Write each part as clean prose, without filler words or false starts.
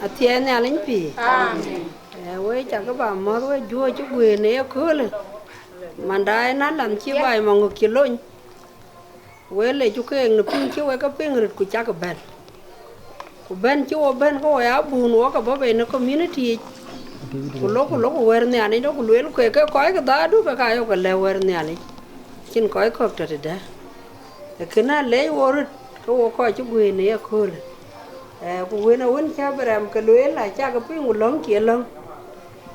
Atien ya lin pi. Amen. We cha ka ba mo we ju chu gwe ne ko le. Mandai na lam chi bai Mangok chi lon. We le chu ke ng pin chi we ka pin rit ku cha ka ben. Ku ben chi wo ben ko ya bu no ka ba be no community. Ku lo wer ne ani do ku le ko ke ko ka da du ka yo ka le wer ne ani. Chin ko ko ta da. E kana le wo rit ko ko chu gwe ne ko le. Ku we na won cha bram ka le la cha ka pin u long ki long.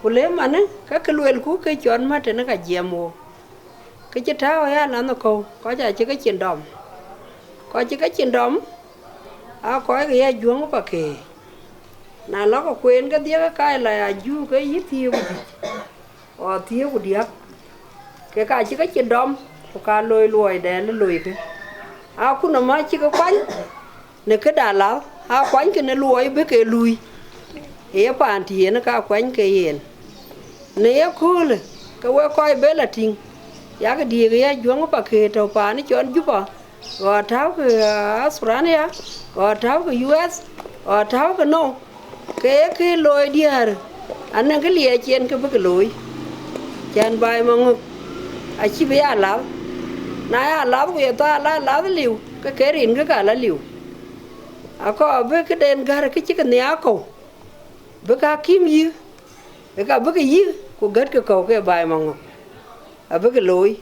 Ku le mane ka ka le ku ke chon ma te na ka jemo. Cái chết tháo ya là nó khô có chả chỉ cái chuyện đom có chỉ cái chuyện đom có cái Ajuong của Pakeer là nó có quên cái tiếng cái là du cái ít thiêu thiêu của điệp cái chỉ cái chuyện đom của cá lôi lùi để nó lùi cái cũng nằm mai chỉ có quánh này cái đà lão quánh cái nó lùi với cái lùi thế bạn thì nó cá quánh cái hiền nếu cool cái coi bé là ting ya cái đi cái Ajuong của Pakeer tàu pa ni chọn giúp à gọi tháo cái Australia gọi tháo cái US gọi tháo cái no cái lối đi à anh đang cái lìa trên cái cái lối trên bài Mangok chỉ bây giờ lão nãy lão bây giờ lão liu cái rìn cái cả là liu có với cái đèn gar cái chiếc cái nĩa cầu với cả kim gì với cả với cái gì của gật cái cầu cái bài Mangok với cái lối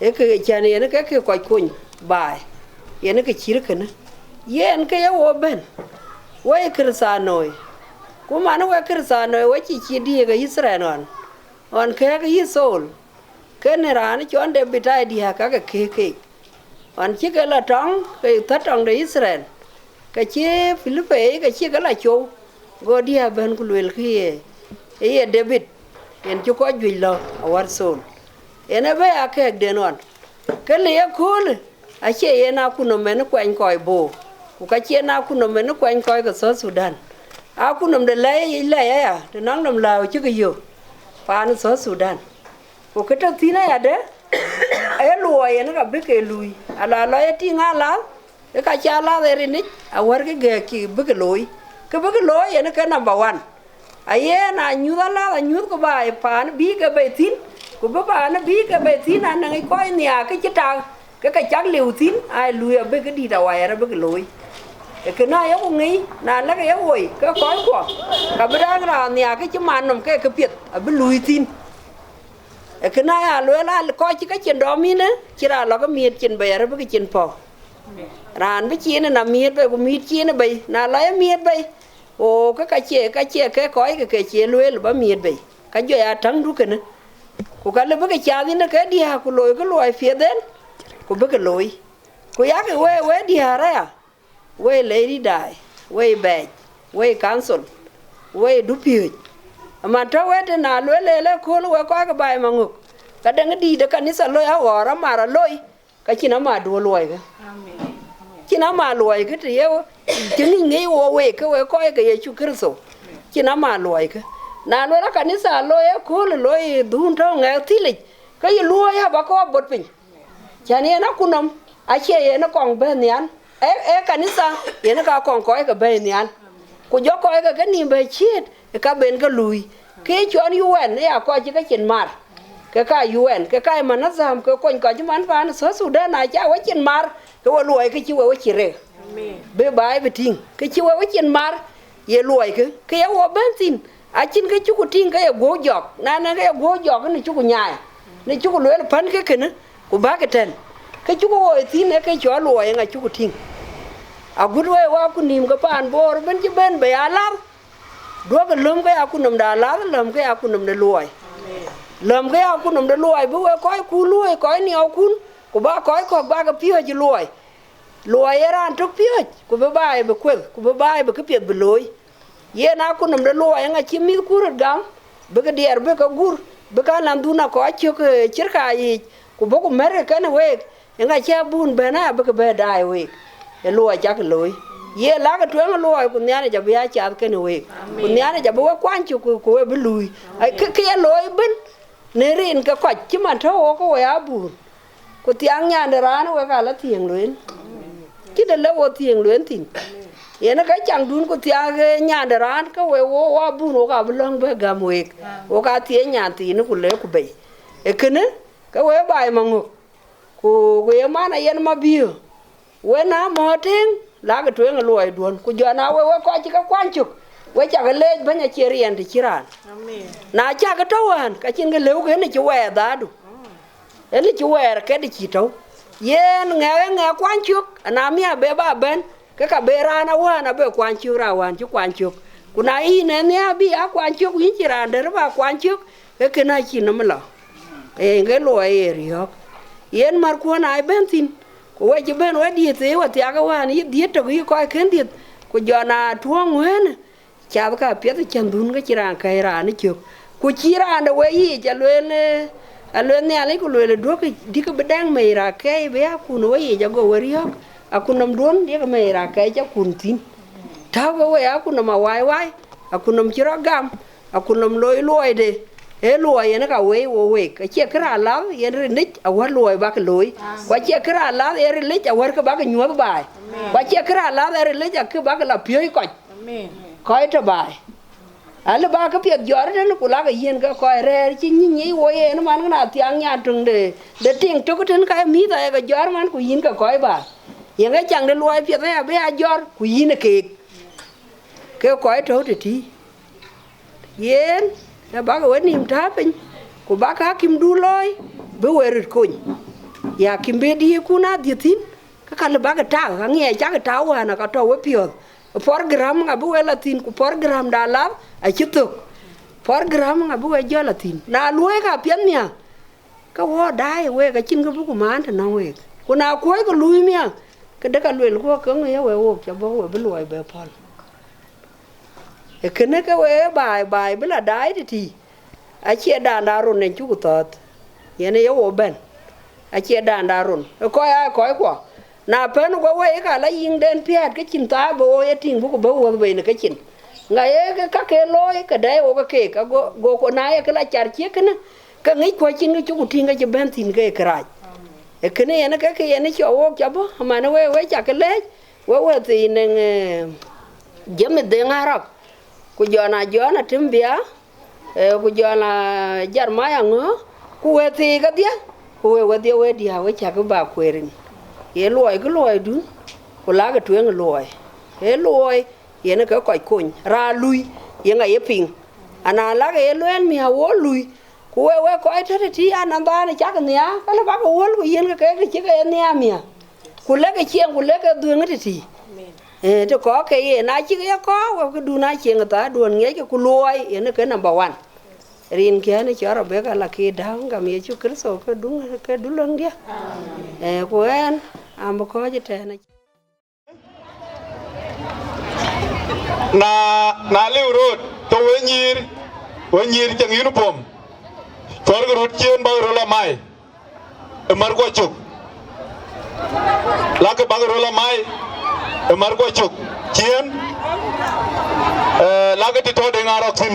cái chân này nó cái quay cuốn bài nó cái chỉ cái nó cái áo bên quay cái sàn nồi cũng mà nó quay cái sàn nồi quay chỉ đi cái Israel on cái Israel cái này là nó chọn để bị tai đi cả cái on chỉ cái là trắng cái thắt trắng để Israel cái chi Philippines cái chi cái là châu gọi đi bên cái lối cái David hiện cho có duy lợ ở Warsaw ena be akek denon ke le cool a che ena kuno men kwen koy bo ku ka che na kuno men kwen koy ga so Sudan a kuno de le ya de nang nam lao chi ga yo pa no so Sudan ku ke ta tina ya de e luo ena ga be ke lui ala lo ya ti nga la e ka cha la de ni a war ke ge ki be ke loy ena ke number 1 a ye na nyu la nyu ko ba pa bi ke be tin của bà nó biết cái bề thín anh đang coi nhà cái chết trăng cái chắc liều thín ai lùi ở bên cái đi đầu ai ra bên cái lối cái này em cũng nghĩ là nó cái ôi cái coi của cả bên đó là nhà cái chấm màn nằm cái biệt ở bên lùi thín cái này lùi là coi chỉ cái chuyện đó mi nữa chỉ là nó cái miệt chuyện bè ra bên cái chuyện phò ràn với chia này nằm miệt về của miệt chia này bì là lấy miệt bì ồ cái chia cái coi cái chia lùi là bao miệt bì cái gì à trắng rú cái nữa cô cái là cái cha thì nó cái đi hà cô lôi phía đến cô biết cái lôi cô giá cái quê đi hà đấy à quê lấy đi đại quê bè quê council quê đúc phiệt mà trâu quê thế nào lôi cô lôi coi cái bài Mangok cái đang cái đi được cái nít lôi áo gò ra mà lôi cái chi nó mà đùa lôi cái chi nó mà lôi cái gì chứng nghĩ quê cái quê coi cái gì chú cái số chi nó mà lôi cái na lo ra kanisa lo ya ko lo dun to nga thilik ka yi lo ya ba ko bot pin chani na kunom a che ye na kong be nian kanisa ye na ka kong ko ka be nian ku jo ko ka ni be chit ka ben ka lui ke chon UN ya ko chi ka chin mar ka UN ka ma na zam ko kon ka chi man pa na so Sudan na cha wa chin mar ka wa lo ka chi wa chi re be bai be ting ka chi wa chin mar ye lo ka ya wa ben tin à chín cái chú của tin cái gỗ giọt na cái gỗ giọt cái này chú của nhài này chú của lưỡi là phấn cái nữa của bác cái tên cái chú của tin này cái chó lùi ngay chú của tin à gút quay qua của niệm cái pan bò bên chứ bên bể alam đua cái lơm cái aku nằm đà lá lơm cái aku nằm đà lùi lơm cái aku nằm đà lùi bữa coi cu lùi coi nhiều cún của ba coi có ba cái pia chỉ lùi ra ăn trước pia của ba bài bữa quên của ba bài bữa cái pia bữa lùi ye na ku nằm đó lùi nga chỉ mi ku rệt gam bữa cái đèn bữa cái gur bữa cái làm du na có chiếc chiếc cái của bố của mẹ cái này vậy nga chia bún bên na bữa cái bè đài vậy lùi chắc lùi ye lá cái chuyện lùi của nhà này chả bia chả cái này vậy của nhà này chả bố quan chịu của bữa lùi cái lùi bên nề riêng cái quạt chứ mà thâu có vậy bún của tiếng nhà này ra nó cái là tiếng lùi chứ đừng lấy ô tiếng lùi thì yena ka chang dun ko tia ge nya daran ka we wo wa bu no ka blong be gam we wo ka tie nya ti ni ku le ku be e kene ka we bai Mangok ku ye mana yen ma bio we na mo ting la ga twen loy don ku jona we ko chi ka kwanchuk we cha ga le banya cherien ti chiran amen na cha ga tawan ka chin ga le ku ne chi we da du ene chi we ke di chi to yen nge kwanchuk na mi be ba ben ka bera na wana be kwanchuk ra wan chi kwanchuk kuna ine ne abi a kwanchuk yin chiran de ba kwanchuk ke na chi no mlo e nge lo e riok yen mar ko na bentin ko we je ben we di te wa ta ga wan yi di to yi ko ken di ko jona tuong wen cha ka pye te chandun ga chiran ka ra ni chuk ku chiran de we yi ja le alo ne ale ko le do ke di ko bedang me ra ke be ku no we ja go we riok akunam don dia me ra ke ja kuntin ta go we akunam wai akunam chiragam akunam loy de e loy ne ka we ka che kra la ye ri nit a war loy ba ka loy kwa che kra la ye ri lit a war ka ba ka nyu ba kwa che kra la ye ri lit a ka ba ka la pyo ko amen ko ta ba ala ba ka pye jor ne ku la ga yen ka ko re chi ni wo ye ne man na tiang nya tung de ting to ko ten ka mi da ga jor man ku yin ka ko ba ye ga chang de loy pye ya be a jor ku yin ke ko to ti yen na ba ga wani ta pin ku ba ka kim du loy be wer ko ya kim be di ku na di tin ka ba ga ta ga nge cha ga ta wa na ka to we pyo program nga bu la tin ku program da la a chituk program nga bu jo la tin na luwe ka pyen nya ka wo dai we ga chin ga bu ku man na we ku na ko ko lui mia ka de ka lwe ko ko nge we wo cha bo we bu loy be pal e kene ka we bai bila dai ti a che da ron ne chu ku tot yene yo wo ben a che da ron ko ya ko na pen go we ka la yin den piat ke chin ta bo ye ting bu ko bo wo be ne ke chin nga ye ka ke loy ka dai o ka ke ka go ko na ye ka la char che kana ka ngi ko chin ke chu tinga che ben tin ke kra e kene ye ne ka ke ye ne cho wo cha bo ma na we cha ke le we ti ne jem de ngara ku jona timbia ku jona jar ma ya ngo ku we ti ka dia ku we dia we cha ka ba kwerin ye loy cái loy du ko la ga tuen loy e loy ye ne ka ko kun ra lui ye nga ye ping ana la ga ye loen mi ha wo lui ku we ko ai ta ti ana ba ne cha ka ne ya ka la ba ko wo ku ye ne ka chi ka ne ya mi ku le ga chien ku le ga du ngi ti e to ko ke ye na chi ga ko ko du na chien ta du nge ke ku loy ye ne ka number 1 rin ke ne cha ra be ka la ke da nga mi chu kristo ka du long dia e ko en am ko je te na liu road to we nyir chang uniform tor go rut chen ba ro la mai mar go chuk la ke ba ro la mai mar go chuk chen la ke ti to de ngaro tin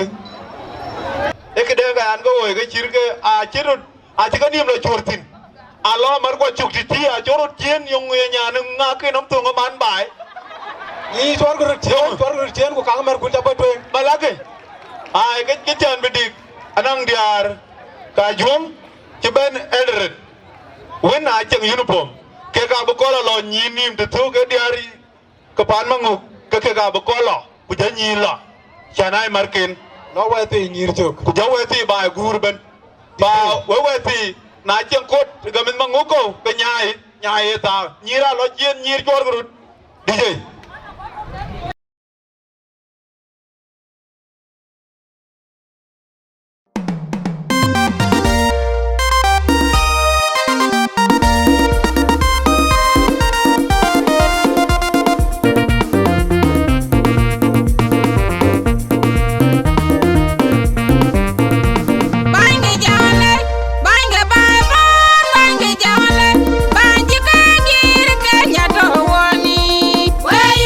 e ke de ga an go we ke chir ke a chirut a ti ka nim lo chur tin alo mar go chuk ti a chorut chen yung ye nya nu nga ke nom tu man bai ni chor go chen ko ka mar ku ta ba to balake ai ke chen be dik anang diar ka Ajuong ci ben elred wen a chang uniform ke ka bu ko lo ni nim de tu ke diari ka pan Mangok ke ka bu ko lo ku ja ni lo chanai marken no we ti nyir chuk ku ja we ti ba gur ben ba we ti na chang kot ga men Mangok ko ke nyai ta nyira lo chen nyir chor gurut DJ Well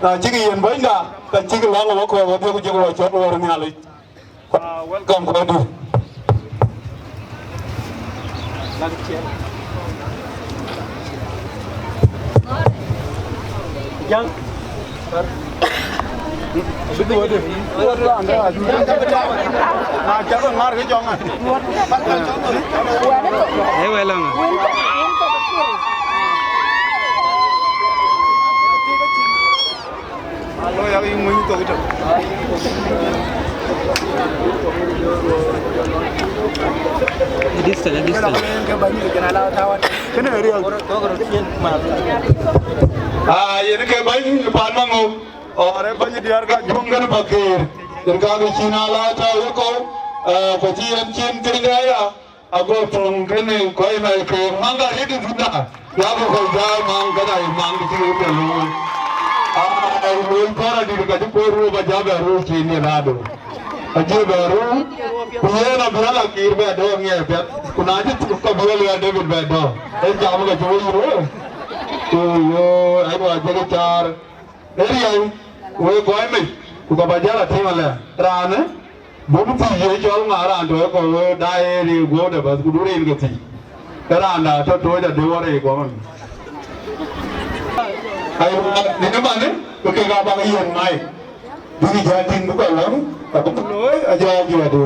chỉ cái yên bấy nè cái chỉ cái lăng của cô thì cũng chỉ có chỗ rồi nhà lấy welcome cô đi Yang Betul ada. Nah, jangan ngar ke jangan. Eh, welcome. Halo, yang ini itu gitu. Distance. Kena real. Ini ke banyak pan Mangok. Orang banyak di harga Ajuong kan Pakeer. Harga di Cina lah tahu ko. Kecian Cina tinggalnya. Aku pun kena kau nak ke mangga itu sudah. Ya aku kau dah mangga mang di sini perlu. Aku pun di dekat Nakuru baca baru Cina lado. Aja baru. Punya nak berala kir bedo ni. Kunci tu kau boleh ada bedo. Jam ke jauh. Yo, aku aja ke car. Dari yang, we kau ini, kau baca lah tema lah. Rana, bukan sih jual ngarang tu, kau dah ni gua dah bas kudu ini ke sih. Rana, tu tu aja dua orang kau. Ayo, ni mana? Kau kena apa yang mai? Jadi jadi bukan lah. Tapi tu aja aja tu.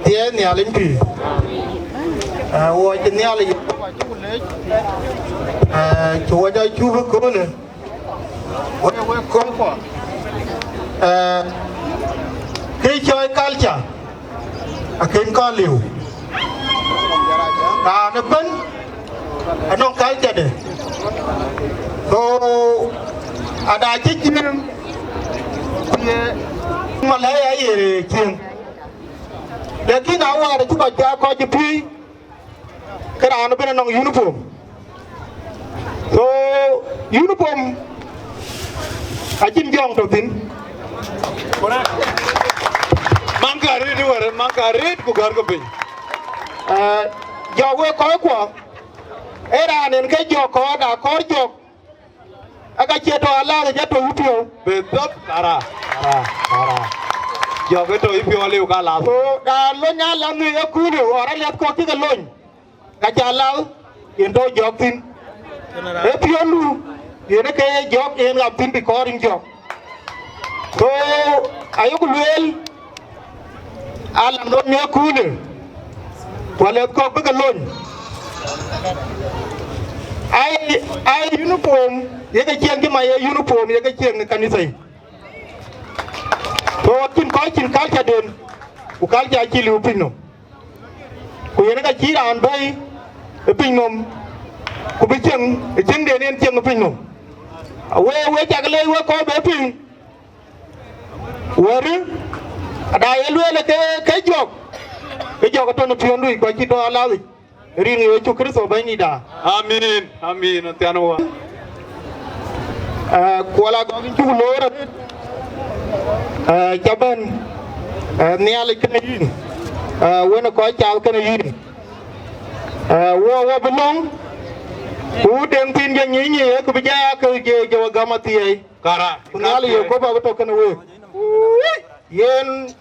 Tiada ni alim pi. Wajib ni alim. Cuaca jadi cuba kau ni. Wajib kau apa? Kecai kalca. Akan kau liu. Nampun. Anong kalca deh. So ada cicing. Malaya ye king. Lakini awak ada cuba jaga jepi. Kerana benda nong uniform. So uniform. Ajin jong tu tin. Mangkarit tu orang mangkarit bukan keping. Jauh kau kuah. Era ni kan jauh kau dah kau jauh. Agak jatuh Allah jatuh upio. Betul, Kara. Jauh itu upio leh ukalah. So, dah lo nyala ni aku ni orang lihat kau kita lo. Kajalau, itu jauh tin. Upio lu, ini kayak jauh yang ngapin di koring jauh. So, ayo keluar. Alam lo ni aku ni. Walau kau kita lo. Ai uniform ya ke chiang ke mai uniform ya ke chiang kanisai to kin kalcha den ku kalcha chi lu pinno ku ya ka chi ran bai pinnom ku bi chiang den en chiang pinno we jagle we ko be pin wari ada elu le ke jog to no piondu ko chi to alawi ring Yesus Kristus bani dah. Amin, amin. Nanti anu. Kuala gawin culur. Jaban. Nial kena yin. Wana kau jauh kena yin. Wa belong. Udeng pin yang ini aku berjaya ke Jawa Gamati. Kara. Nial yo kau bawa tu kena we. Yen.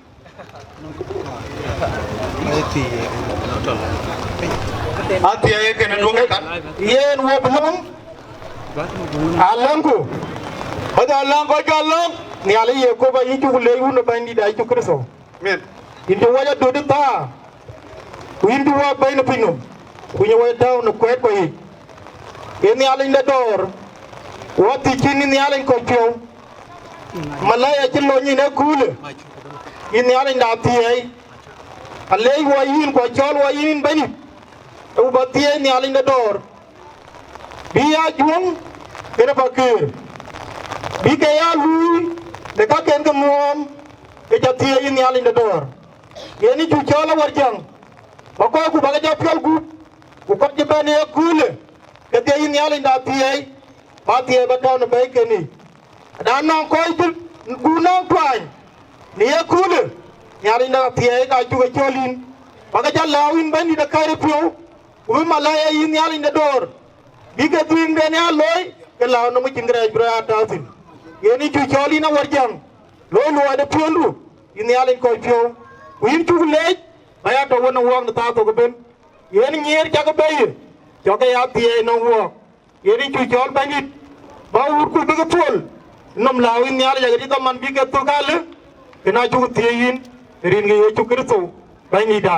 Hati ayah kena dua kan? Yen wa belum. Alangku. Ada alang kau jalan. Ni alih ye kau bayi cuci lewu na bayi dah cuci kerso. Men. Itu wajah dua ta. Windu wa bayi na pinu. Punya wajah tahu na kuat bayi. Ini alih na dor. Wati kini ni alih kau jauh. Malaya cilo ni na kule. Ini alih na tiai. Alih wa yin kau jauh wa yin bayi. Ubatia ni alin dor. Biar Ajuong kena Pakeer. Bikaya lui dekat ken kemuam kejatia ini alin dor. Ini cucala warjang. Maka aku bagai japal gu. Bukan jebani aku le. Ketia ini alin dapiai. Mati batau na baik ni. Dan nang kau itu guna tuan. Ni aku le. Ni alin dapiai kau juga jolin. Paga jalla win bani da kare pio wi malaya yin yal in the door biga doing den ya loy ke law no mu jingra bra tawtin yeni ju joli na warjam loy lo ada piondu in yal in ko pio win tu le baya to wona wong ta to ko ben yeni nyer jaga bayi joga ya tie no wo yeni ju jol bani ba wur ku biga pol nom law in yal jaga di to man biga to kale kena ju tie yin rin ge yo chu kirto bani da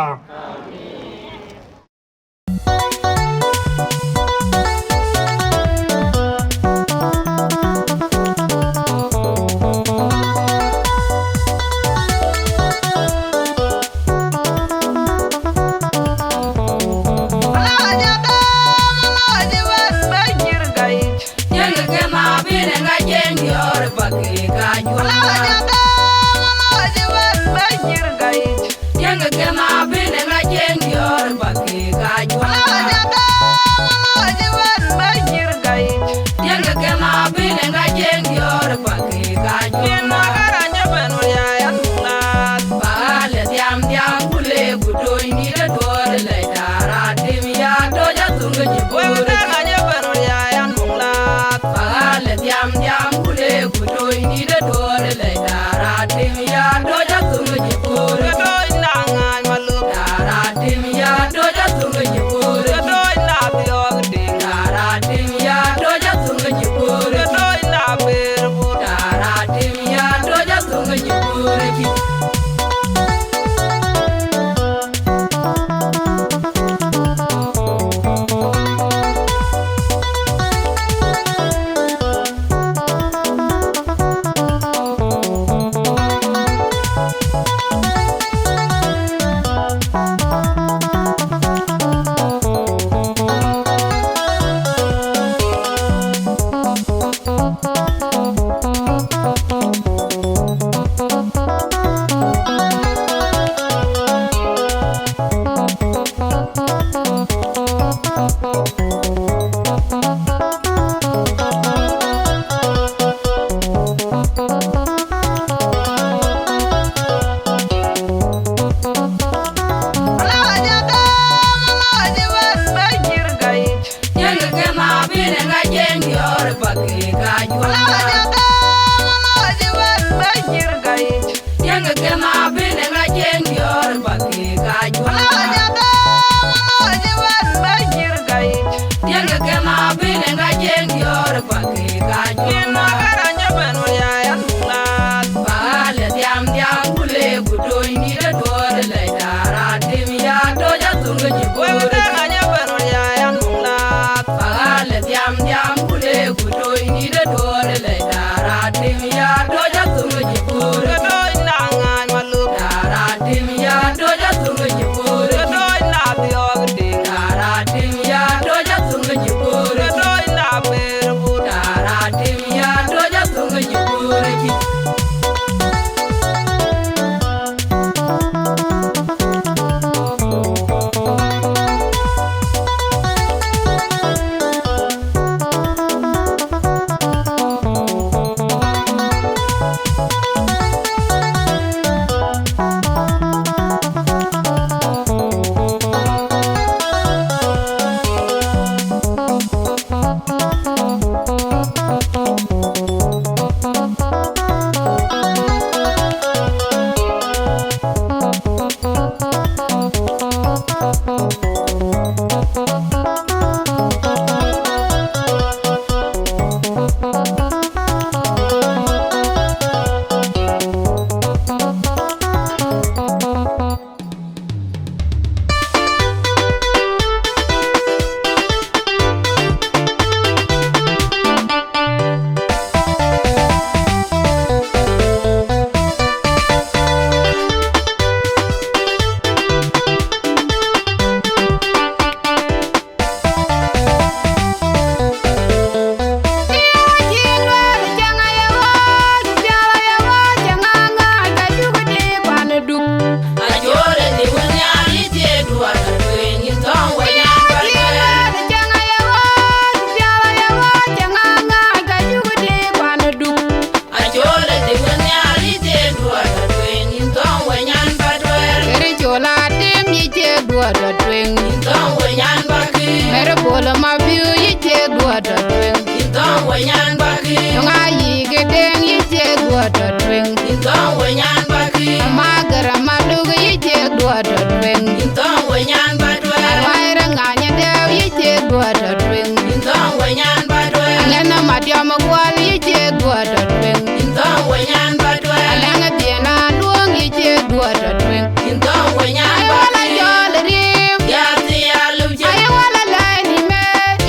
to twing. In don't when yan baki. Magara maluga ye take to twing. In don't when yan badwe. Wire nganya dev ye take to twing. In don't when yan badwe. Alena madiama gwal ye take to twing. In don't when yan badwe. Alena biena luong ye take to twing. In don't when yan I wanna baki. jol rim. Yati aluje. I wanna line me.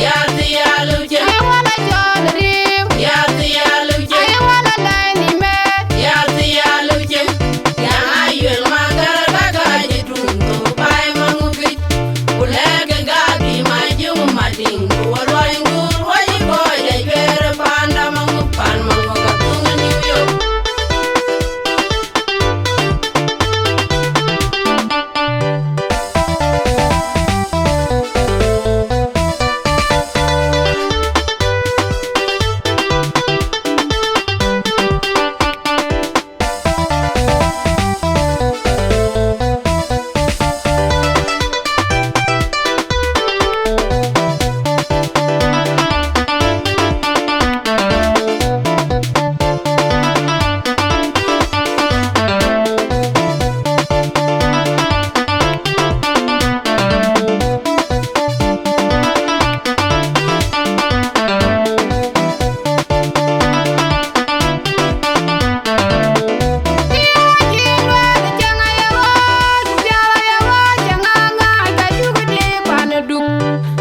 Yati aluje. I wanna jol rim. Yati aluje. I wanna line me. Yati aluje. Yang ayul magara daga jitungo pai manguki. Ulega gagi majung mading. Warwai ngur wai boy jere panda mangupan mangukatunga New York.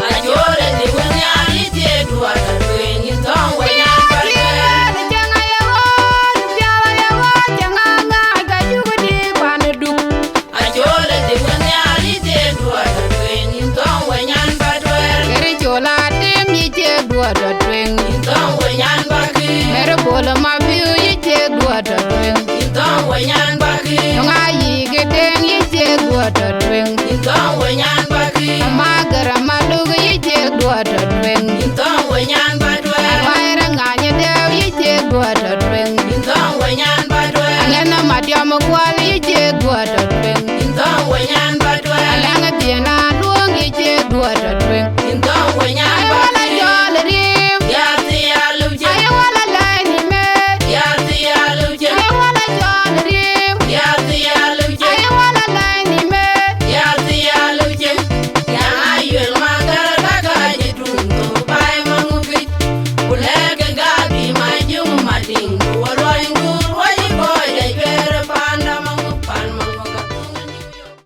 Ajore di wunyali tie dua da twing in tong wenyan badwe. Ajore di wunyali tie dua da twing in tong wenyan badwe. In tong wenyan baki. In tong wenyan baki. In tong wenyan baki. Magara maluga ye take to twing. In tong wenyan badwe. Wire nganya dev ye take to twing. In tong wenyan badwe. Alena madiama gwal ye take to twing. In tong wenyan badwe. Alena biena luong ye take to twing. In tong wenyan I wanna baki. jol rim. Yati aluje. I wanna line me. Yati aluje. I wanna jol rim. Yati aluje. I wanna line me. Yati aluje. Yang ayul magara daga jitungo pai manguki. Ulega gagi majung mading. Warwai ngur wai boy jere panda mangupan mangukatunga New York.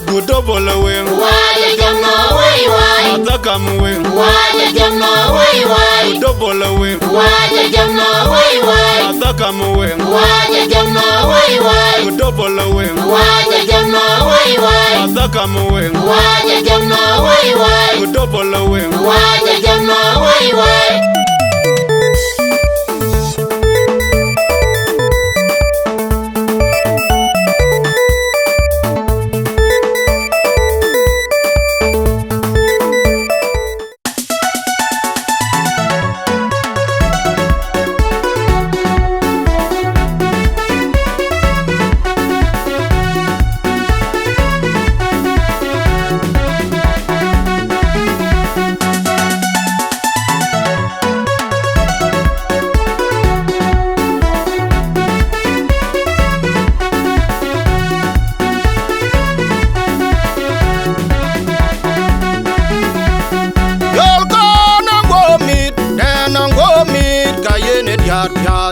Good double wing. Why you don't know where you are? Come wing. Waja jamna wai wai. Double away. Waja jamna wai wai. Atakam away. Waja jamna wai wai. Double away. Waja jamna wai wai. Atakam away. Waja jamna wai wai. Double away. Waja jamna wai wai.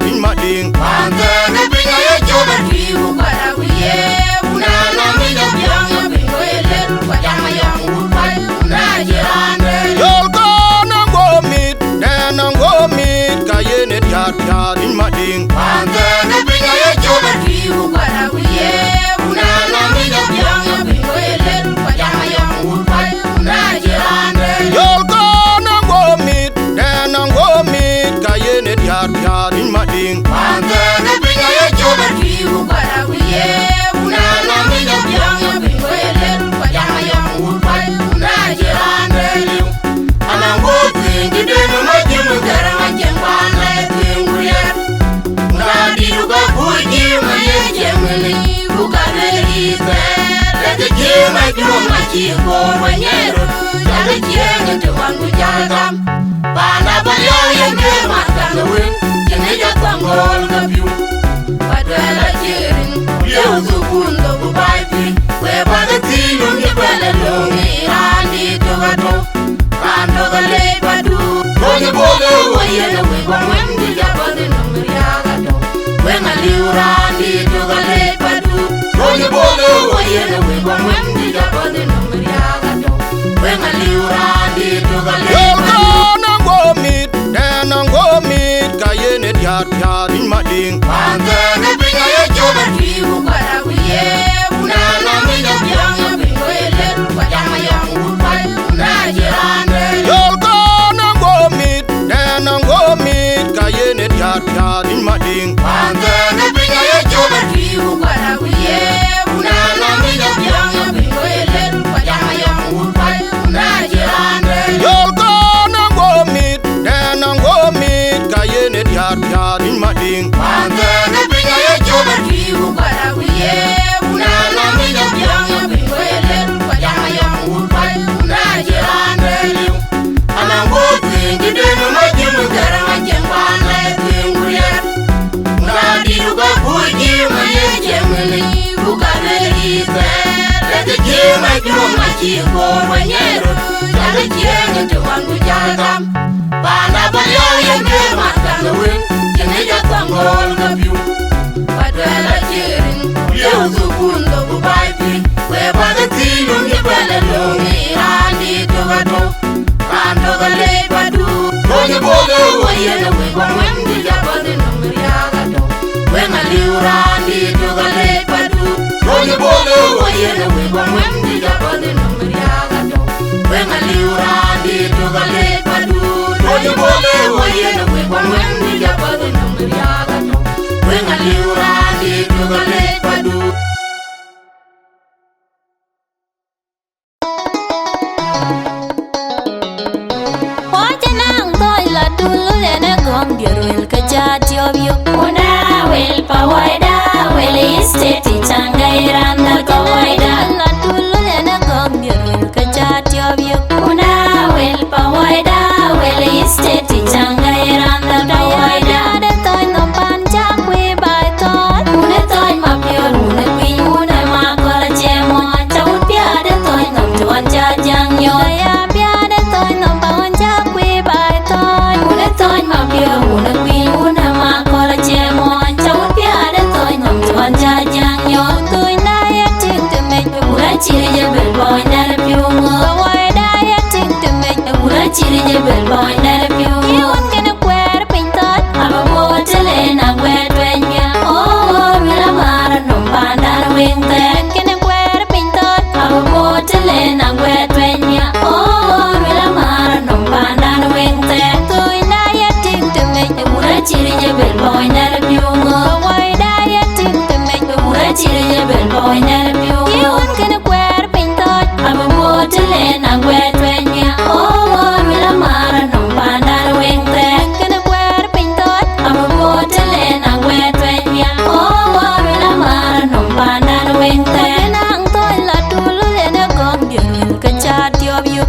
In my ding. In my ding. In my ding. In my ding. In my ding.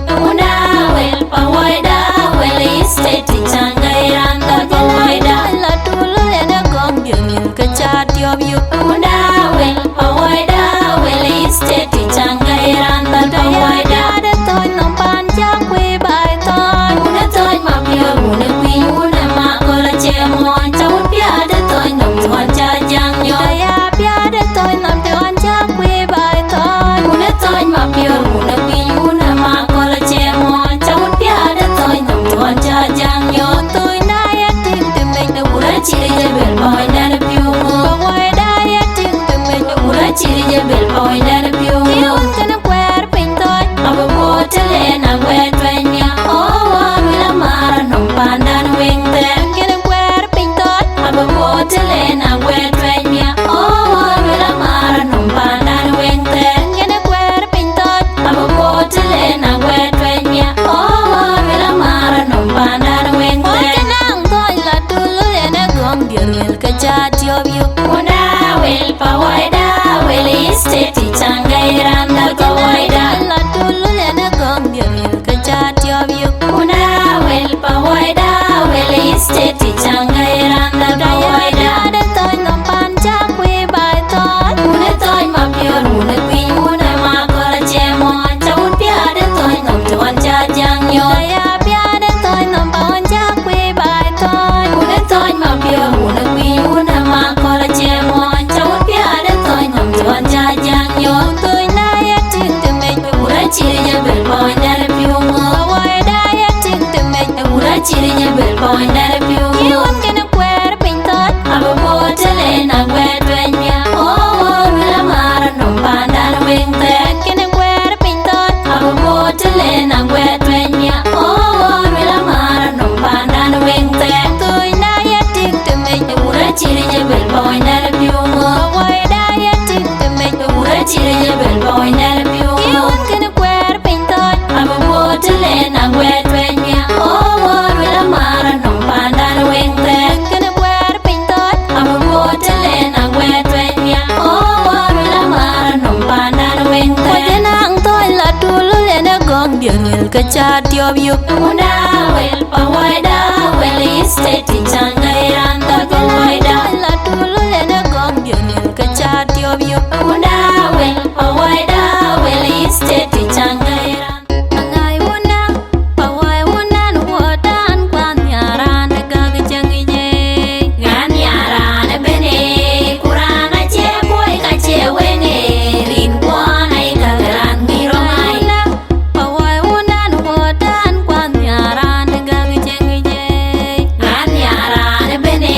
Una wel pa waida wel estate changai randa pa waida la tulu ena gong diril ka chat yob yu. Una wel pa waida wel estate changai randa pa waida de toy nom pan jak we bai toy. Una toy ma pia una queen una ma kola chemon chau pia de toy nom tuan cha jang yo ya pia de toy nom tuan jak we bai toy. Una toy ma pia una queen una ma kola chemon chau pia de toy nom tuan cha jang yo toy na ya tin te me de ura chiri je bel boy na de piu mo boy da ya tin te me de ura chiri je bel boy na de piu yo kana kwer pin toy abo bo tele na we twenya oh wila mara nom pandan wing ten kana kwer pin toy abo bo tele na we twenya oh wila mara nom pandan wing ten kana kwer pin toy abo bo tele na we twenya oh wila mara nom pandan wing ten nang toy la tulu ena gong diril ka chat yob yu. Una wel pa waida wel estate changai randa pa waida la tulu ena gong diril ka chat yob yu. Una wel pa waida wel estate changai randa pa waida de toy nom pan jak we bai toy. Una toy ma pure una queen una ma kola chemon chau pia de toy nom tuan cha jang yo ya pia de toy nom pan jak we bai toy. Una toy ma pure una queen una ma kola chemon chau pia de toy nom tuan cha jang yo toy na ya tin te me ura chiri je bel boy na de piu mo wai da ya tin te me ura chiri je bel boy na de piu you want kana kwer pin toy abo bo tele na we twenya oh wila mara nom pandan wing ten kana kwer pin toy abo bo tele na we twenya oh wila mara nom pandan wing ten toy na ya tin te me ura chiri je bel boy na de piu mo wai da ya tin te me ura chiri je bel boy na de piu you want kana kwer pin toy abo bo tele na we twenya oh wila mara nom pandan wing ten kana kwer pin toy abo bo tele na we twenya oh wila mara nom pandan wing ten nang toy la tulu ena gong diril ka chat yob yu. Una wel pa waida wel estate changai randa pa waida la tulu ena gong diril ka chat yob yu. Una wel pa waida wel estate changai randa ngai una pa wai una no dan kwan yaran ga ga changi je gan yaran bene kuranga che boy ka che wenge rin kwan ai ka gran mi romai pa wai una no dan kwan yaran ga ga changi je gan yaran bene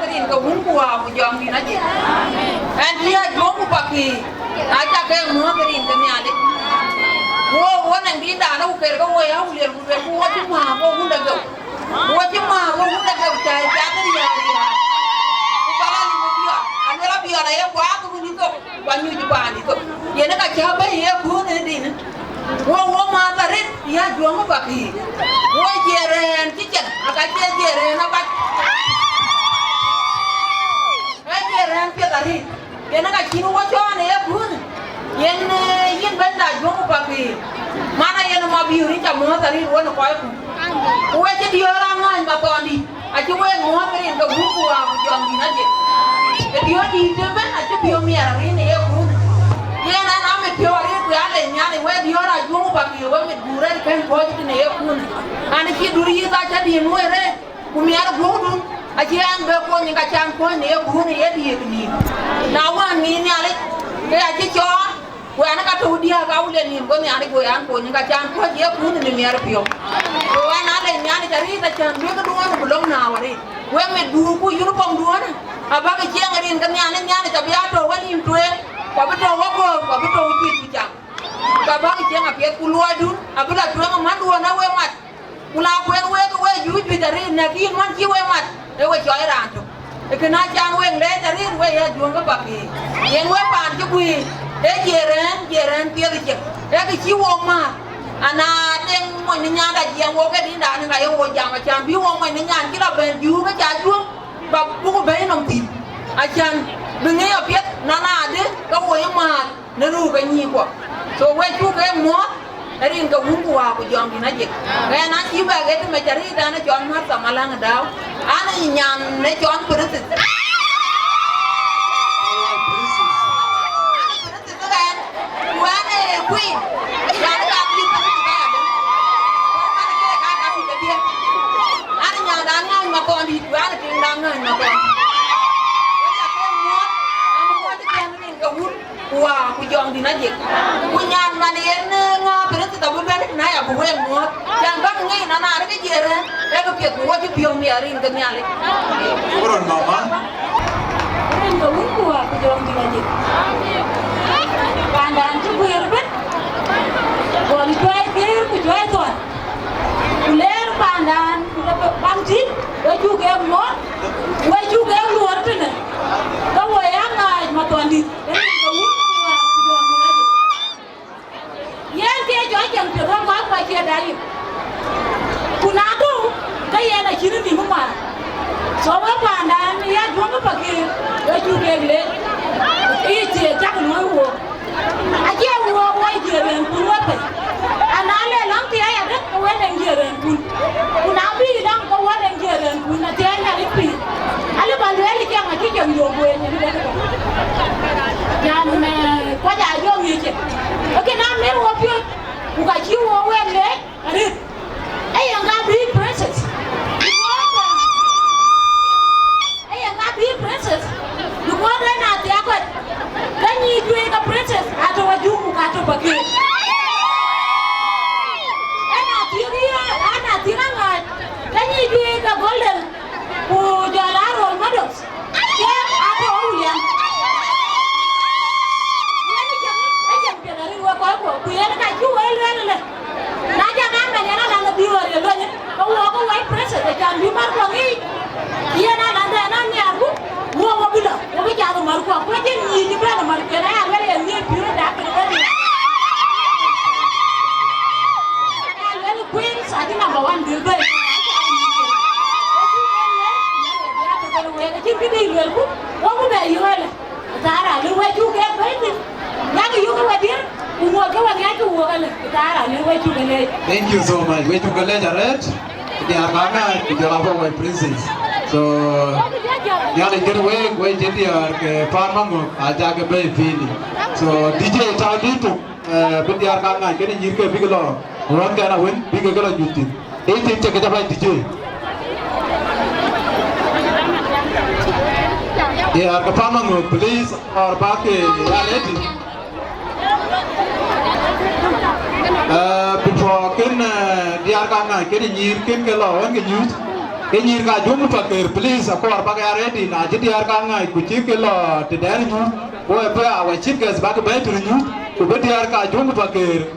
rin ka hun ku wa jong di na je an dia jong ku Pakeer aja ke mo rin ka ni ale wo nang di da na ku ker ka wo ya ku le ku wo chi ma wo hun da go wo chi ma wo hun da go chai cha ta ya ya ku ba ni mo dia an la bi ala ya wa ku ni to wa nyu ji ba ni to ye na ka cha ba ye ku ne di na wo ma ta rin ya jong ku Pakeer wo jeren chi chen aka jeren na ba ran pe tari yena ka kinu wa chone ya kun yen banda joku Pakeer mana yena ma biuri ta mo tari wona ko ku we je diora ngan ba tondi a ji we mo tari ka buku wa mu jom di naje e dio di te ben a ji bio mi ara ni e kun yena na me teori ku ale nyane we diora joku Pakeer we me dure kan ko ji ne e kun ani ki duri ta ta di mo re ku mi ara godun aji an be ko ni ka chan ko ne ku ne ye di ni na wa ni ni ale ke aji cho ko an ka to dia ka ule ni ko ni ale ko an ko ni ka chan ko ye ku ne mi ar pio ko an ale ni ani tari ta chan be ko duon ko long na wari we me du ku yuru pom duon aba ke jeng rin ka ni ani ta bia to wa ni to ko be to wa ko be to wi ku jang ka ba ke jeng a pe ku lo du abula to ma du na we mat kula ko we ju ju tari na ki man ki we mat e we joy ran to e kana chan we le tari we ya juon ka Pakeer yen we pan ju kui e jeren pie de che e ki chi wo ma ana den mo ni nya da jeng wo ke din da ni ga yo wo jang chan bi wo mo ni nya ki la ben ju ka cha ju ba bu ko be nom ti a chan bi nge yo pie na de ka wo yo ma na ru ka ni ko so we ju ke mo rin ka hun ku wa ku jom di na je ga na chi ba ge te me jari da na jon ma ta malang daw ana nyam ne jon princess wa ne queen ya ka bi pa ti ga da ko ma ne ka bi ka dia ana nya da ngai ma ko di wa ne tin da ngai ma ko ya ko mo ana ko ti kan rin ka hun wa ku jom di na je ku nyan ma ne nga ta bu ben na ya bu we mo yang ba ngi na na ke jere e ko pie ko ji pio mi ari ke ni ale Uron mama ren ko wu ko ko jom di la ji pandan ju bu yer ben ko ni toy ger ku joy to kuler pandan ku la bang ji we ju ke mo we ju ke lu ar tene ko we ya ngai ma to ndi ren ko wu yen ke jo jam te ro ma kwa ke dai kuna do ka ye na chiri ni mu ma so wa pa na ya jo ma Pakeer ya ju ke le e te ta no wo a je wo wo je ren ku wa pe ana le lang ti ya de ko we den je ren ku kuna bi lang ko wa den je ren ku na te na ri pi ale ba le ke ma ki je yo bo ni de ko ya me ko ja yo ni je okay na me wo pio ku ka chi wo we le ari ai nga bi princess ai nga bi princess you go there na te ko dan ni du ka princess ato wa ju ka to Pakeer ana ti nga dan ni du ka golden ku jala rol madok ya ato ulian ku yena ka ju we le na ja na me na na bi wo le lo ni ko wo ko white princess ja bi mar ko ngi yena na da na ni agu wo bi lo wo bi ja do mar ko ko je ni ni ba na mar ke na ya le ni bi da ka ni ya le queen sa di number 1 bi be ki bi ni le ku wo ku be yo le ta ra le we ju ke be ni ya ni yo ko wa dir Thank you so much. We took a letter, right? They are Mangok, they are our princess. So, yalla get away, we did the Mangok, I take a baby feeling. So, DJ Tawdito, but they are Mangok, getting you big law. Run gonna win, bigger girl duty. 18 check it out, DJ. They are the Mangok, police or Pakeer, before can the Argana get in year can get law and get used. Kenyir ka Ajuong Pakeer, please, ako arpa ready. Na jadi harga ngai kucing kelo tidak ni. Ko apa awak chief guest bagi bayi tu ni. Ko beti harga Ajuong Pakeer.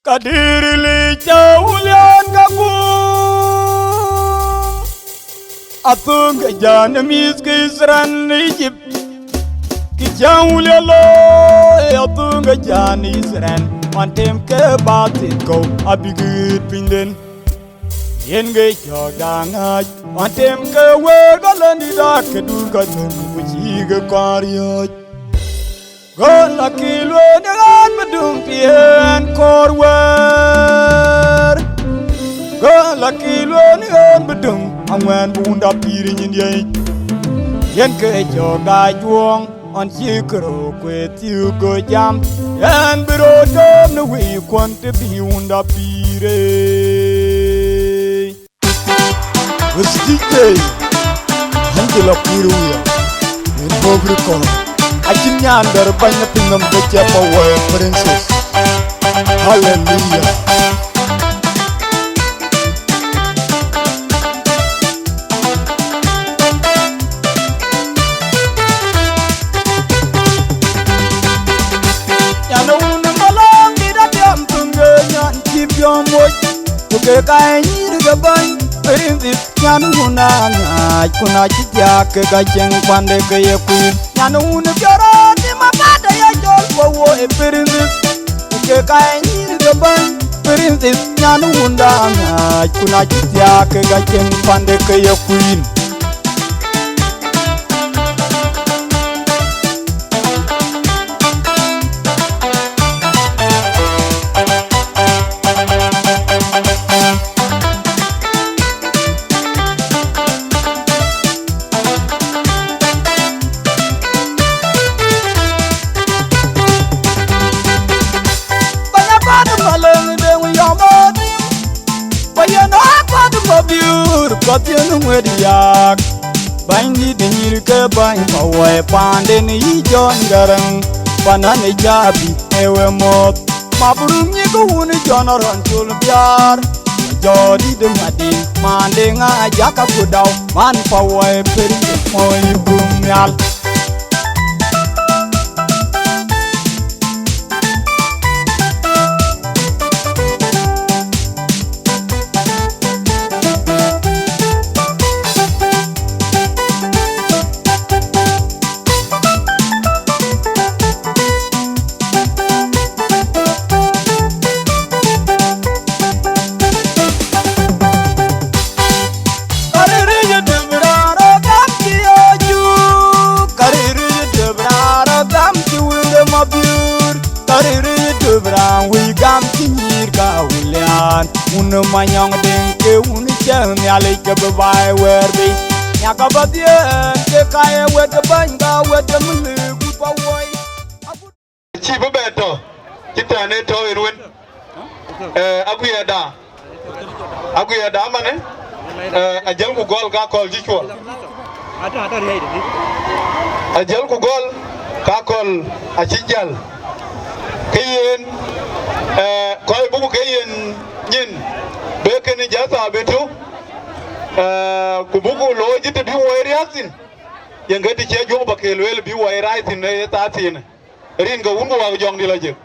Kadirili jaulian kaku Atung kejan miskisran Egypt Kijaulia lo atung kejan Israel Mantem ke batin kau abigit pinden Yen ge jodangaj Mantem ke wegalan didak keduga tunggu ciga karyaj Gola kilo dengan bedung pian korwer Gola kilo dengan bedung angwan bunda piring dia Yen ke joga juang on cikro kwe tiu go jam Yen berodom no we kwante bi unda pire Westike Angela Piruya in Bobrikon Akhirnya anda banyak pingam kecepa wah princess. Hallelujah. Yana una malang tidak diam tunggunya cip jomoy. Tuke kaini digaban princess yana una ngaj kuna cijak ke gajeng pande ke yakun. Yana una biara di mabada ya jol bawo e princess ke kaini gaban princess yana una ngaj kuna cijak ke gajeng pande ke yakun. Kotienu ngediak Bangdi denyir ke bang Pawai panden ijon garang Panane jabi ewe mot Maburungnya kuhuni jonoran tul biar Jodi demadin Mande ngajak aku daw Man pawai peri Moi bumyal Una manyong dengke una jam yale ke babai werbi nyaka badie ke kae wede banga wede mulu pawai chi beto kitane to irwen aguyada mane ajal ku gol ga kol jichwo ajal ku gol ka kol achijal kayen koy bugu kayen nyin bekeni jasa betu kubugu lo jite bi wairiasin yengati che Ajuong Pakeer wel bi wairaisin ne tatin rin ga ungu wa jong dilaje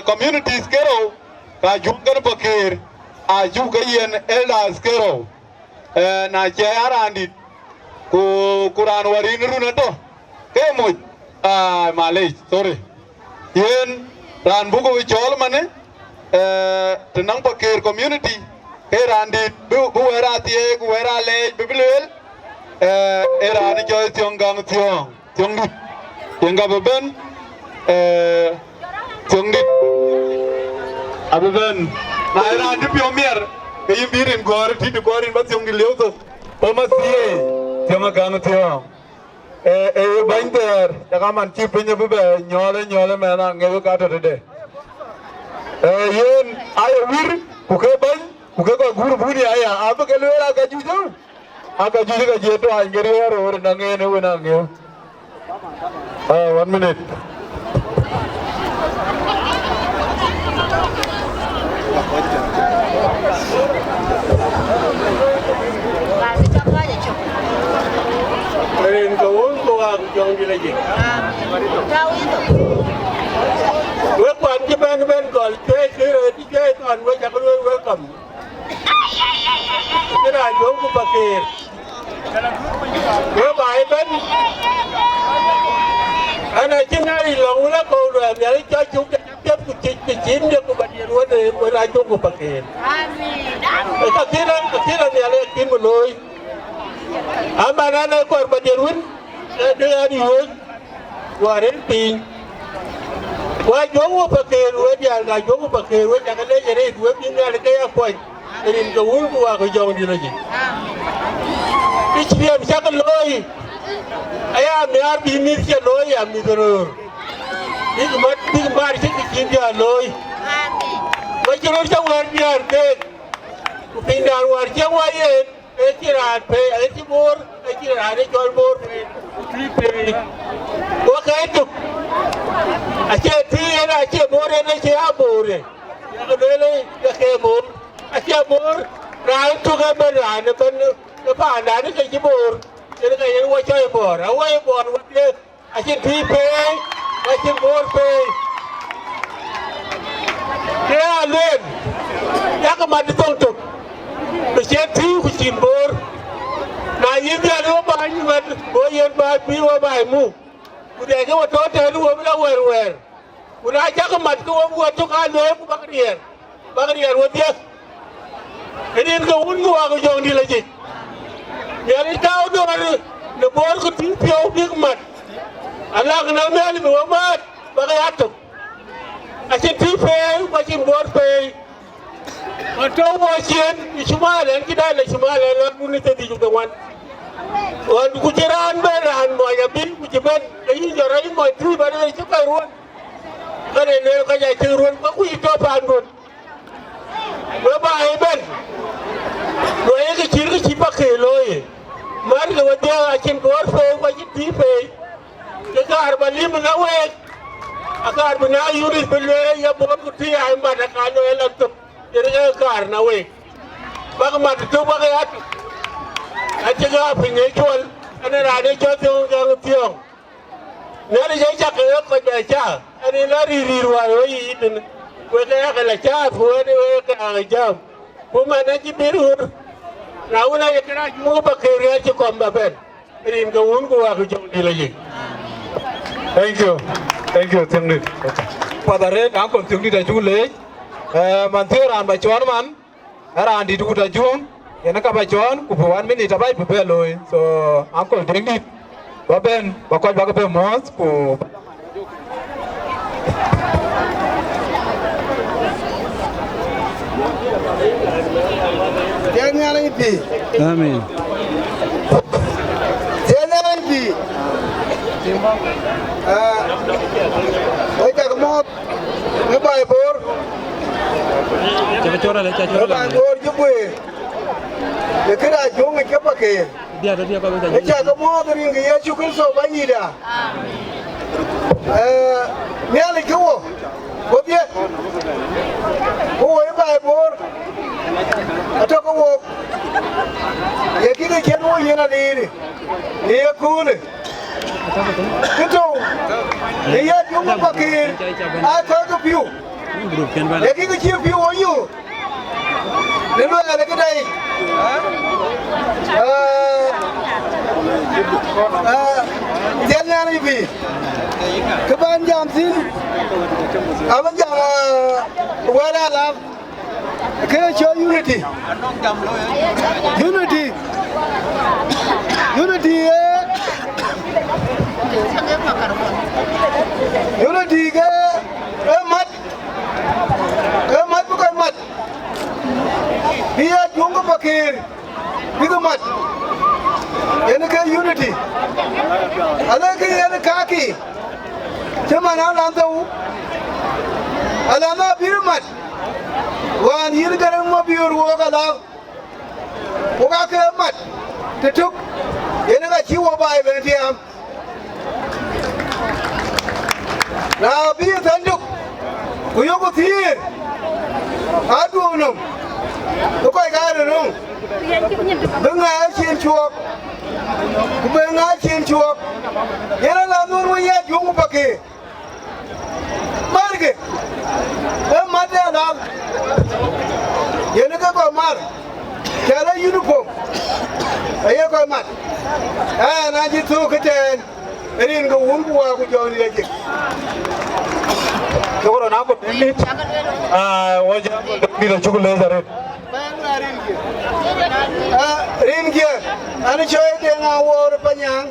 communities kero ka Ajuong Pakeer aju kayen elders kero na che arandi ku kuran warin runa to kemo malay sorry yen ran bugu chol mane tenang Pakeer community erandi bu era tie ku era le bibilel era ni joy tionggang tiong dit yenga beben tiong dit abeben na era di piomier ke yimbirin gor ti gorin ba tiong dit leuto pamasie tiong gang tiong bainter jagaman chipenya bebe nyole mena ngego kato de yen ayo wir kuke ban kuke ko guru buni aya apa ke lera ka jujo aka jujo ka jeto angere ro nange ne wona nge 1 minute Rin kawun ko Ajuong di lagi. Welcome to Ben Gol. Chơi còn với chắc luôn welcome. Cái này Ajuong của Pakeer. Với bài bên anh này trên này lòng lá cầu rồi để cho chúng ta tiếp tục chín được của bạn luôn để với Ajuong của Pakeer. Cái kia là nhà này chín một lối. Amma na ko ba derwin de ani hoy wa ren pin wa jongo Pakeer wa dia ga jongo Pakeer wa daga le jere wa pin na ga ya ko rin ga wul wa ko jong di laji ichi am sak loy aya me ar bi mi che loy am mi doror big mar che ki dia loy wa jero jong war dia ke ku pin dar war che wa ye Etirat pe, etibor, etirat ejol bor pe, tripe. Wakai tu, aje tiada aje bor ene aje abore. Yang dulu yang bor, aje bor, rai tu kan beran, kan apa anda ni aje bor, jadi kan yang wajah bor, wajah aje tripe, aje bor pe. Dia len, yang kemana tu? Saya tiu kucing bor, na ini ada apa ni man, boyan bah piwa bah mu, udah ke waktu itu dua belas wer, udah aja kemat ke waktu kalau aku Pakeer waktu ini ke ungu aku jauh di lagi, jadi kau tu ada nebor ke tipiau nikmat, Allah kenal meli Muhammad pakai atuk, asyik tipe, asyik bor pe. Atau wajib Ismail kita le Ismail le muni tadi juga wan. Wan kuciran beran moya bin kuciban ini jarai moi tu baru cukai ruan. Kan ini kerja ciruan aku itu pandun. Berapa hebat? Loya kecil Pakeer loy. Mari kalau dia akan keluar wajib tipe. Dekat balik menawek. Agar benar yuris beli ya bukan kutia hebat kalau elok tu. Jadi kar na we bak mat tu bak at ajaga pingai chol ane rade chol tiong tiong nari jai chak ko ba cha ane nari rirwa we idin we ka la cha fu ane we ka jam ko mana ji birur rauna ye kra ju Pakeer ya ci kom ba ben rin ga won ko wa ko jong di la yi. Thank you thing padare ang kon tung di da ju le mantiran ba chon man aran di duta jung yana ka ba chon ku puan minute ba pe loy so uncle dingit ba ben ba ko ba pe mos ku Jangan lagi. Amin. Jangan lagi. Oi tak mau ngebai bor. Ngebai bor juga. Ya kira Ajuong ke Pakeer. Dia kau bisa. Ecak mau dari dia syukur so banyak dah. Ni ada kau. Kau dia. Kau ngebai bor. Atau kau. Ya kita jangan yang ada ini. Dia cool. Kita. Dia Ajuong Pakeer. Atau tu piu. Ya kita cium piu ayu. Lalu ada kedai. Jangan ini. Kebanjam sin. Abang jangan. Wala love. Can show unity. Unity. Unity. Unity ke mat. Mat bukan mat. Dia Ajuong Pakeer. Itu mat. Ini ke unity. Ada ke ini kaki. Cuma nak tahu. Ada nak biru mat. Wan ini kan mau biru wak alam. Wak ke mat. Tetuk. Ini kan ciwa bayi berdiam. Nah biru tanduk. Kuyok kutir. Aduh nom. Nó coi cái rồi đúng. Đứng ngay trên chuộc. Cũng bên ngay trên chuộc. Vậy nó làm luôn với Ajuong của Pakeer. Mar kìa. Em mắt ra làm. Vậy nó coi mặt. Chả lấy uniform. Ấy coi mặt. Nó chỉ thu cái tên. Erin ko won ko wa ko jawni leje ko na ko nit waja ni la chukul le dare rin kia ana choy de nga wor panyang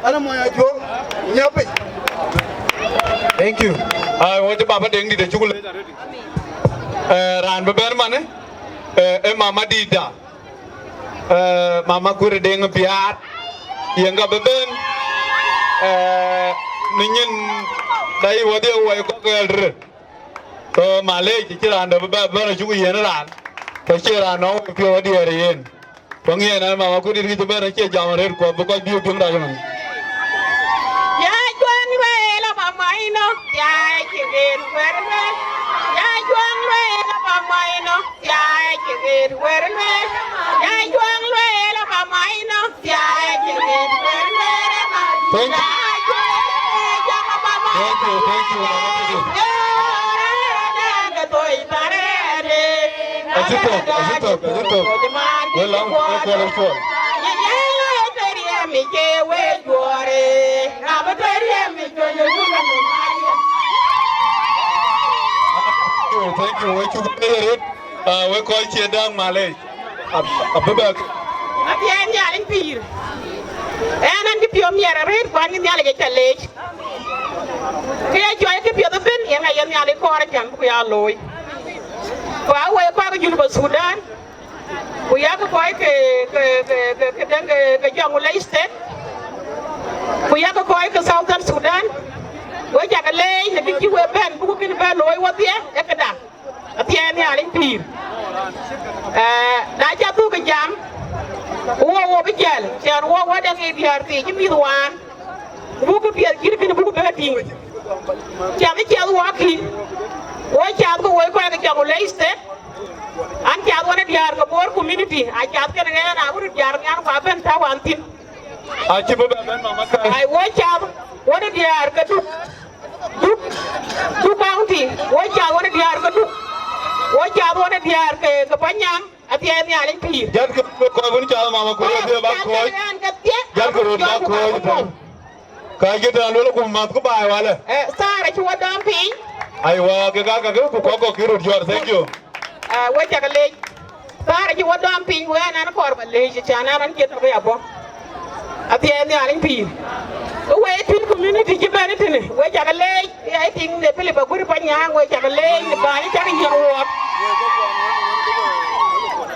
ana moya jong nyapi. Thank you. Waja baba deng di de chukul le dare ran beber mane mama dida mama kure deng biat yang ga beben ninyin dai wadi wai ko kelre to malay ci ran da ba ba ju yen ran to ci ran no pio wadi yen ko ngi na ma ko dir ci ba ci jam re ko ko biu dum da man ya juang re la ba mai no ya ci ger wer me ya juang re la ba mai no ya ci ger wer me ya juang re la ba mai no ya ci ger wer me. Thank you. Thank you. We call you down Malay. Abubak. Anh cái piom nhà rồi, quan cái nhà này cái lệ. Cái chơi cái piom đó bên, em ngày em nhà này coi ra chẳng có gì lỗi. Và quay qua cái du lịch Sudan, bây giờ cái coi cái Jonglei Lake State, bây giờ cái coi cái Southern Sudan, bây giờ cái lệ, cái chiếc quay bên, cũng cái bên lối qua thế, cái đằng, thì anh nhà này pin, đã cho tôi cái jam. Wo bijal chan wo da ngi biarti ci mi wan bu ko biar ki ni bu ko beti chan ci wa ki wo chan ko wo ko ga jangu leiste an chan wona diar ko bor community a chan ke nga na buru diar ngan ko ben ta wan tin a ci bu ben mama ka ay wo chan wona diar ka du county wo chan wona diar ka wo chan wona diar ke panyang ati ay ni alin pir jar ko woni cha mama ko de ba ko jar ko ro ba ko ka ge da lo ko ma ko ba wala sara ci wadam pi ay wa ga ko ki ro jor thank you wo cha ka le sara ci wadam pi wo na ko ba le ci chana ran ke to ya bo ati ay ni alin pir wo tin community ci bani tene wo cha ka le ay ting de pele ba guri pa nya wo cha ka le ni ba ni cha ka nyoro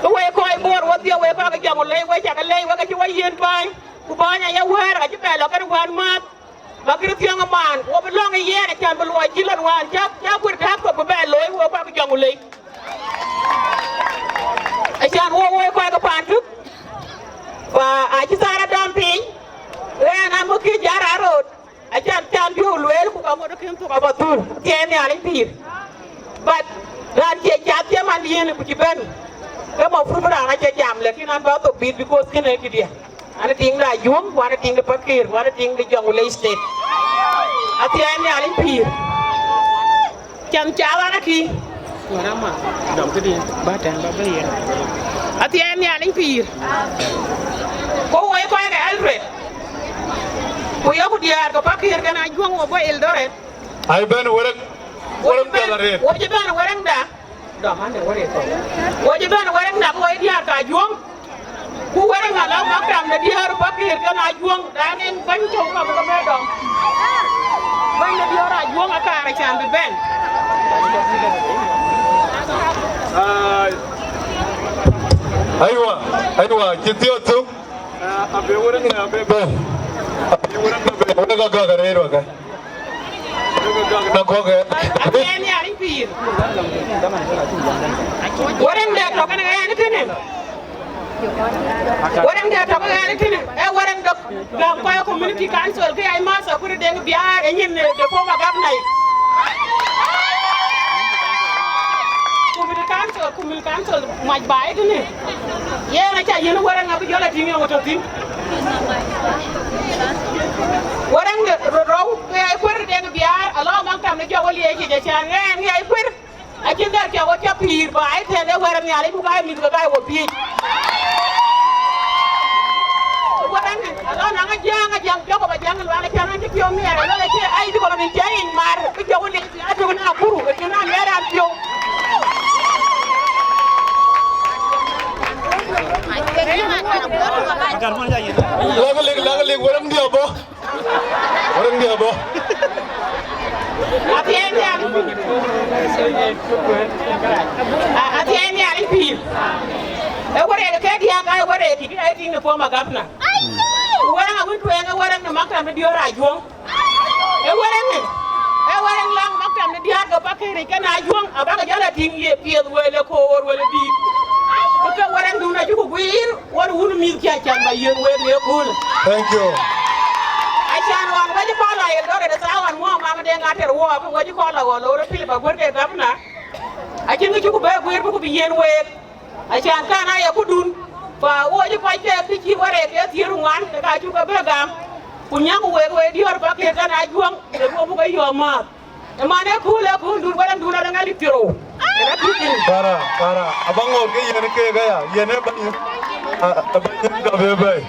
wo we ko ay bor wadi we ko ga jangu lay we jaga lay we ga ci way yen bañ ku baña ya wer ga ci belo kan wan mat ba kir tianga man wo be longa yene tan ba lo ci lan wan ja ko da ko be belo wo ko ga jangu lay ay tan wo ko ga pantu ba a ci sara dam piñ we na mo ki jara rod a tan dio luel ku ga mo do kin to ga ba tur tiene ali pir but ran ci ja man yene bu ci ben cái một phút đó anh chơi jam là khi nào báo tụ beat because cái này cái gì anh tiếng là Ajuong và anh tiếng là Pakeer và anh tiếng là Jonglei Lake State anh thì anh là pir chẳng cháo anh khi Ngora mà đồng cái đi ba tràng ba bây giờ anh thì anh là pir cô ấy coi cái Alfred cô ấy có đi cái Pakeer cái này Ajuong và Eldoret ai bên orang jalan wo je ben warang da do man de wore to wo je ben warang da ko dia ka Ajuong ku warang ala makam de dia ru Pakeer kan Ajuong da nen ban to ka ko be dom ban de dia ra Ajuong aka ra chan be ben aywa kitio tu abe warang na abe be warang na be ga ga re ro ga na ko ga ani ani pir warang da to kan ga ni tene warang da to ga ni tene e warang da ga ko community council ke ay ma sa ko de ngi biar e nyin de ko ma gam nay community cancel maj bai tini ye na cha yin wara ngabi jola tingi ngoto tin warang de row ay kwir de biar alo mang tam ne jogo liye ki je chan ngen ay kwir akin dar ke wata pir bai te de wara ni ali bu bai mi ga bai wo pi warang alo na nga jang jogo ba jang wala chan an ti pio mi ara la ke ay di ko mi jayin mar bi jogo ni atu na Nakuru ke na mera pio Laga orang dia apa? Atieni ali pil. Ewore ke dia ka ewore ki ai tin ko magapna. Wara nga witu nga wara nga makam ne dio Ajuong. Ewore lang makam ne dia ga Pakeer ke na Ajuong abaga jala tin ye pil wele ko wor wele di. Oke warang duna juga guir, war wunu mil kia can ba yen wer ne kul. Thank you. Acan wan waji kola ye dore de sawan mo mama de ngater wo ba waji kola wo lo pil ba gor de gamna. Acin ngi juga ba guir bu bi yen wer. Acan kana ya kudun. Fa wo ji pa ke piki ware ke tiru wan de ka juga ba gam. Punya ko wer wer dior ba ke kana Ajuong de mo bu ga yo ma. E mane kule kundur warang duna de ngali tiro. Para, abang ngor ke yene ke gaya, yene banyak bebe.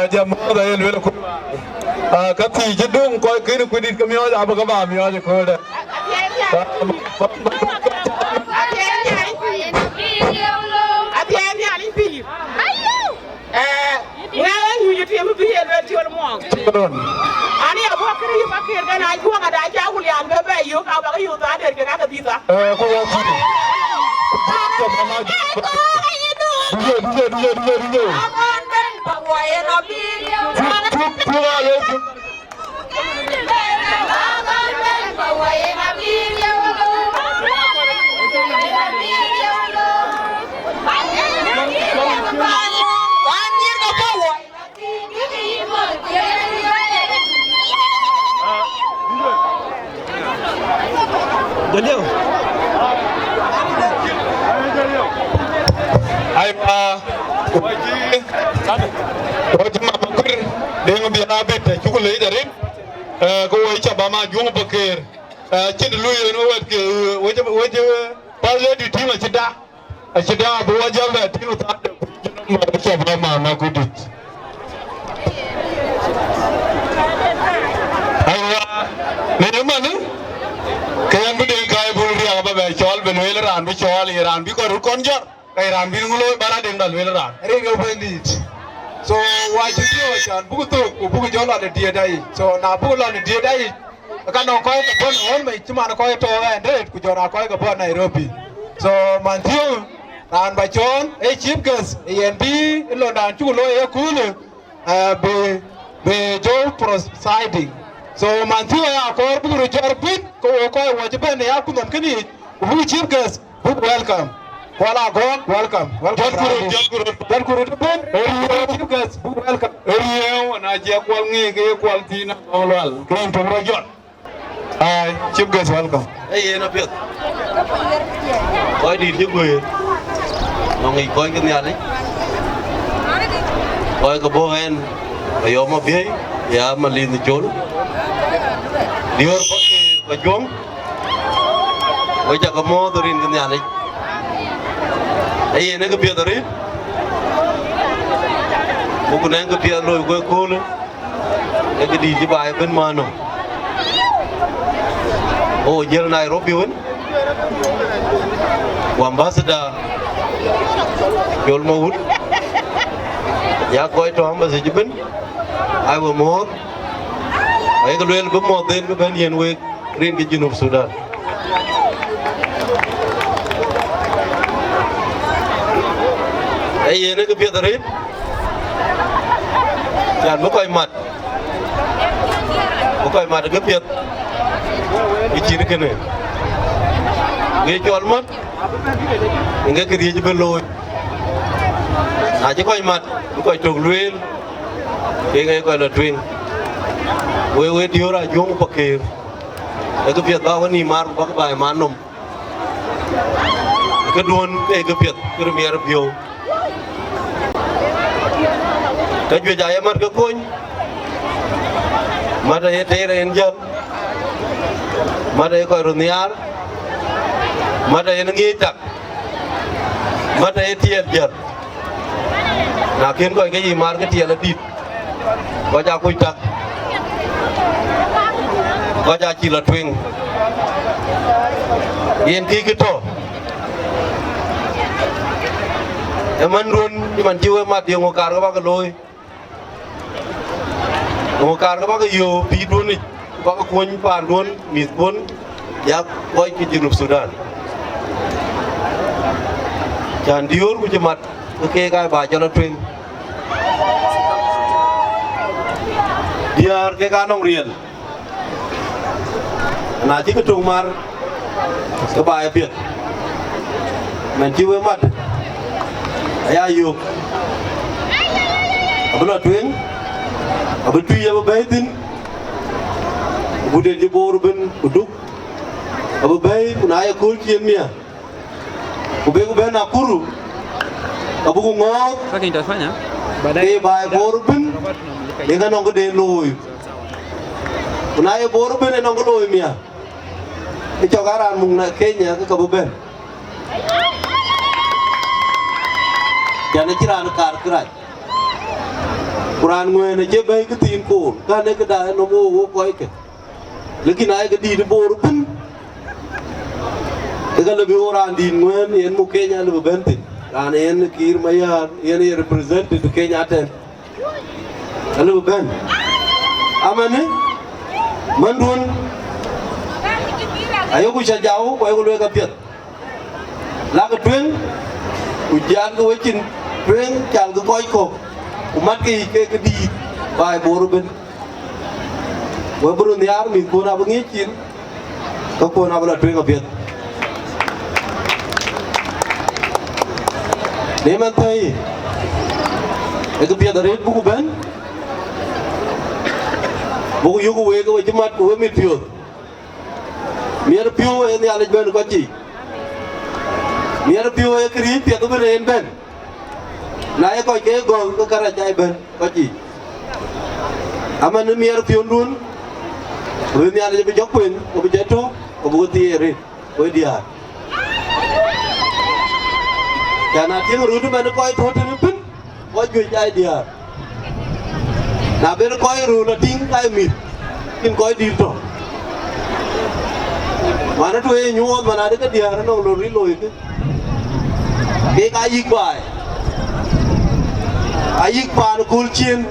Jam ada yang luar ku. Kati jedung kau kini kudit kami aja apa kau kami aja kau dah. Atieni ali pili. Ngalan yu ti mu biye be ti wal mo. Ani abo kiri Pakeer kan Ajuong ada aja kulian bebe yo ka ba yo ta der ke ka bisa. Kau yang sini. Dua. Akan ben bawaye na biyo. Dua lagi. Akan ben bawaye na biyo. Jalil. Ai wajib Pakeer dengan biar abet cukup lagi dari kau wajib bama Ajuong Pakeer cint lu yang wajib parle di tim ceda wajib dah tim utama wajib bama Nakuru. Aywa, ni mana? Kayak benda kaya bulu dia apa becol benuelan becol Iran bi korun konjor Iran bi ngulo bara dendal benuelan. Ringo bandit. So why should you can buku jola de dia dai. So na buku la de dia dai. Kan no koi ka bon on mai cuma na koi to ende ku jora koi ka bon Nairobi. So mantiu ran ba chon chief guest ENB lo dan chu lo e kule be jo prosiding. So mantiu ya ko buku jor pin ko wajib ne ya ku kini bu chief guest welcome. Wala go welcome. Dan kuru pun chief guest welcome. Na je kwal ngi ke kwal tina olwal kren to rojot. Ai chief guest welcome. Na pet. Koi di gue. Nongi koi ke nyale. Koi ke bohen. Ayo ma biai ya malin chol. Dior Pakeer Ajuong. Wajah kamu turin ke nyale. Ini ke biar turin. Bukan yang ke biar lo gue cool. Yang ke di jibai ben mano. Oh, jalan Nairobi kan? Ambassador Jol Mahut. Ya kau itu ambassador ben. Ayo mohon. Ayo keluar bermod dan kebanyakan we rin ke Junub Sudan. Ini ke biar tarin. Jangan bukai mat ke biar. Icin kene. Gue jual mat. Enggak kerja je beloi. Aja kau mat, bukai togluil. Enggak kau ada twin. We dior Ajuong Pakeer. Itu biar tahu ni mar bukan bayar manum. cái đuôn cái việc cái mía nó phiêu cái chuyện dài mất cái côn mà đây thế này dân mà đây coi rồi nia mà đây nó nghi chặt mà đây thiệt giật là khiến coi cái gì mà cái thiệt là thịt có cha coi chặt có cha chỉ là thuyền yên khi cái tổ em ăn luôn nhưng mà chưa mà tiếng ngô cạn các bác cái lôi ngô cạn các bác cái yêu phí luôn đi bác cái cuốn bàn luôn mịt cuốn giác quay cái trường lục Sudan chán điếu của chấm mặt cái bà cho nó truyền dia cái cá nông riền là chỉ cái trùng mar cái bài Việt mình chưa với mặt ai yêu ở bên truyền ở bên truy ở bên tin ở bên đi bộ bên uduk ở bên pun ayah kul kian mia ở bên Nakuru ở bên Mangok cái bài bộ bên dengan orang gede loi pun ayah bộ bên orang gede loi mia cái cho karan mung na Kenya cái kabuben jangan kira nak kar kerat Quran ngoe na je bay ke tin ko kan ne ke da no mo wo koi ke lekin ai ke di de bor pun ke lebih orang di ngoe ni en mu Kenya lebih bentin kan en kir maya en represent de Kenya ten lebih ben amane mandun ayo ku jauh ko ayo lu ka piet la ke tuen ujian ko wecin tuen chal ko koi ko umat cái đi vài bộ bên với bộ này ar mình cô nào cũng nghĩ chín có cô nào là truyền ở Việt nếu mà thấy cái Việt ở đây buku bên buku yêu cô về cái mặt của mình phiêu miếng phiêu ấy nhà lên bên có gì miếng phiêu ấy cái gì Việt ở bên bên nãy coi cái gòn có cara chạy bên có gì aman miếng phiêu luôn rồi nhà này bị chọc quên có bị chết trốn có bị tiêu rồi với dia cho nên tiếng rồi mà nó coi thôi thì nó pin coi chuyện chạy dia nào bên nó coi rồi là tiếng cái mịt tiếng coi đi rồi mà nó thuê nhuộm mà nó cái dia nó lôi cái gì bài ayik pa no kul chin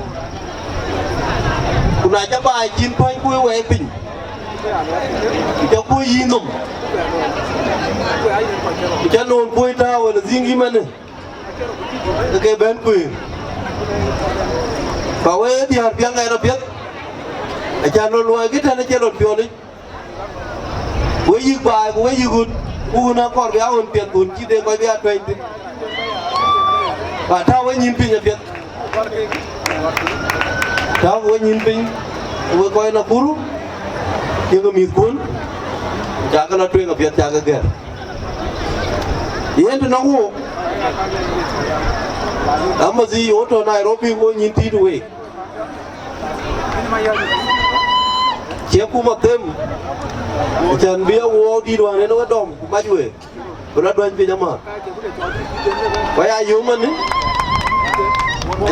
kuna cha bai chin phai kui we pin cho kui yi num cha non kui ta wa la zingi man cái ben kui pa we di har piang ai no piet cha non lo cái thằng nó chơi lột pion đi we yik bai we yigut u na kor bia on piet kun chi de coi bia twen và thao với nhìn pin Việt thao với nhìn pin với coi nó Nakuru nhưng mà mình cuốn chả có là truyền ở Việt chả có kẹt yên thì nó ngủ đó mà gì ở chỗ này Nairobi với nhìn tí đuổi chiếc cú mặt thêm chân bia uo đi đoàn này nó có đom mà đuổi nó đoàn về nhá mà vậy ai yếu mình ấy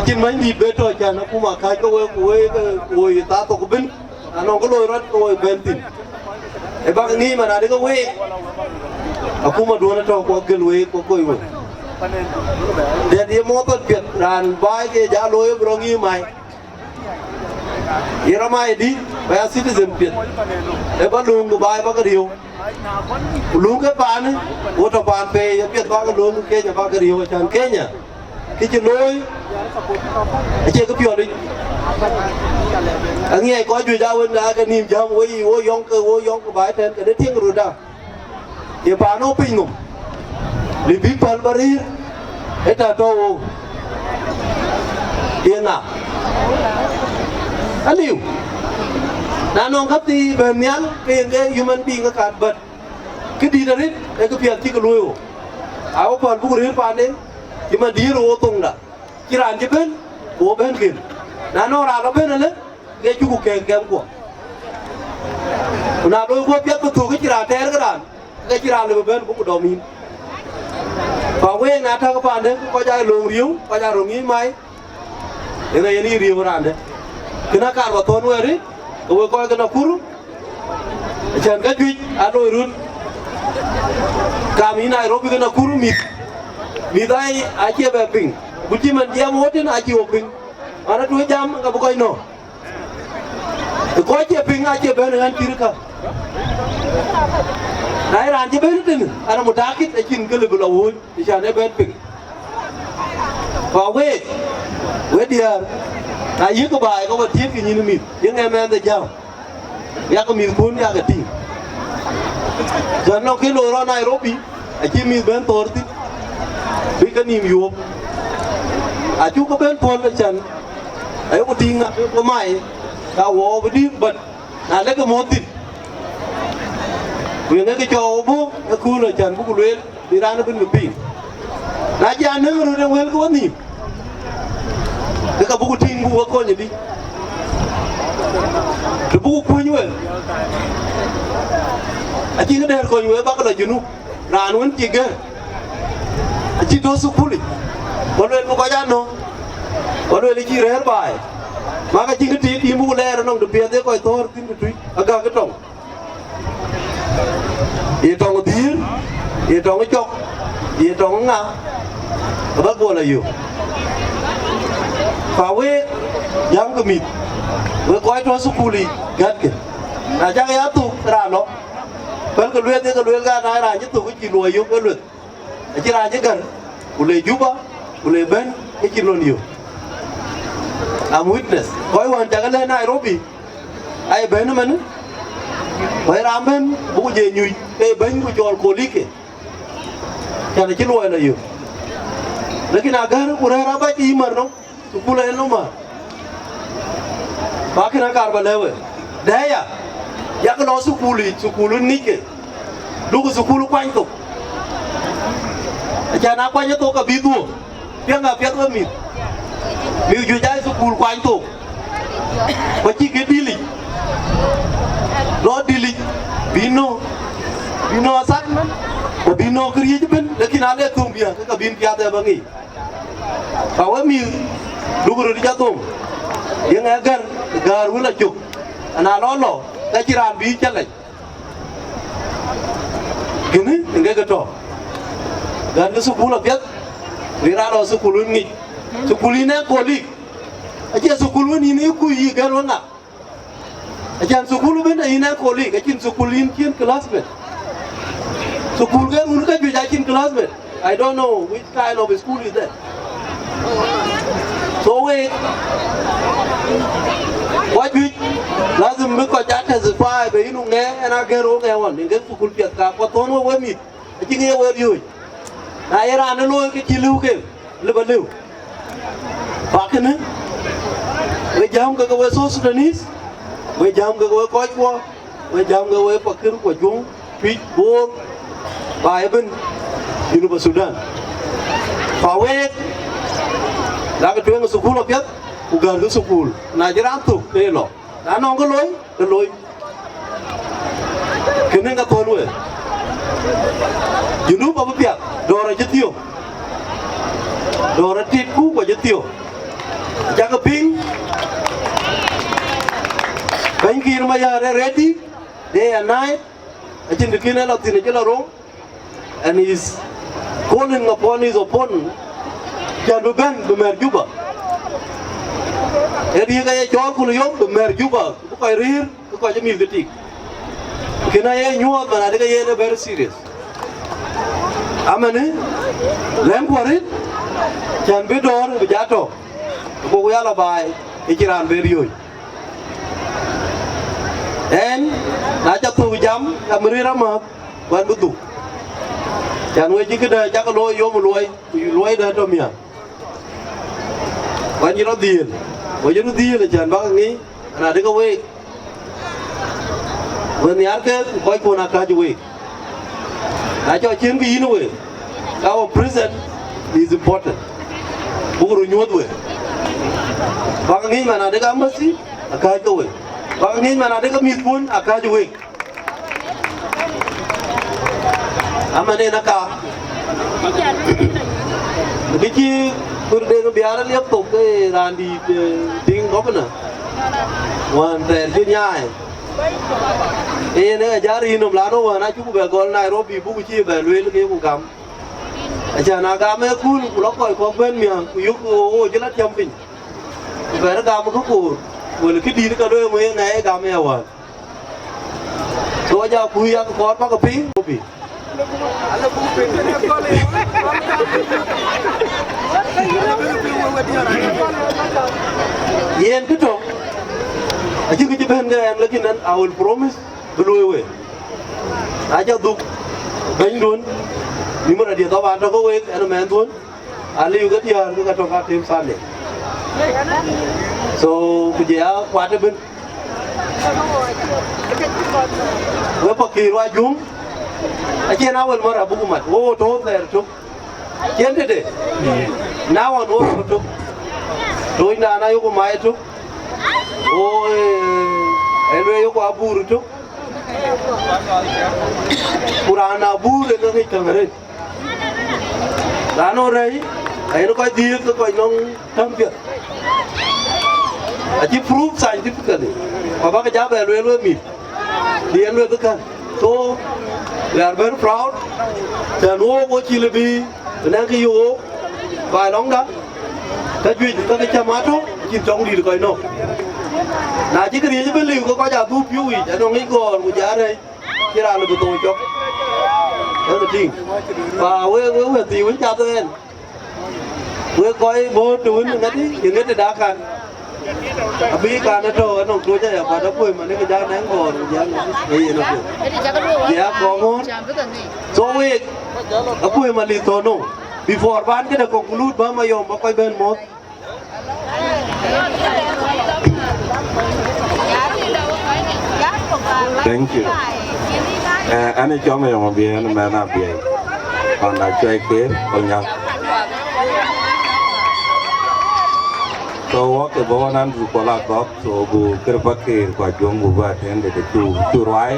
trên mấy nhịp bên rồi chả nó cũng mà khai cái ta có bên nó có lôi rất tôi bên tìm để bác nghĩ mà là đấy có quê cũng mà đua nó cho có cái lối có quê rồi để đi mua tất biệt đàn vai cái giá lối bro nghi mày Iramai đi bây citizen biệt để bắt luôn của bài bác cái điều luôn cái bàn ấy của thằng bàn về biết bác cái luôn cái nhà bác cái điều chẳng cái nhỉ cái chuyện lối cái chuyện cái biểu đi anh nghe có chuyện giao bên đó cái niềm giao với vô yong cái bài trên cái đấy tiếng rồi đó thì bà nó pin ngủ đi biết phần bari hết là đâu tiền nào anh hiểu đã non cấp thì bên nhắn cái human being cái card bật cái đi ra đấy cái việc chỉ có lùi áo phần bút riết pan đấy thì mà đi rồi tung đã chỉ làm chỉ bên bố bên kia nó ra nó bên này cái chú cũng kèm của na đôi qua biết tôi cái chỉ làm thế cái chỉ làm được bên cũng đồ min và quên na thằng các bạn đấy có ra lồng riếu có ra lồng ý mai thế này đi riếu ra đấy cái nó cạn vào thôn người đấy tôi coi cái Nakuru chẳng cái gì đôi run kami Nairobi cái Nakuru mít ai chia về ping buji man dia mau tin ai chia ping ana 2 jam nggak bukai no ko chia ping ai chia bên dengan kiri ka nai ran chia bên tin ana mutakit ai chin cái lebih lawun di sana bên ping và we dia na yi ko bai ko ba tiết cái nhìn mít những em để giao ya ko mít pun ya cái ting jangan cái loro Nairobi ai chia mít bên tor tin vì cái niềm yêu chú có bên thôn là chân ấy có tiếng có mày cao vô với đi bật lấy cái món thịt vì cái trò bố cái khu là chân bố luyện đi ra nó bên người pin là cha nữa rồi đang quên có niềm cái cả bố tiếng bố con gì đi rồi bố quên như vậy chỉ cái đèn coi như vậy bác là chuyện nu ra nó vẫn chỉ cái chỉ đó số phụ còn lên có giá nó còn lên chỉ rẻ bài mà cái chính cái tí mua lẻ nó được tiền thế coi thôi tin cái truy aga cái trồng gì trồng cái tiền gì trồng cái chọc gì trồng cái ngà bác buồn là nhiều phá quê dám cái mít với coi cho số phụ gắt kìa là chắc cái áp tụ ra nó vẫn cái luyện thế cái luyện ra này là nhất tụ cái chỉ nuôi yêu cái luyện chỉ là những gần boleh juga boleh ben cái chuyện nhiều I'm witness coi hoàn chẳng lên Nairobi ai ben mà nữa phải làm ben bố về nhụy cái ben của chòi cô lík cho nên chỉ nuôi là nhiều lekin agar kurang apa sih imar no sukula elo mà bakin akar balewe daya ya kalau sukulu nike lu sukulu quanh tục cha na quanh tôi cả bi tu tiếng ngà biết với mình chú trai sukulu quanh tục và chỉ cái đi lịch lo đi lịch bino sát và bino cái gì chứ bên lekin ada tung bia cái bin bia ada bangi kalau mi lu baru di jatuh yang agar garu lah cuk anak lolo cái chỉ làm bi chân này gini enggak gitu dan ke sukulu biết vì ra đó sukulu nghịch sukulu này kolik aja sukulu ini ku yi garu na aja sukulu bên này này kolik aja sukulu ini classmate sukulu kan mereka juga aja classmate I don't know which kind of school is that so we what we lazim mới trả testify về nó nghe anh nghe rồi nghe hoàn những cái sukulu Việt cả có tôn với mình chỉ nghe với rồi này ra nó lôi cái chi lưu kia lưu bác cái nữa bây giờ không có cái số Sudanese bây giờ không có cái coi qua bây giờ không có cái Pakeer của Ajuong Pit Bor bài bên University Sudan pháo ấy là cái chuyện của sukulu là biết cũng gần cái sukulu này chỉ làm tục đây lo đã non cái lối cái nên cái thôi luôn you know apa biar dora jetio dora tipu ko jetio jaga ping banki rumah ready day and night ajin dikina la tin jela ro and is calling upon his opponent jadugan bemer juba dia kaya jor kulo yom bemer juba bukai rir bukai jamil detik kena ye nyuat mana dia kaya very serious amane lem kwarit chan bidor bijato ko yala bai ikiran beriyoy en na chatu jam kamrira ma ban butu chan we jikida chak loy yom loy da to mia ban yiro dil we yiro dil chan ba ngi na de ko we when yar ke koy ko na ka ju we na cho chiến cái gì nữa Our present is important. Buru nyuat we. Bang ni mana ada gambar sih? Akai tu we. Bang ni mana ada kemis pun akai tu we. Amane naka. Biki berdeng biara liap tu ke randi ding apa na? Wan terjunyai. Ini jari nom lano wana cukup begol Nairobi buku cie belwel ke buku aja nagame kul kulok koi komben miang kuyuk o jelat jamping bera gam ko ko boleh kidi ka do mo ngai game awan so aja kuya ko pa ko pi ala bu pe ne ko le yen kito aja ke ben ga lakin nan I will promise below we aja duk ben dun ni mana dia tahu anda kau wek, anu main tuan, ali juga dia tu kata kata tim sana. So kerja kuat ben. Gua Pakeer Ajuong, aja nawal marah buku mat. Oh tu ter tu, kian deh. Nawal oh tu, tu ini anak yo kumai tu. Oh, elwe yo kuabur tu. Purana bur itu ni kemarin. Lano rai, ayo kau dia tu kau nong tampil. Aji proof scientifically. Bapa kerja berluar mi, dia luar tu kan. So, we are very proud. Dan wo cilebi, benar ke yo, kau long dah. Tapi kau kerja mato, cincong di kau nong. Nah, jika dia beli, kau kerja tu piui, jangan ngikor, kau jari, kira lebih betul cok. Yang penting, và we thì vẫn chào tôi anh, we coi bố tuấn nanti, những cái đã kan, abi kan itu anh ông chơi ya pada pun mana kerja neng kor, jangan ini itu, dia kongon, so we, aku yang mali tono, before ban kita conclude bahwa mayom pakai ben mot. Thank you. Anh cho mày một bia nó mà làm bia, còn là chơi kia còn nhau. So cái bố anh chụp qua là có so bu cái Pakeer qua Ajuong bu ba then để tu rai.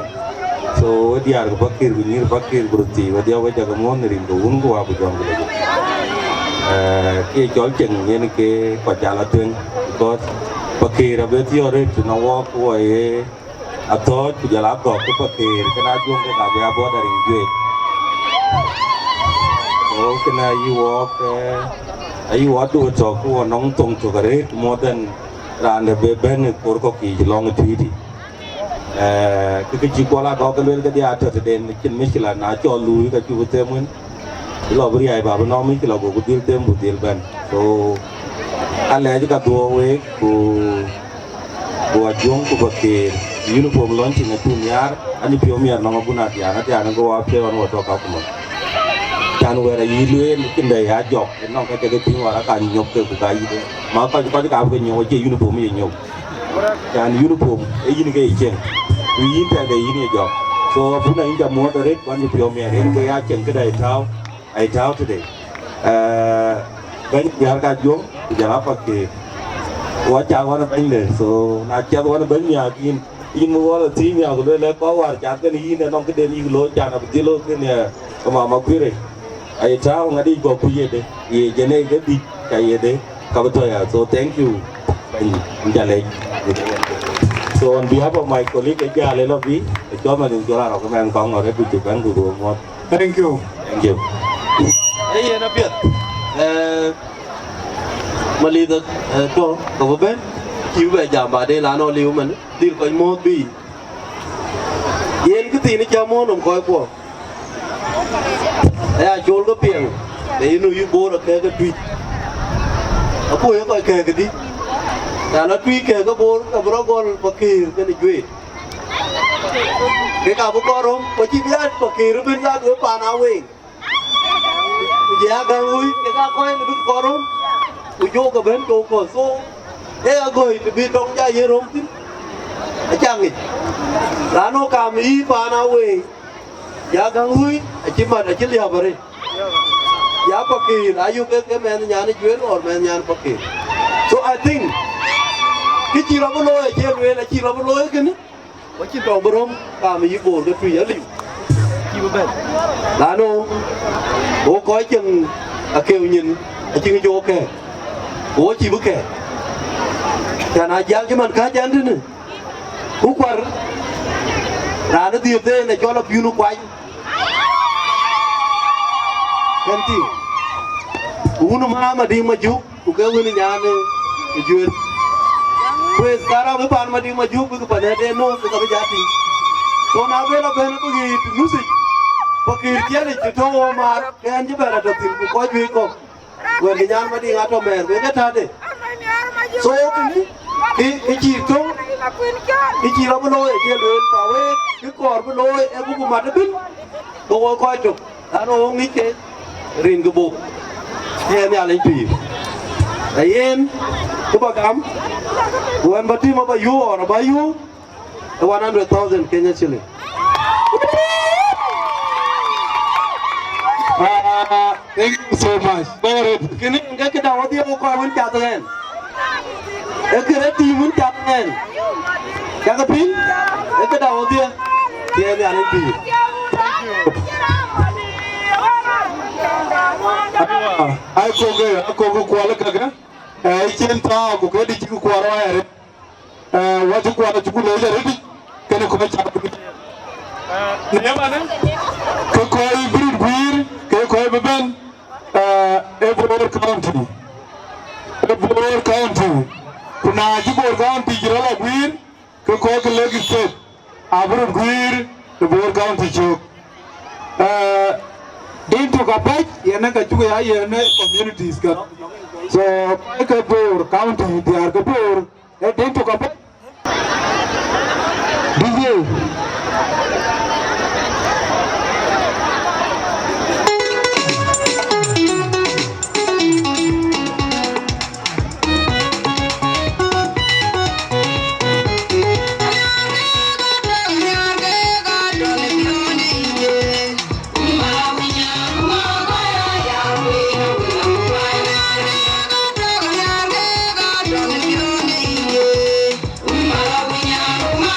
So dia cái Pakeer bu ni Pakeer berarti dia wajah kamu nering tu ungu apa Ajuong tu. Cái chỗ chừng như cái quả trà là tuyên, có Pakeer berarti orang tu nawa kuai. Atau jalan kau ke Pakeer kena Ajuong ke kabe abo dari jual. Oh kena ayu walk tu cakap ko nong tong cakap modern rande beben korko ki long tuiti. Kekeci kuala kau keluar ke dia atas den kin miskilah nak colu ke cuba temun. Kalau beri ayah bapa nomi kalau go butil tem butil ban. So alai juga dua week bu Ajuong ku Pakeer. Uniform launching na tunyar ani piomier na ngabuna tiana go ape wan woto ka kuma tan wera yilwe kinda ya jok no ka ke tin wara ka nyok ke ku ga yide ma ka ka ka ke nyo je uniform ye nyok tan uniform e yin ke chen ku yin ta de yin ye jok so puna inja mo to ret wan piomier en ke ya chen ke dai tao today ben yar ka Ajuong jala Pakeer wa cha wan ben le so na cha wan ben ya kin in mua là tí mèo của tôi có quả chán cái này nó nong cái đèn in lối chán là tí lối cái này mà quý rồi ai cháu ngay đi qua quý đấy thì cái này cái đi cái đấy các bạn thấy à so thank you mình trả lời so on behalf of my colleague cái trả lời lobby cho mà đừng cho là cái mang con ở cái buổi chụp ảnh của một thank you ấy nó biết mà lý do cho các bạn chịu về giảm bà đây là nó liều mình đi coi mốt bi yên cái gì nó cho mốt đồng coi của ai chôn cái biển để nó yêu bố là cái tweet ở cuối nó coi cái đi là nó tweet cái bố cái bố con Pakeer cái này tweet cái cả bố con không có chi biết Pakeer nó bên ra cái bàn áo ấy giá càng vui cái cả coi nó biết con không vô cái bên chỗ cổ số thế rồi thì bị trong gia gì không tin chẳng gì là nó cảm ý và nào về giá càng vui chỉ mà là chỉ liều vào đây ya Pakeer ayu ke men nyane juen or men nyan Pakeer. So I think ki chi ro lo e che le la chi ro lo e ken wa chi to brom ka mi bor ke tui ali chi ba la no o ko chen a kêu nhìn a chi jo ke o chi bu ke cha na jal che man ka jan tin ku kwar ra nó tiệp thế này cho nó piu nó quay kan ti uno mà đi mà juk ku ke woni nyane e juen pues kara me pan ma di ma juk ku pa ne de no ku ka jati so na be la be na bu gi music Pakeer tiene che to mar ke anje bela to tin ku ko ju ko wer ge nyan ma di ngato mer be ga ta de so ki chi to ki chi ro lo e che le pa we ki kor bu lo e bu ma de bin ko ko to ano ngi ke rin gu bu ye ne ale pi ayen ku ba gam wen ba ti ma ba yu or ba yu 100,000 Kenya shilling. Thank you so much. Kini enggak kita wadi aku kawin catatan. Ekere timun catatan. Jangan pin. Kita wadi dia ni ane pi. Aku kuala kaga. Cinta aku ke di ciku kuara air. Wajib kuara cukup lejar ini. Kena kau cakap. Ni mana? Kau bir. Kau beben. Every county. Kuna jibor county jirala guir. Kau ke lagi state. Abur guir. Jibor county chok. Into kapai, yana kacuba ya yana communities ka. So Kapur county, they are Kapur. Into kapai. DJ. Umma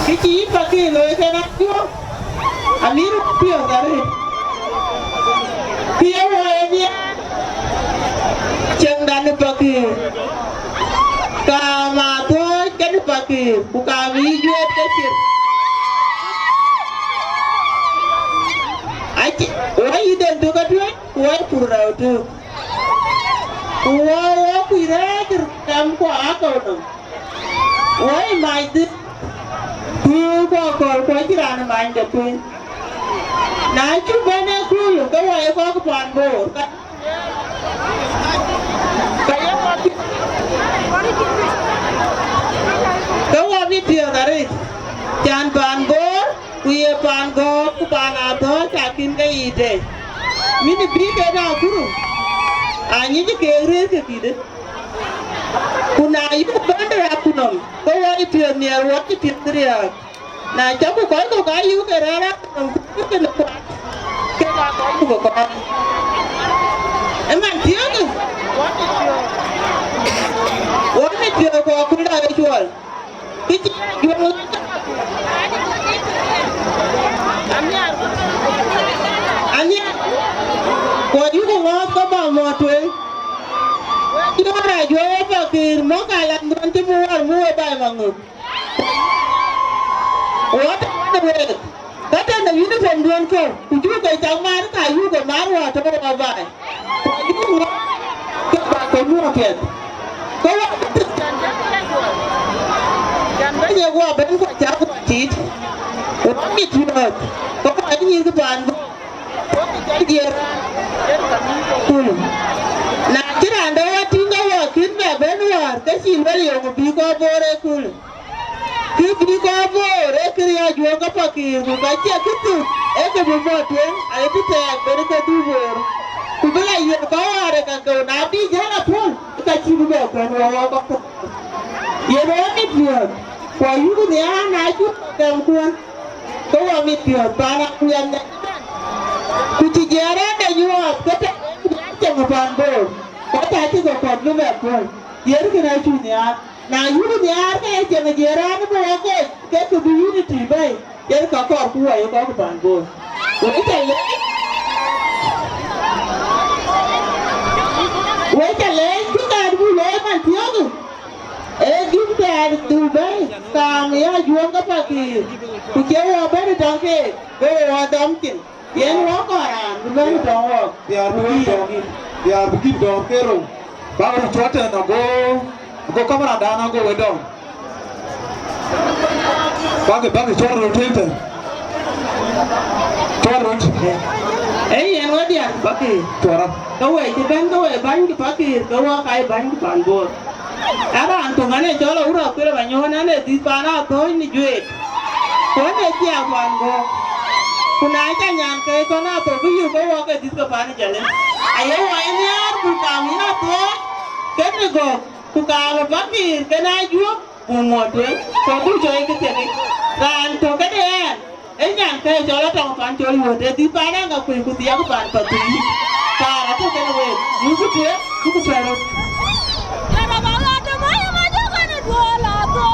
Kiki Pakeer lo ke na ko Amir pio gare pio dia cheng dan Pakeer ka ma to ken Pakeer ku ka wi juet ke chir ai oi den to ka tu oi pura tu oi ku ira kam ko akau oi mai tu ko jirana mai de tu na chu bene ku ko oi ko pan bo ka ya ko wa vi pio dare chan pan bo ku ye pan go ku pan a do cha kin ga ide mini bi ke na kuru anyi ke re ke tide kuna yu bandera kunom ko wari pioneer wati pitria na jabu ko ga yu ke rara ku ke no ke ga ko eman tiago wati pio ko kunda ga chual kiti yu anya ko yu ko ba mo twen Yora yo Pakeer mo kalam don ti muar mu ba Mangok. What the way? Kata na uniform don ko. Kuju ka jamar ka yu ko marwa to ba ba. Yu ko ba ko mu ke. Ko wa kan ba ye wa ben ko cha ko ti. Ko mi tu ko ba ni ko ban. Ko ti dia. Na kiranda watinga wakin be benwar ka simba yo bi ko bore kul ki bi ko bore kri Ajuong ka Pakeer ku ka che kitu e ke bu motwen ai ti te be ka du bor ku bela yo ka ware ka ko na bi jana pun ka chi bu be ko wa ko ye ro mi pio ko yu ne na ju kam ku ko wa mi pio para ku ya ku ti jara da yo ka te chẳng bàn bồ có thể chỉ có còn như vậy thôi giờ cái này chủ nhà là như nhà cái chẳng giờ ra nó bao cái community bay giờ có còn của ấy có cái bàn bồ với chả lấy chúng ta đi lấy mà thiếu rồi chúng ta từ bay càng nhớ Ajuong ka Pakeer ku chế bên trong cái bên đóng kín Yen wa koran bulan dong biar begitu dong kero baru cuaca na go kamera dana go wedong bagi choro tete choro yen wa dia bagi choro kawe ti ben kawe ban ki Pakeer kawa kai ban ki pan bor ara antungane cholo ura kule banyona ne di pana to ni jwe ko ne ti akwan go kuna aja nyangke kona to biyu ko wa ke disko pani jale ayo wa ini ar ku kamina to kene go ku ka Pakeer kena Ajuong bumote ko du joy ke tene ran to kene nyangke jolo tong pan joli wote di pana ga ku tiya ko pan patu para to kene we yuku te ku pero ara bala to mai ma jo kene dola to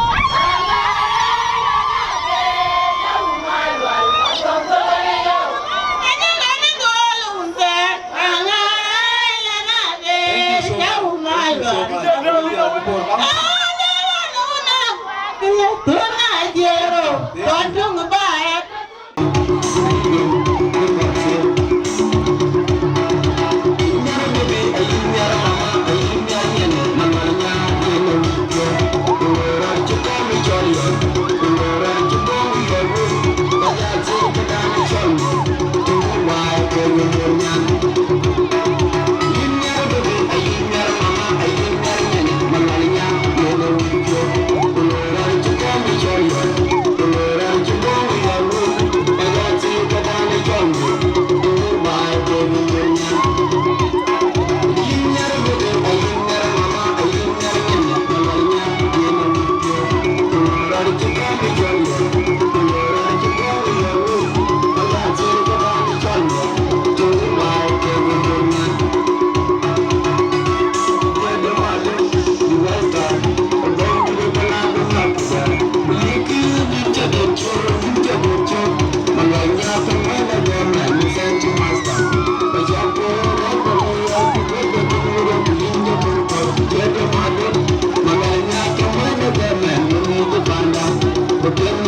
Thank you.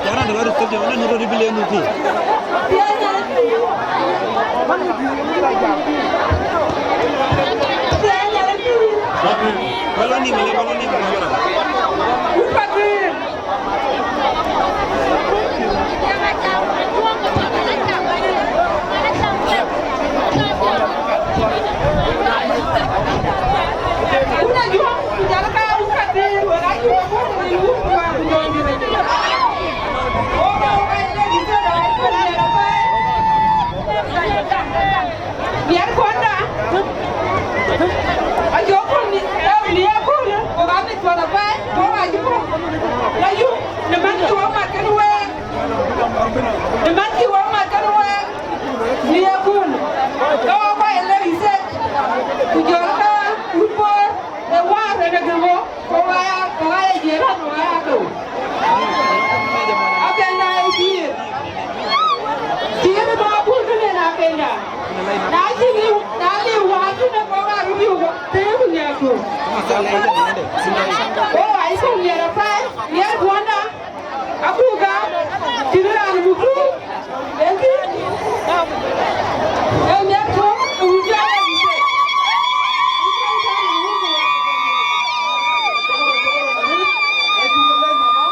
Jangan dengar kerja mana nurut di bilik nanti. Kalau ni biar konda ayo pun dia pun orang ni tuan apa orang ayo pun layu depan tua makan uang depan tua makan uang dia pun kau apa yang lagi set tujuannya lupa lewat ada gemuk kau ayah jiran kau ayah tu apa yang naik dia bawa pun tu ni nak kena Nali waktu nak bawa rubi temu ni aku. Oh, aisyah biar apa? Biar buana. Aku juga tidak ada buku. Nanti, biar tu hujan lagi. Mama,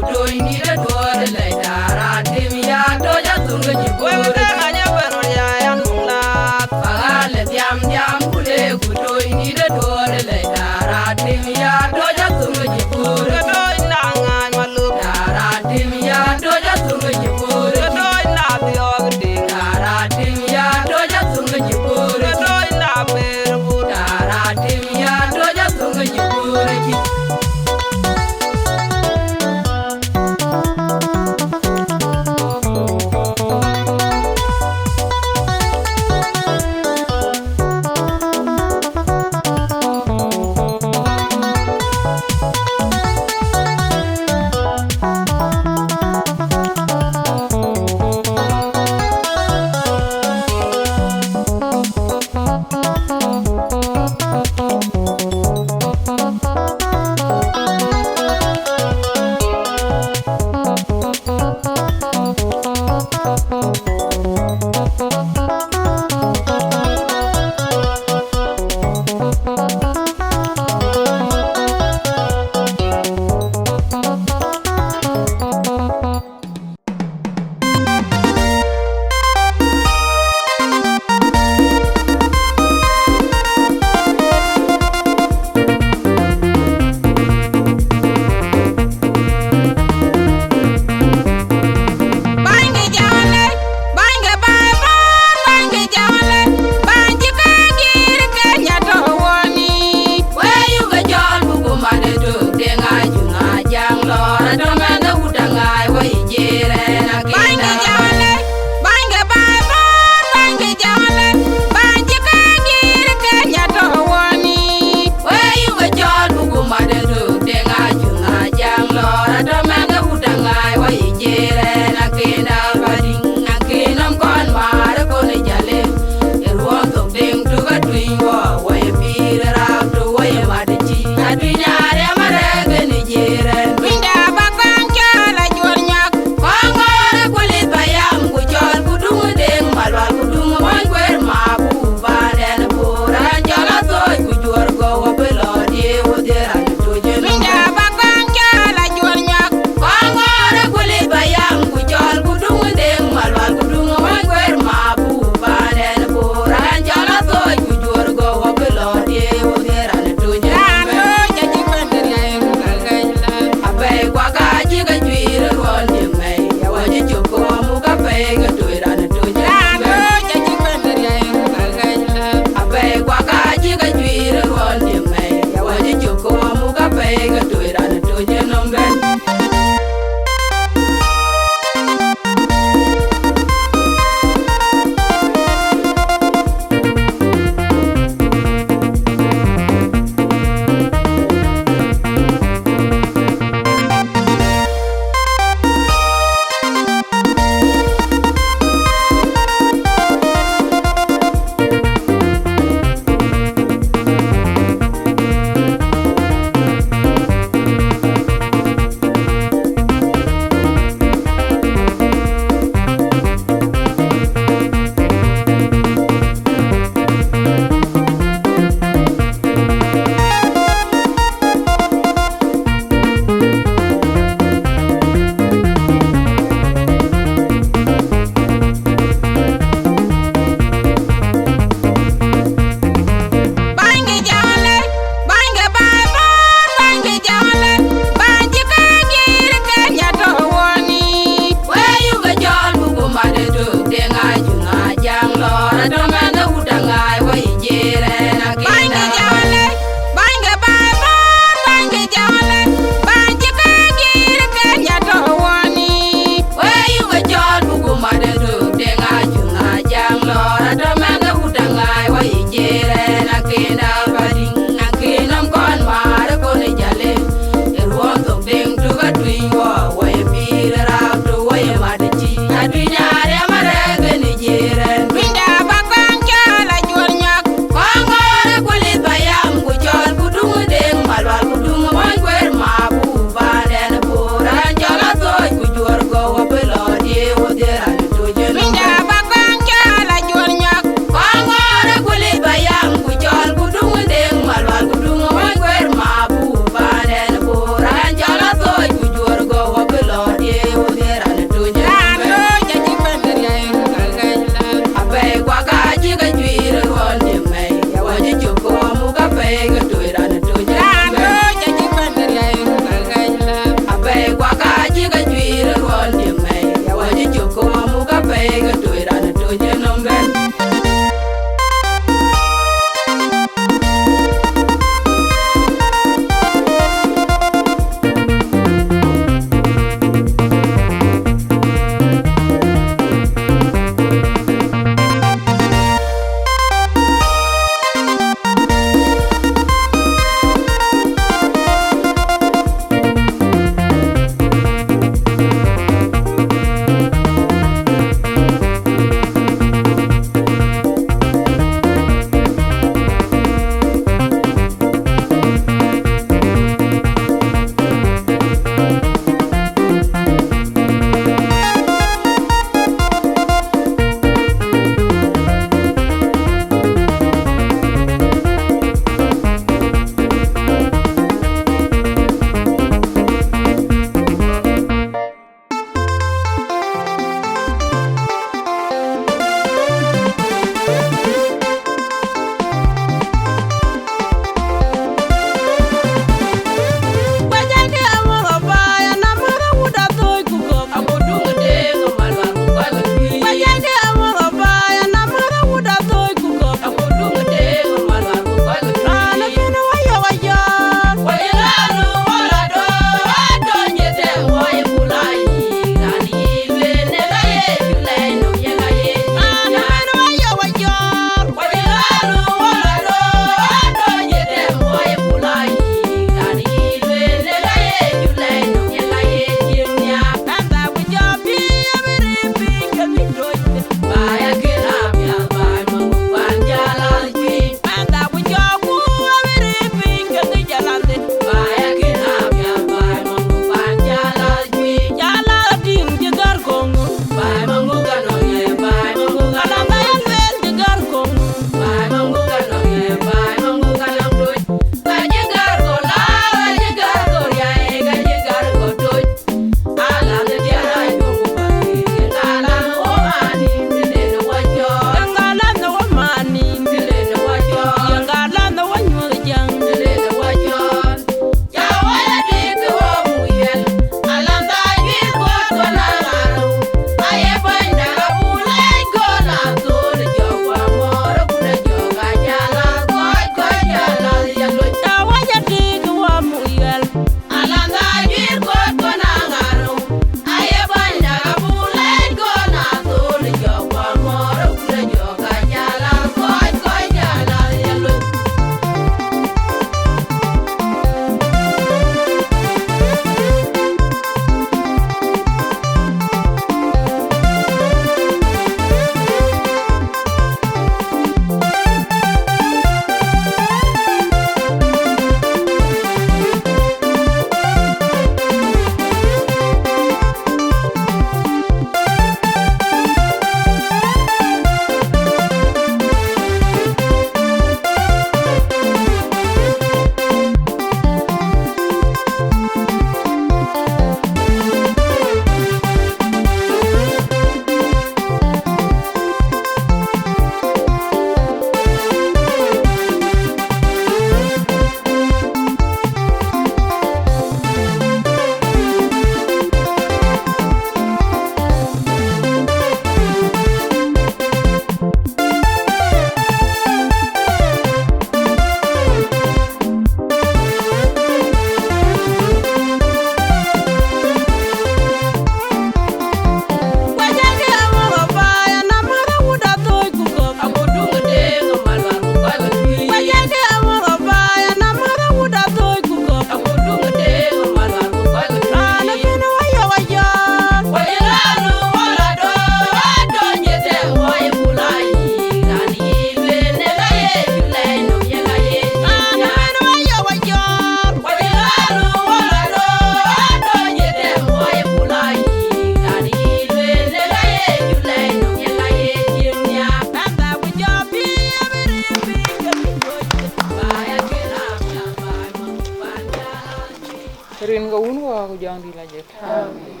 rin ga un wa ku jong di la je amen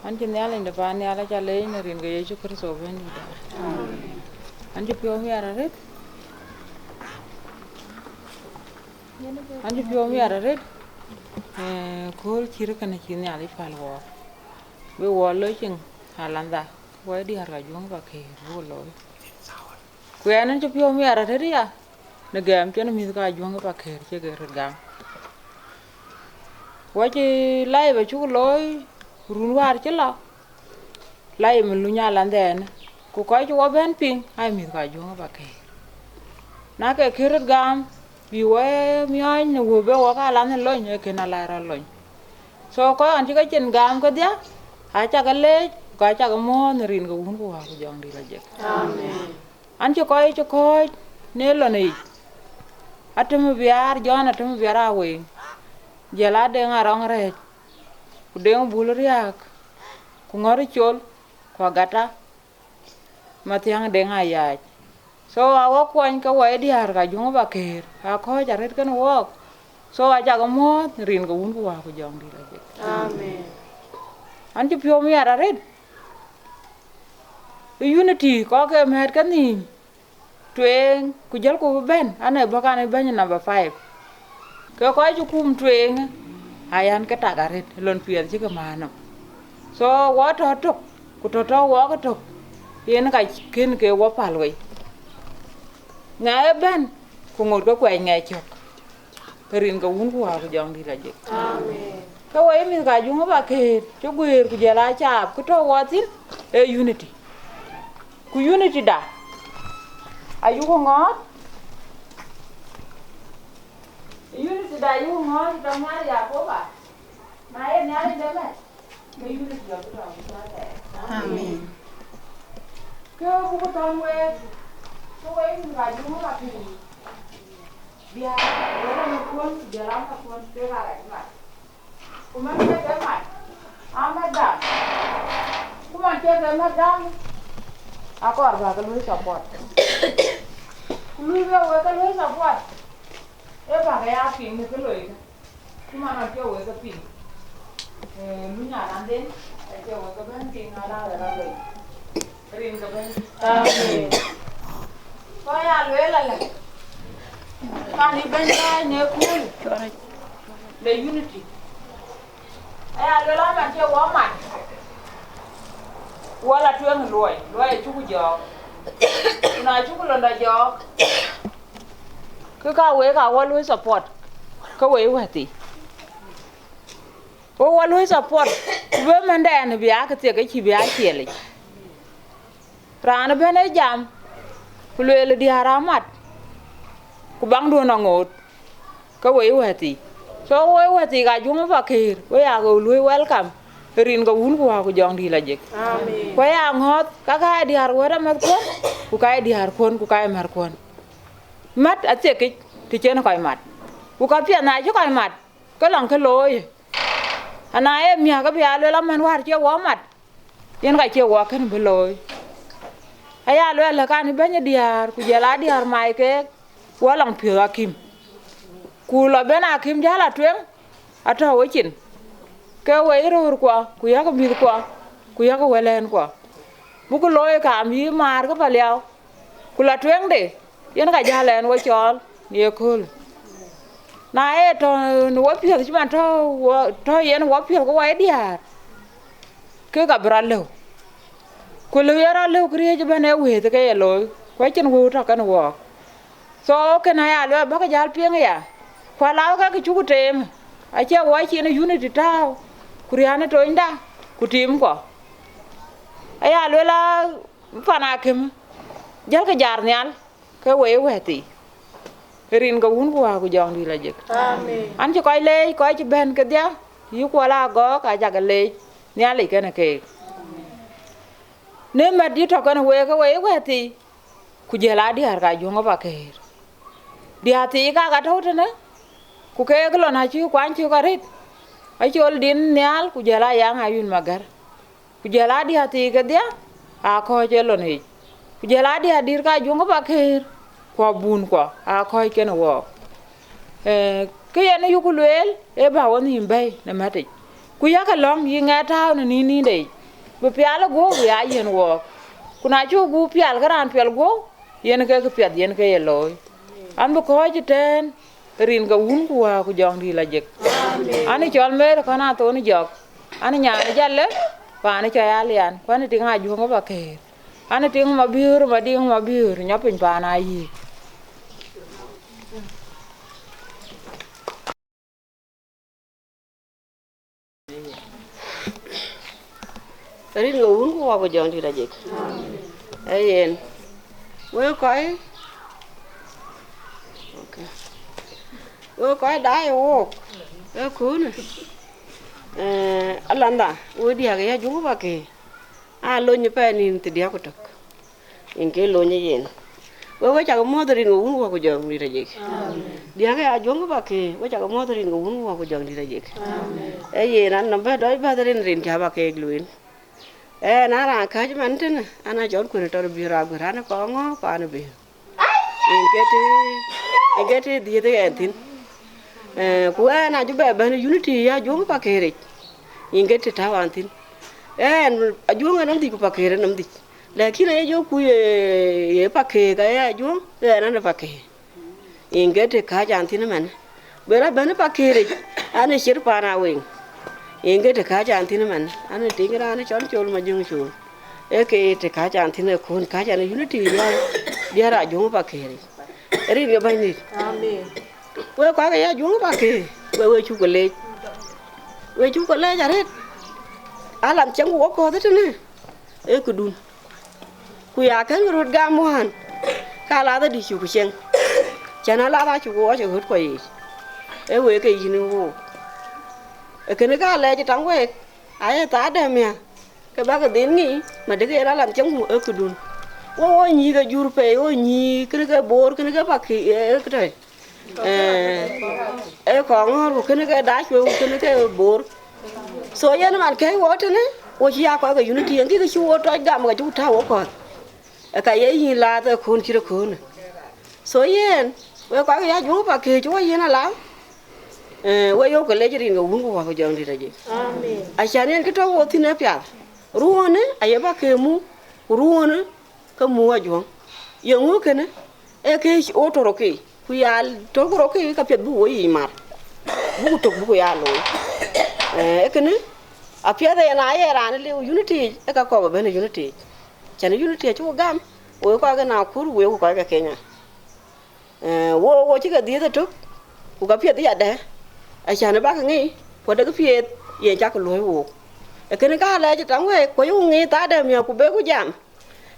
an ti nyal inde pa nyal cha le ne rin ga Yesu Kristo ben di da amen an ti pyo mi ara ret an ti pyo mi ara ret ko chir kana chi nyal pal wo we wo lo ching halanda wo di har ga jong ba ke wo lo ku an ti pyo mi ara ret ya ne gam chen mi ga jong ba ke che ge gam wo chi lai ba chu loi run war chi la lai mi lu nya lan den ku ko chi wo ben ping ai mi ga jong ba ke na ke kir gam bi we mi ai ne wo be wo ka lan lo nye ke na la ra lo so ko an chi ga chen gam ko dia a cha ga le ko cha ga mo ne rin ga un ku ha ku jong di la je amen an chi ko ne lo nei atum biar jon atum biar awe jela de ngarong re ku de bul riak ku ngori chol ko gata matiang de ngaya so awo kwan ka wa di har ga jung ba ker a ko ja ret kan wo so a ja ga mo rin ga un ku wa ku jong di la je amen an ti pyo mi ara ret unity ko ke mer kan ni tuen ku jal ku ben ane bakane ben number 5 ke ko ju kum tuen ayan ke tagaret lon pier ji ke mano so wo to tok ku to wo ko tok yen ka kin ke wo palwe ngae ben ku ngot ko kwen ngai chok perin ga un ku ha ku jong di la je amen ka wo mi ga ju ba ke ju guir ku jela chap ku to wo tin e unity ku unity da ayu ko ngot unity da yu ngot da ma ya ko ba na ye nya le ba me unity da ko amen ko ko ton we ko we mi ga ju ba pi bia wo na ko de la ka ko te ga la ko ma te ga ma amada ko ma te ga ma da ako arba ka lu support lu we ka lu support e ba ga ya pin ni ko lo ida kuma na ke we ka pin lu nya nan den e ke we ka ban tin ala la lo rin ka ban amen ko ya lu la la ka ni ban ya ne cool the unity aya lu la ma ke wo ma wala tuang loy chuku jok na chuku londa jok ka we ka wa lu support ka we wati o wa lu support we manda an biya ka te ka chi biya chele rana bene jam ku le di haramat ku bang do na ngot ka we wati so we wati ga juma fakir we ya go lu welcome rin ga un ku ha ku jong di la je amen ko ya ngot ka di har wora mat ko ku ka di har kon ku ka mar kon mat ate ke ti chen ko mat ku ka pia na ju ko mat ko lang ke loy ana e mi ha ga pia le la man war che wo mat yen ga che wo kan be loy aya le la ka ni be ni di har ku je la di har mai ke wo lang pio akim ku lo be na akim jala twen ata wo chin ke we ru kwa ku ya ko mi kwa ku ya ko welen kwa bu ko loy ka mi mar ko palyaw ku la twen de yen ga jalen wo chol ni ko na e to no wo pio chi man to yen wo pio ko wa diar ke ga bralo ku lu yara lu kriye je bane we te ke loy ko chen wo to kan wo so ke na ya lo ba ka jal pien ya kwa la ka ku chu tem a che wo chi ne unity ta kuriane to inda kutim ko aya lela pana kem jal ka jar nyal ke we weti rin ga un ko ha ku jong di la je amen an ci koy le koy ci ben ke dia yu ko la go ka ja ga le nyali ke ne ke ne ma di to kan we ka we weti ku je la di har ga jong ba ke di ati ka ga to ne ku ke ko na ci kwan ci ko rit ai chol din nyal ku jala yang ayun magar ku jala di hati ke dia a ko jelo ni ku jala di hadir ka jungo bakir ko bun ko a ko ken wo ke yen yu ku lwel e ba won him bay na mate ku ya ka long yi nga taw ni ni de bu piala go ya yen wo kuna chu gu pial garan pial go yen ke piat yen ke loy an bu ko jiten rin ga un ku wa ku jong di la jek ani chol me ko na to ni jok ani nya ni jalle pa ni cha alian ko ni tinga ju ngo ba ke ani ting ma biur ma ding ma biur nyapin pa na yi rin ga un ku wa ku jong di la jek yen we coi we coi đái ô cái cuốn alanda we dia ga ju ba ke a lo ni pa ni ti dia ko tok in ke lo ni yen we cha mo do rin un wa ku jong di la jek dia ga ju ba ke we cha mo do rin un wa ku jong di la jek yen an nam ba doi ba rin cha ba ke luin na ra ka ji man tin ana jon ku tor bi ra gra na ko ngo pa na bi in get di de entin ku na ju ba ban unity ya ju pa ke re in get ta wan tin ju nga nam di ku pa ke re nam di lakini ye jo ku ye pa ke ga ya ju na na pa ke in get ka jan tin man bera ban pa ke re ana shir pa na wen in get ka jan tin man ana tingra ana chon chol ma jung chul ke te ka jan tin ko ka jan unity ya dia ra ju pa ke re ri ge ban ni amen we ko ga ya ju pa ke we chu ko le ja re alam chang wo ko te ne ku dun ku ya kan ru ga mo han ka la da di chu ku chen chana la da chu ko chu hut ko yi we ke yi ni wo ke ne ka le ji tang we ai ta de me ke ba ga din ni ma de ga alam chang wo ku dun wo ni ga jur pe wo ni ke ga bor ke ga pa ke ke te ko ngor ke ga da chu ke ga bor so yen man ke wo te ne wo chi ya ko ga unity en ki chu wo to ga ma chu ta wo ko ka ye yi la ta kun chi kun so yen we ko ga ya ju pa ke chu yen la we yo ko le ji rin ga un ko ko jong di da ji amen a chanen ke to wo ti ne pya ruone aye ba ke mu ruone ka mu ajuong ye ngu ke ne e ke o to ro ke ku ya to ro ke ka pet bu wo yi mar bu to bu ya lo ke ne a pya de na ye ran le unity e ka ko ba ne unity chane unity chu gam wo ko ga na kur wo ko ga Kenya wo chi ga di da to ku ka pet ya de a chane ba ka ngi ko da ka pet ye cha ko lo wo e ke ne ka le ji tang we ko yu ngi ta de mi ku be ku jam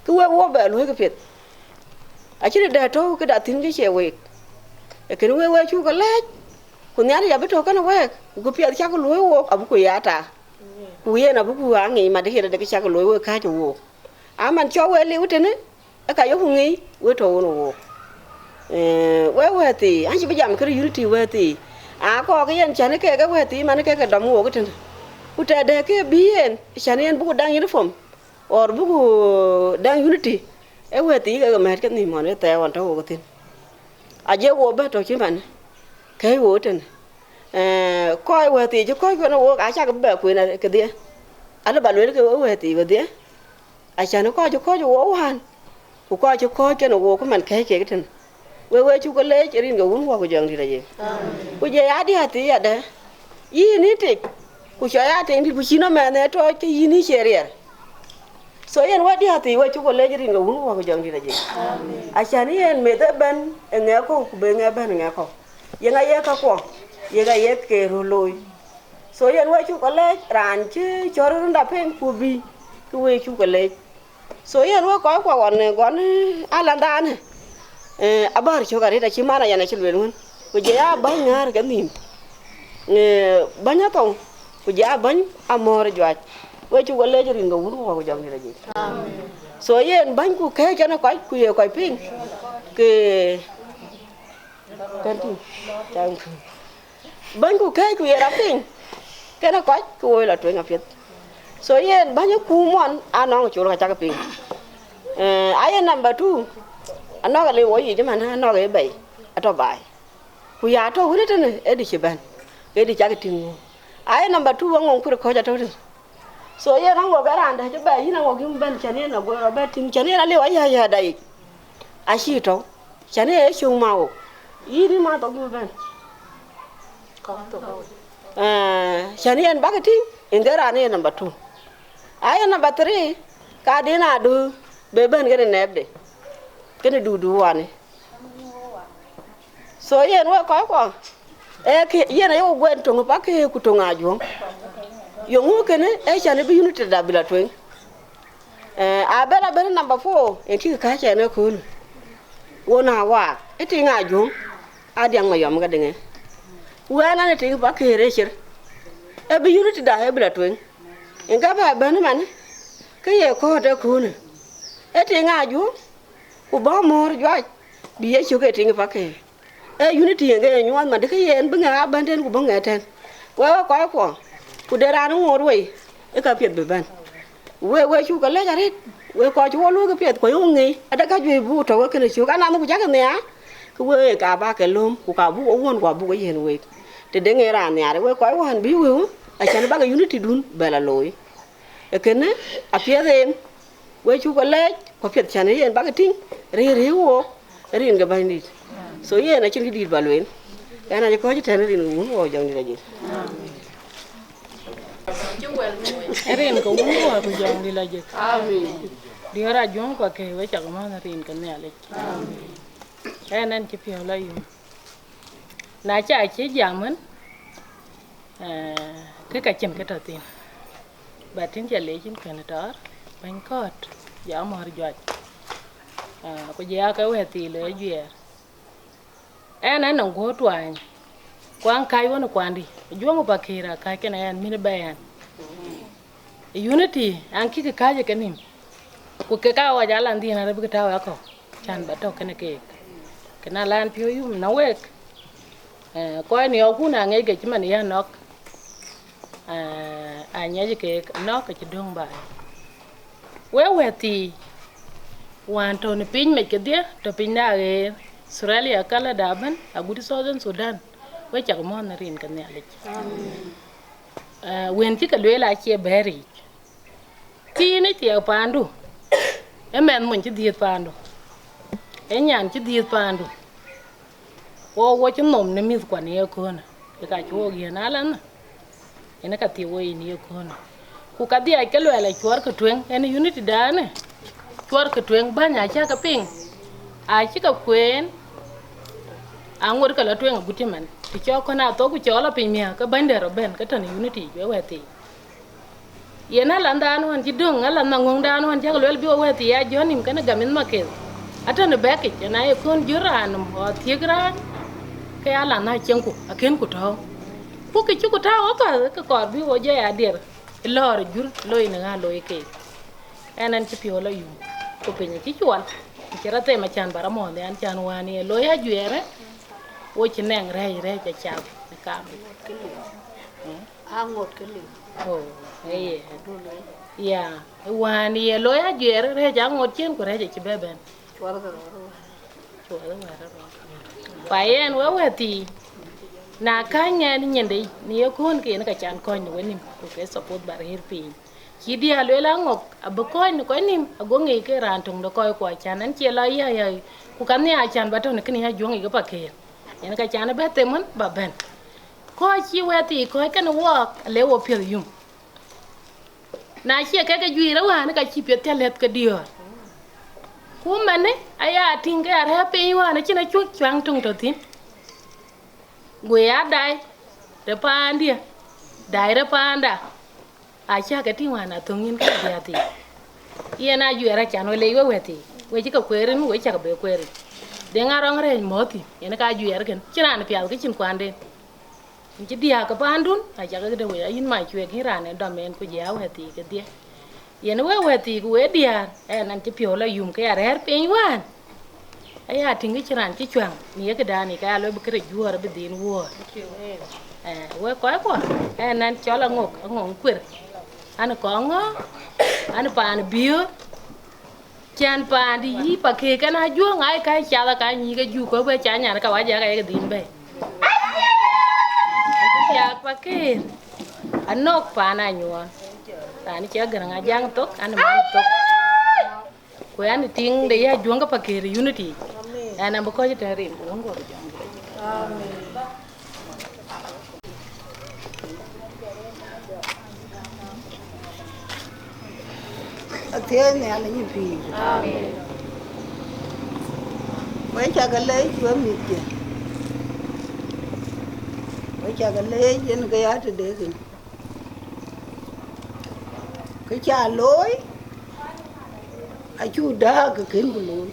cứ quay qua bờ lối cái việc, chỉ để thôi cái đã tin cái chuyện việc, cái nó quay chú cái lết, còn nhá thì giờ biết thôi cái nó quay, cái việc chắc cái lối qua, abu quay à ta, quay là abu quay nghỉ mà để hiện cái chắc cái lối quay khai chủ, mình cho quay liu trên đấy, cái giống không nghỉ, quay thôi nó, quay thì anh chỉ bây giờ mình cái unity quay thì, có cái anh chán cái quay thì mà cái đầm ngô cái trên, cái trái đây cái biển, chán anh bố đang uniform. Or buku dang unity we ti ga mer ke ni mon te wan to ko tin a je wo be to chi man ke wo ten ko we ti je ko no wo a cha ga be ku na ke dia ala ba le ke we ti ga dia a cha no ko wo han ku ko ke no wo ko man ke ten we chu ko le rin ga un wo ko jang di da je ku je ya di ha ti ya da yi ni ti ku cha ya ti bi chi no me ne to ti yi ni che re so yen wadi hati wa chuko lejiri nga wunu wa jang dina je achani yen me de ben nga ko be nga ben nga ko ye nga ye ka ko ye ga ye ke ro loy so yen wa chuko lej ran chi choro nda pen ku bi ku we chuko lej so yen wa ko gon alanda ne abar chuko ri da chi mana yana chi lwen ku je ya ban ngar ga nim banya tong ku ja ban amor jwa we chu le jering ga wuru ko jang ni la ji amen so yen ban ku ke na ku ye ko ping ke kan ti chang ban ku ke ku ye ra ping ke na ku we la twen afet so yen ban ku mon anong chu ra cha ka ping ayen number 2 ano ga le wo yi je man ano ga be ato bai ku ya to wuri tane edi chiban edi chaka tingu ai number 2 ngong ku ko ja to so ye ngo garanda je ba yina ngo gim ban chane na go ba tin chane na le wa ya dai a shi to chane e shung mawo yiri ma to gim ban ko to chane en ba ka tin en garane number 2 ai number 3 ka dina du be ban gane nebde kene du wani so yen wa ko ke yen yo gwen to pa ke ku to Ajuong yo ngu kene e chane bi unity da bila twen a bela number 4 en ti ka chane ku wona wa e ti Ajuong adiang ma yom ga denge wana ne ti pa ke re chir e bi unity da e bila twen en ga ba ban man ke ye ko de ku ne e ti Ajuong ku ba mor jwa bi ye chu ke ti pa ke unity nge nyuan ma de ke yen benga banden ku benga ten wa ko ku de ran ngor we e ka piet be ban we chu ka le jarit we ko chu lu ka piet ko yo ngi ada ka ju bu to ke ne chu ka na mu ja ke ne a ku we ka ba ke lum ku ka bu won kwa bu ko yen we te de nge ran ya we ko wan bi we a chan ba ga unity dun bela loy e ke ne a piet en we chu ka le ko piet chan yen ba ga ting re wo rin ga ban dit so ye na chin di balwen ana je ko je tan rin ngun wo jong di la rin ko ngun wo ko jong di la je amen di ora jong ko ke we chak ma na rin kan ne ale amen nan ci pio la yu na cha che jaman ke ka chen ke ta tin ba tin je le chin kan tar ban kot ja mar jwa ko je ka we ti le je ana nan go twan kwan kai wona kwandi Ajuong Pakeer ka kena yan min bayan unity an kike kaje kanim ku ke ka wa jalan di na rebi ta wa ko chan ba to kene ke kena lan pio yum na wek ko ni oku na nge ge chman ya nok anya je ke nok ke dong ba we ti wan to ni pin me ke dia to pin na ge Australia kala daban agudi Southern Sudan we chak mo na rin kan ya le wen ti ka le la che beri ti ni ti pandu e men mun ti di pandu e nyan ti di pandu wo ti nom ne mi kwa ne ko na e ka chu gi na lan ene ka ti wo ni ko na ku ka dia ke le la chwar ka twen ene unity da ne chwar ka twen ba nya cha ka ping a chi ka kwen angor ka la twen guti man ti cho ko na to ku cho la pin mia ka bandero ben ka tan unity we weti yena landan hon ti dung ala na ngong dan hon ja lel bi weti ya jonim kana gamin makel ata ne beke na e kon juran mo tigra ka ala na chenku aken ku to ku ki ku ta o ka ko bi wo je ya der lor jur loy na ga loy ke enan ti pio la yu ko pe ni ti chwal ti rate ma chan bara mo ne an chan wani loy ya juere wo ci neng re ca cha ka angot ke li oh ya wani lo ya jere re ja ngot chen ko re ci beben chwal ga payen we weti na kanya ni nyende ni kon ke na ka chan ko ni woni ko ke support bar her pin ki dia lo la ngok abko ni ko nim agonge ke ran tung do ko chan an che la ya ku kan ni a chan ba to ni kini ha jongi ga Pakeer ene ka chana be temon ba ben ko chi weti ko kan wok le wo pil yum na chi ka juira wa na ka chi pe telet ka dio ku mane aya tinga ara pe wa na chi na chu chwang tung to tin gwe ya dai de pandia dai re panda a cha ka ti wa na tungin ka dia ti ye na juira chano le we weti we chi ka kwerin we cha ka be kwerin de ngarong re moti ene ka juer ken chiran pial ke chin kwande nji dia ka pandun a ja ga de we yin mai chwe ki rane do men ku ja we ti ke dia yen we ti ku we dia en an ti pio la yum ke er pin wan aya tingi chiran ti chwang ni ke dani ka lo bikre juor be din wo we ko en an chola ngok ngong kwer an ko ngo an pan bio chan pa di Pakeer kana Ajuong ai ka cha la ka ni ga ju ko be cha nya ka wa ja ga din be Ya Pakeer. Anok pana nyua. Tani chia garang ajang tok an man tok. Ko yan ting de ya Ajuong Pakeer unity. Ana ba ko jita rin ko ngo jang. Amen. Thế này là như gì? Mấy cha cái lấy chúa mịt kìa. Mấy cha cái lấy trên cái áo để kìa. Cái cha lối. Chú đá cái kiến của lối.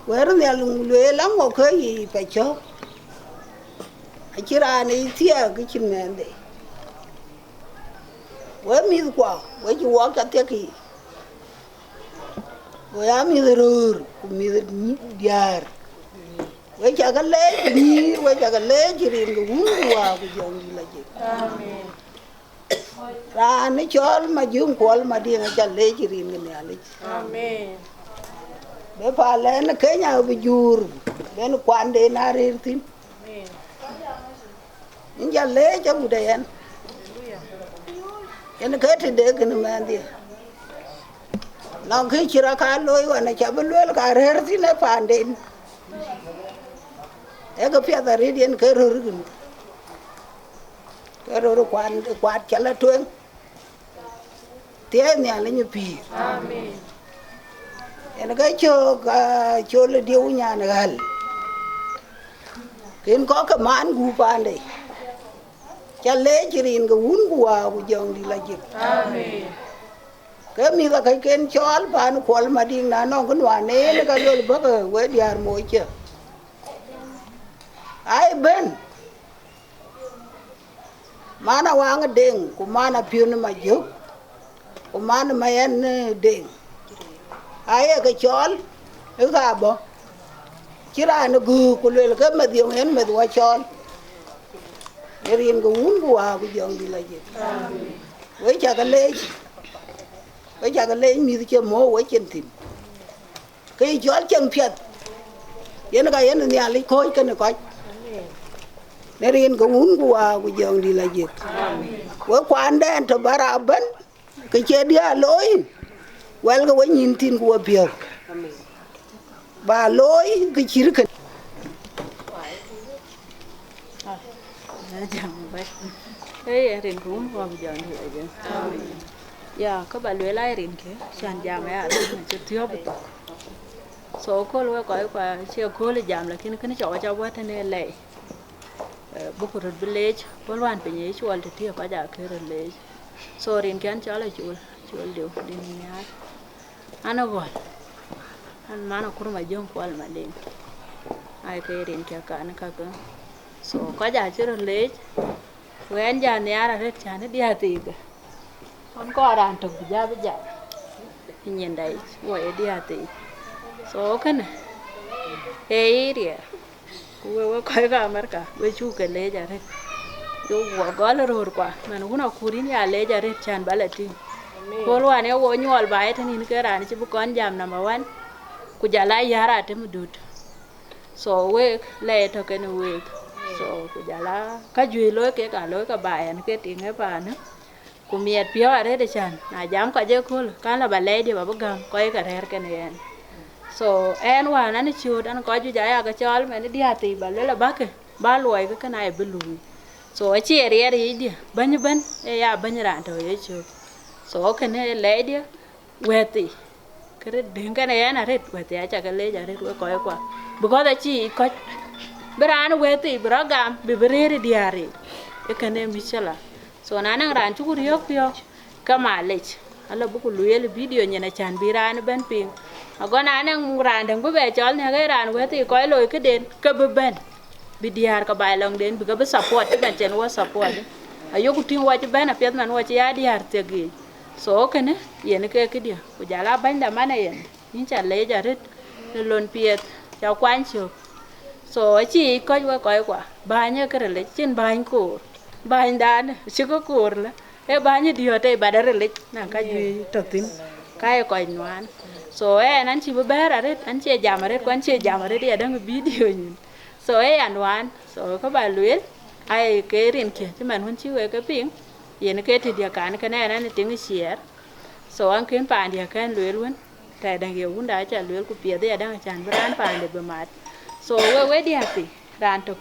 Quay ra nhà lùng lùi lắm một cái gì phải cho. Chỉ ra này thia cái chân mèn đấy. Với mi qua, với chú walk at the key. Với ami the rur, mi the diar. Với cha cái lễ đi, với cha cái lễ chỉ riêng cái vốn qua cái dòng gì là gì. Amen. Ra nó cho mà dùng qual mà đi cha lễ chỉ riêng cái này là. Amen. Bé phải lên nó cái nhà bị jur, bé nó quan đến na riêng tin. Amen. Những cha lễ cho bù đầy anh. Cái cái thì để cái mà đi, nó khi chỉ ra cá lôi và nó chả biết lôi là cá rơi thì nó phản đến, cái phía ta đi đến cái rồi quạt chả là truông, thế này là như pì, cái chỗ là điều nhà này hal, cái có cái mán gu phản đấy. Cha lễ chỉ riêng cái vốn của dòng đi là gì. Amen. Cái mi là cái kén chó và nó quál mà đi nó cái noa nè nó cái rồi bớt rồi với diar mồi chưa. Ai bên mà nó vang cái đèn, cũng mà nó phiêu nó mà giúp, cũng mà nó mày ăn đèn. Ai cái chó cái gà bò, chỉ là nó gù của lười cái mà điều hen mà đuôi chó. Riêng cái vốn của dòng đi là gì. Với cha cái lễ mi chưa mổ với chân thìn. Cái chó chân phiệt, vậy nó cái nó nhà lấy khôi cái nó coi. Để riêng cái vốn của dòng đi là gì. Với quan đen cho bà ra bấn, cái chế đĩa lối, well cái nhìn tin của việc. Bà lối cái chỉ cái Hey, rin cũng vào giờ như vậy chứ. Dạ, các bạn luyện lại rin kia, sàn giảm ấy à, chứ thiếu bị tụt. Số cô luôn coi qua, chiều cô là giảm là khi nó cho quá thế này lệ. Bốc rồi village, có loan phải nhớ chuột thì thiếu phải giả cái village. Số rin kia anh cho là chuột điều đi nhá. Anh nó gọi, anh má nó cũng mà dùng qua mà đi. Ai cái rin kia cả nó cả so có giả chứ village. Với anh già này là rất chán đi hạt thì không có đàn trồng ra bây giờ thì nhìn đấy gọi đi hạt thì số cái này hey đi cô coi cả mà cả với chú cái lê giờ đấy chú gọi là rồi quá mà nó cũng nào khu đi nhà lê giờ đấy chán bả lại thì cô luôn này cô nhồi bài thế nên cái đàn chỉ có con jam number 1 cô giả lại giá ra thế mà được so we lê thôi cái này we so ku jala ka jui lối ke ka lối ka bai an ke ting e pa na ku miet pio are de chan na jam ka je kul kan la balai di ba gam ko e ka rer ke ne en so en wa na ni chu dan ko ju ja ya ka chol me ni dia ti ba le la ba ke ba loi ke na e bulu so chi ere ri di ban e ya ban ran to ye chu so ke ne le di we ti ke den ka ne na ret we ti a cha ka le ja ret we ko e kwa bu ko da chi ko berani weti beragam beberere diare ekane michala so nanang ran chukur yok pio kamalech ala buku luyel video nyana chan birani ben ping ago nanang ran dang be chol ne ga ran weti koy loy ke den ke ben bidiar ka bai long den biga be support ben chen wa support ayoku tin wa ben a pet man wa ya diar tegi so kene yen ke dia ku jala ban da mana yen in cha le jarit lon piet cha kwan chu so chỉ coi quả ba nhớ cái rồi trên ba anh cổ ba anh đan chưa có cổ là cái ba nhớ điều đây ba đã rồi nè cái gì trật tín cái coi noan So nan chi bear aret an che jam aret kwan che jam aret ya dang video nyin. So an wan so ka ba luel ai ke rin ke ti man hun chi we ka ping yen ke ti dia kan ka na nan ting share. So an ken pa dia kan luel won ta dang ye un da cha luel ku pie dia dang chan bran pa de be mat. So we dia ti ran tok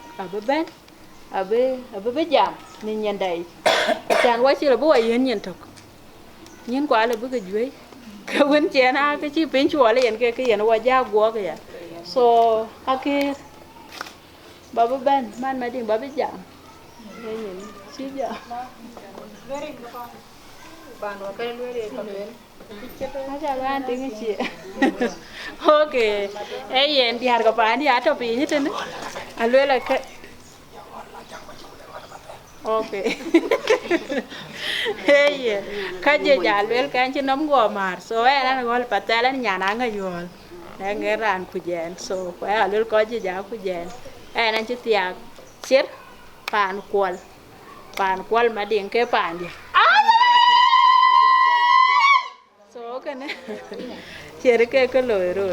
abe abe jam ni nyen dai chan wa chi la bo yen nyen tok nyen kwa le bu ke jwe ka wen che na cái chi pin chua le yen ke yen wa ja go ke ya so Pakeer ba ben man ma ding ba jam yen chi ja very ban wa cái lưỡi để cầm lên nó cha ban tiếng chi okay ai yen di har ka pa di ato pi ni tin a lưỡi là cái okay hey ka je ja lwel kan chi nom go mar so na gol patala nya na nga yol na ngeran ku jen so kwa lwel ko je ja ku jen na chi tiak sir pan kwal ma ding ke pan di so kana chere ke lo ro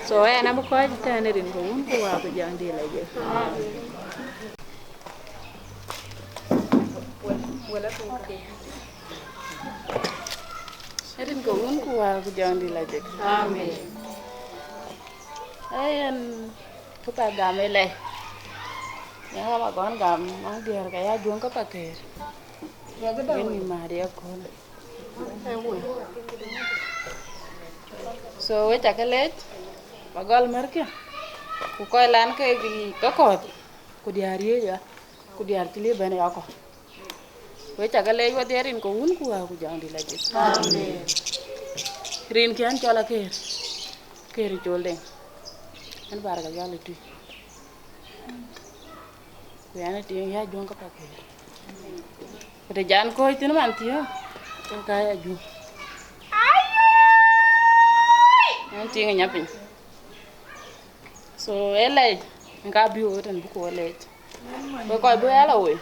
so na mo ko ta ne rin ko un ko wa ku jang di la je Erin ko un kuwa ku jang di la jek. Amen. Ayan ko pa gamele. Yang ba gon gam mang diar ka ya Ajuong ka Pakeer. Ya ga ni ma dia ko. So we ta kelet bagol merke. Ku ko lan ke ka ko ku diar ye ya. Ku diar tili bene ya ko. We cha ga le wa derin ko un ku ku jang di la jik amen rin kian chola ke ri jolde an bar ga yale tu we ana ti ya Ajuong ka Pakeer te jan ko tin man ti yo ka ya ju an ti nga pin so ele nga bi o tan bu ko le ko bu ala we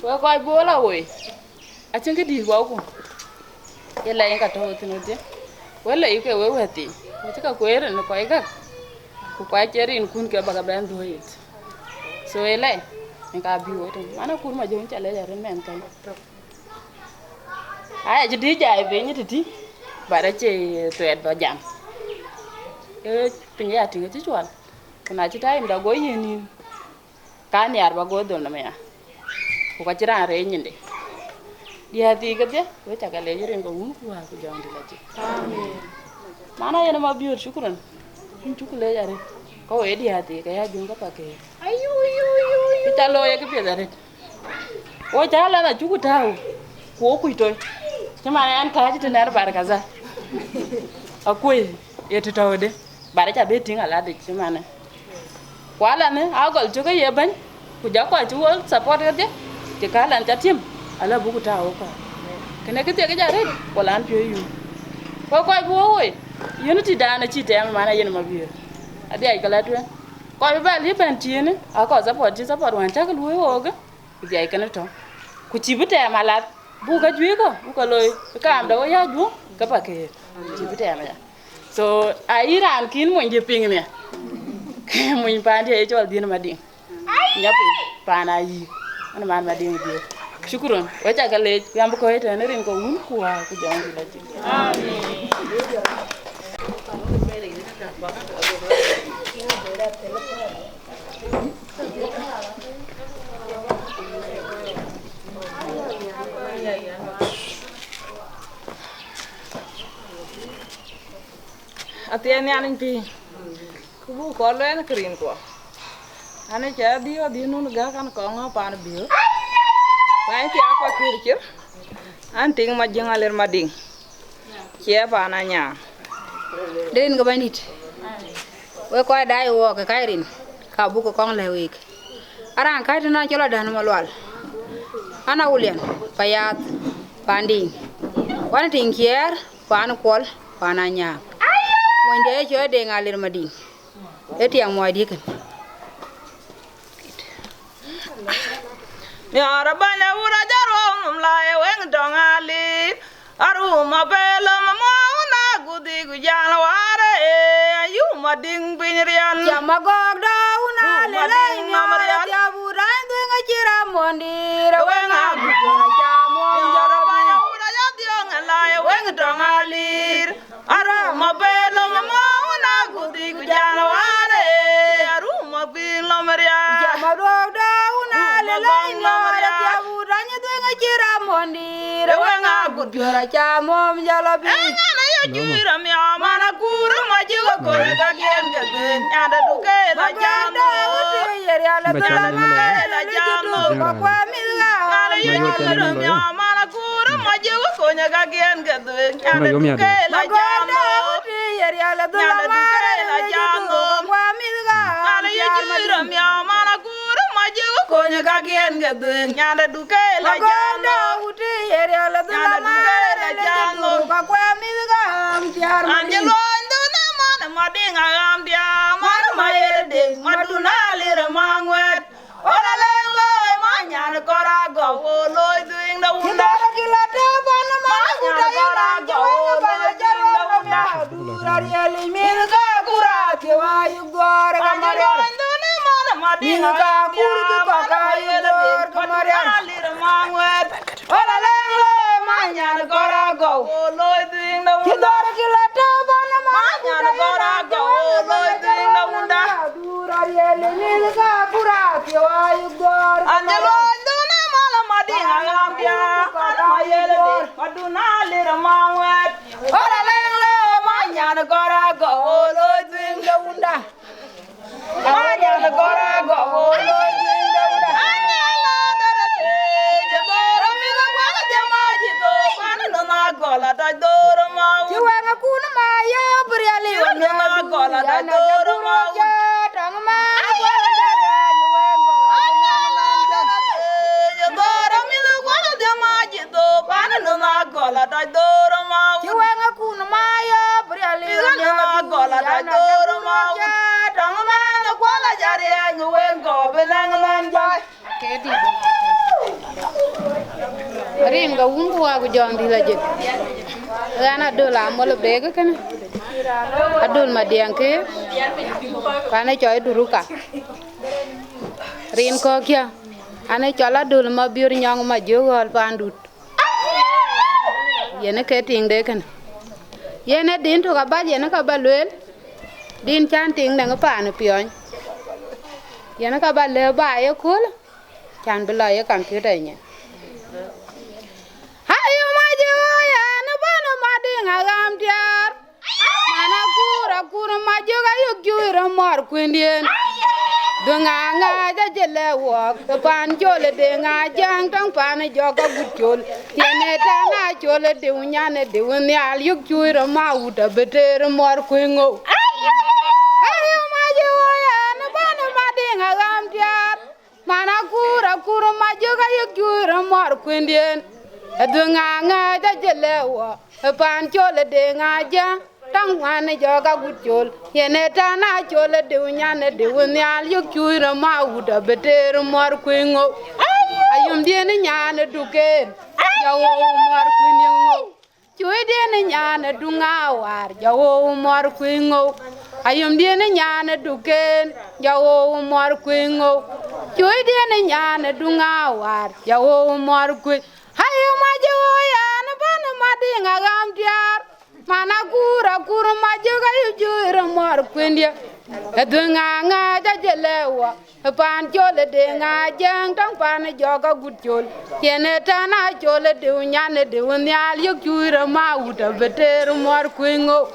Wa coi bố là ôi, à chân cái đi vào cũng, cái này cả thôi thì nó chứ, với lại cái với thì, chứ cả quê rồi nó quay cả, cũng quay chơi đi cũng cái bạc bên thôi, so cái này, mình cả biểu thôi, mà nó cũng mà dùng trả lời là rất mềm cái, ai chứ đi chạy về như thế, bà đã chơi tuyệt vào giảm, cái bây giờ thì cái chứ chuẩn, còn ai chứ thấy mình đã gối gì nín, cá nhà bà gối đồ là mày à. Ko kachira re nyinde dia ti kete we taka le jere ko mun ko ko jang di laji amen mana yana ma biur shukran kun chukule jare ko we dia ti ka ya Ajuong ka Pakeer ayu kita lo ya ke pedare o jala na chuku tau ko ku to chama an ka ji tinar bar kaza akoi yetu tawde bare cha beting ala de chama ne wala ne agol chuka yeban ku ja ko chu support ke te kalan ta tim ala buku ta o ka kene ke te ga jare wala an pyo yu ko bo oi unity da na chi te ma na yen ma bi abi ai kala tu ko ba li ban ti ne a ko support wan ta ka lu o ga bi ai kana to ku chi bu te ma la bu ga ju ko loy ka am da ya Ajuong ka Pakeer chi bu te ma ya so ai ran kin mo je ping ne mo pa ndi e jol din ma ding nyapi pa na yi ana man ma ding bi shukron wa ta gale yam ko heta ne rin ko un ku wa ku jang di la ji amen atian yan pi ku bu ko le na krin ko ane cha dio di nun ga kan ko nga pan bio pai ti akwa kirkir an ting ma jengaler mading che pa na nya den ga banit we ko dai wo ka kairin ka bu ko kong le week aran kai na chola dan malwal ana ulian payat panding wan ting kier pan kol pana nya monde cho de ngaler mading etiang mo di kan Nyara banya ura jaro mlaye weng dongali. Aru mabelo mamona gudi gujana ware. Ayu mading binyrian. Jamagog da una lele nyara jabura ndenga chira mondir weng agujora jamo. Nyara banya ura jadiong laye weng dongali. Aru mabelo mamona gudi gujana ware. Aru mabilo maria. Jamagog da una lele nyara jabura ndenga chira mondir weng agujora jamo jalabi. Jura mi amana kuru majugo kore ka gen gen nyada duke la jamo yeri ala la jamo kwa milga ala jura mi amana kuru majugo kore ka gen gen nyada duke la jamo yeri ala duke la jamo kwa milga ala jura mi amana kuru majugo kore ka gen gen nyada duke la jamo yeri ala duke la jamo kwa milga Angelo nduna mana madinga amdia mana mayede maduna lira mangwet ola lelo manyana korago loy doing the wunda kilata bana manyana korago loy doing the wunda durari milga kurati wayu gor Angelo nduna mana madinga amdia mana mayede maduna lira mangwet ola lelo manyana korago loy doing the wunda kilata bana manyana korago loy doing the wunda durari milga kurati wayu gor Angelo nduna mana madinga amdia mana mayede maduna lira mangwet ola lelo manyana korago loy doing the wunda manyana korago loy doing the wunda gola da doro ma jiwanga kuna maya briali na gola da doro ma tang ma gola jare jiwengo doro mi lu gola de ma ji do pan na gola da doro ma jiwanga kuna maya briali na gola da doro ma tang ma na gola jare jiwengo belang man jai kedi rin ga wungu wa gujon di la jek gana do la mo le bega kana adul ma dianke kana choy duruka rin ko kya ane chola dul ma biur nyang ma jogol pandut yene ke ting de kana yene din to ka ba yene ka ba lel din chan ting de pa ne pion yene ka ba le ba ye kul chan bla ye computer nya ayo majo ya na bana madinga gam tiar mana kura majo ga yugura mor kwindien dunga nga ja jele wok pan jole de nga jang tang pan joga gutjol tiene ta na jole de unyane de unyal yugura ma uda beter mor kwingo ayo majo ya na bana madinga gam tiar mana kura majo ga yugura mor kwindien dunga nga ja jele wo pan jole de nga jang tang wane joga gutjol yene ta na jole de unyane de unyal yugura ma uda beter mor kwingo ayum diene nyane duken jawo mor kwingo chuy diene nyane dunga war jawo mor kwingo ayum diene nyane duken jawo mor kwingo chuy diene nyane dunga war jawo mor kwingo hayo majo ya na bana madinga gam tiar mana kura majo ga yujura mor kwindia edunga nga ja jelewa pan jole de nga jang tang pan joga gutjol yene tana jole de unyane de unyal yujura ma uta beter mor kwingo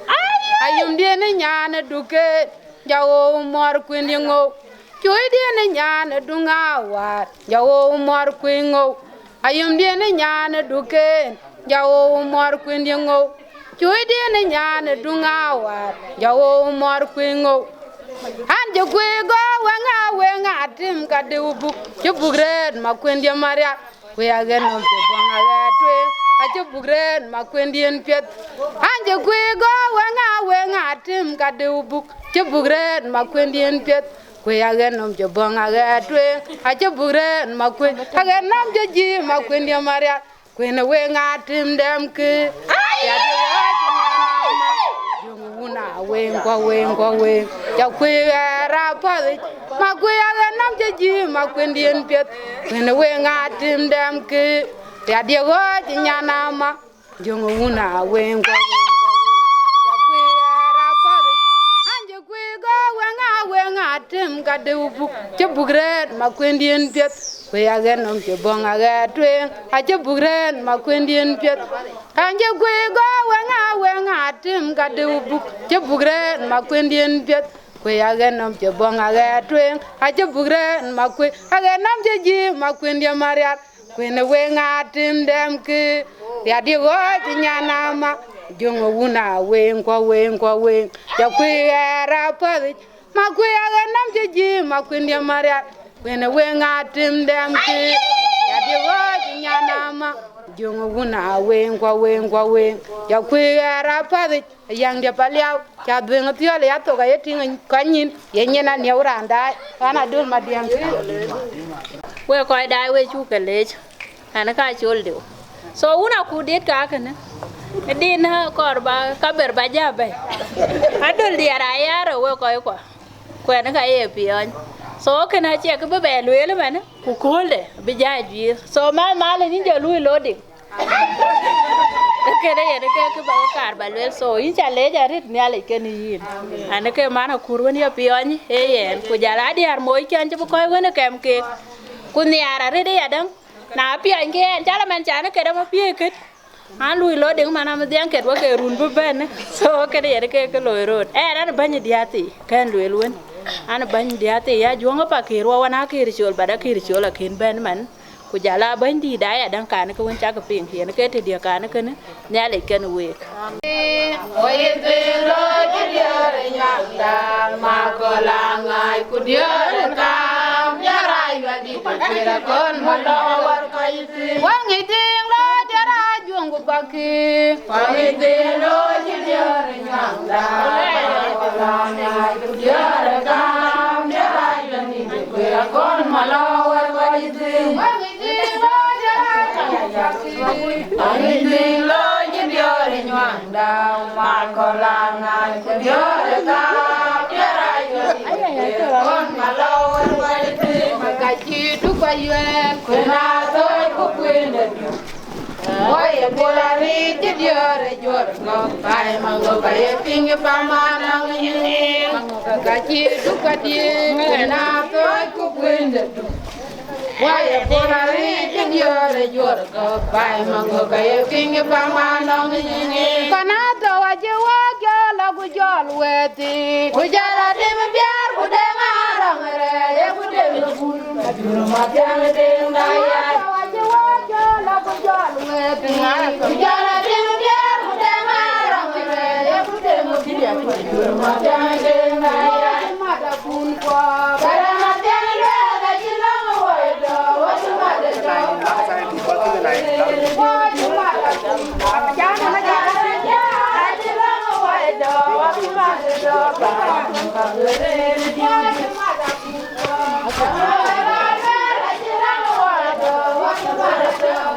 ayum diene nyane duke jawo mor kwingo chuy diene nyane dunga war jawo mor kwingo ayum diene nyane duke jawo mor kwingo chuy diene nyane dunga war jawo mor kwingo anje kwego wenga tim ka de ubuk chubugred makwendie maria we agen no te bonga twe ache bugred makwendien pet anje kwego wenga tim ka de ubuk chubugred makwendien pet kwe agen nom je bong aga twe aje bugre ma kwe agen nom je ji ma kwe ndi maria kwe na we ngatim dem ke ya de una we ya kwe ra pa ma kwe agen nom je ji ma kwe ndien pet kwe na we ngatim dem ke ya de go nyana ma jongo una we tem ka de ubu che bugret ma kwendien piet we agen nom che bong aga twen a che bugret ma kwendien piet anje kwe go we nga tem ka de ubu che bugret ma kwendien piet we agen nom che bong aga twen a che bugret ma kwe agen nom che ji ma kwendien mariat kwe ne we nga tem dem ke ya di go nyana ma jongo una we ya kwe ra pa ma kwe aga nam je ji ma kwe ndi maria wene we ngatim dem ki ya de wo nyana ma jongo guna we ya kwe ara pa yang de paliao ya de ngotio le ya to ga yetin kanyin yenyena ne uranda ana dul ma diam we ko dai we chu kele ana ka chol de so una ku det ka kana din ha korba ka ber ba jabe adul di ara yaro we ko quen cái gì vậy số cái này chỉ có bé lưới lắm mà cụ cố để bây giờ gì số má lên những giờ lưới lố đi cái này cái bao card bà lưới số ít chả lấy ra hết nhà lấy cái này anh cái má nó cùi bên kia pion ấy cụ già lá đi ăn muối chân cho bố coi cái kèm kia cụ nhà ra đây à đấng nào pion kia chả là mình chả nó cái đó mà pion cái anh lùi lố đừng mà nằm tiếng kẹt quá cái run búp bên số cái này cái lồi rồi nó bao nhiêu diati cái lùi luôn ana bany diate ya Ajuong Pakeer wa wana kir chol bada kir chol akin ben man ku jala bany di da ya dan kan ko won chaka pin hian ke te dia kan ken nya le ken we oye te lo diare nyanda ma ko la ngai ku diare kam ya rai wa di pera kon mo do war ka yiti wangi ting lo diara Ajuong Pakeer oye te lo diare nyanda ma ko la ngai ku diare kam ya rai wa di pera kon mo do war ka yiti wangi ting lo diare wangi ting lo diare nyanda ma ko la ngai ku diare kam ya rai wa di pera kon mo do war ka yiti ka chi tu pa yuen ku na to ku kwende oye bolari diare jor no kai mango kai pinge pamana ngini ka chi tu pa di na to ku kwende oye bolari diare jor no kai mango kai pinge pamana ngini kana to waje wa la gu jol weti ku jala de me biar ku de ngarang re ye ku de me bul jur ma jang de ndaya waje wa la gu jol weti ku jala de me biar ku de ngarang re ye ku de me bul jur ma jang de ndaya ma da kun ko bara ma jang le ga jilong wo do wo ma de do wo ma da kun jang na ga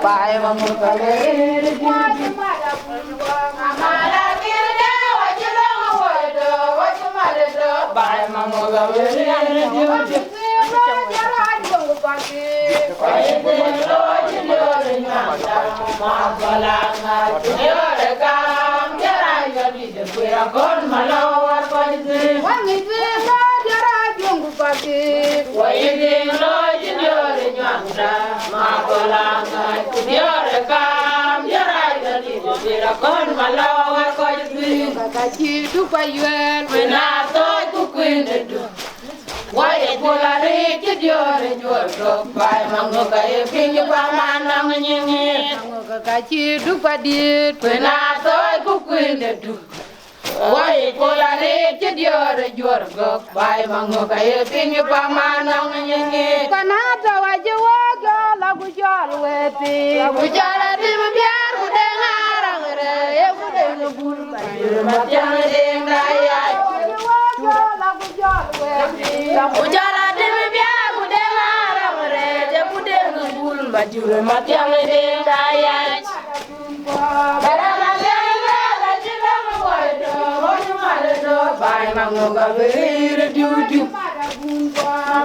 Bye, Mangok. Con malawar ko jui ka chi tu pa yuen na to ku kwende du waye polare ke diore jor do bai Mangok e pinyu pa manang nyingi ka chi tu pa di na to ku kwende du waye polare ke diore jor do bai Mangok e pinyu pa manang nyingi kana to waje wa la gu jol weti ku jala di ma biar ku de ngarang re ye ku de no bul ma jang de ndaya la gu jol weti Ujala demi bia kudema ramre je kudema bul majure matyang den dayat. Barama denga la jinam wado hoju malado bai mangoga berir dudu.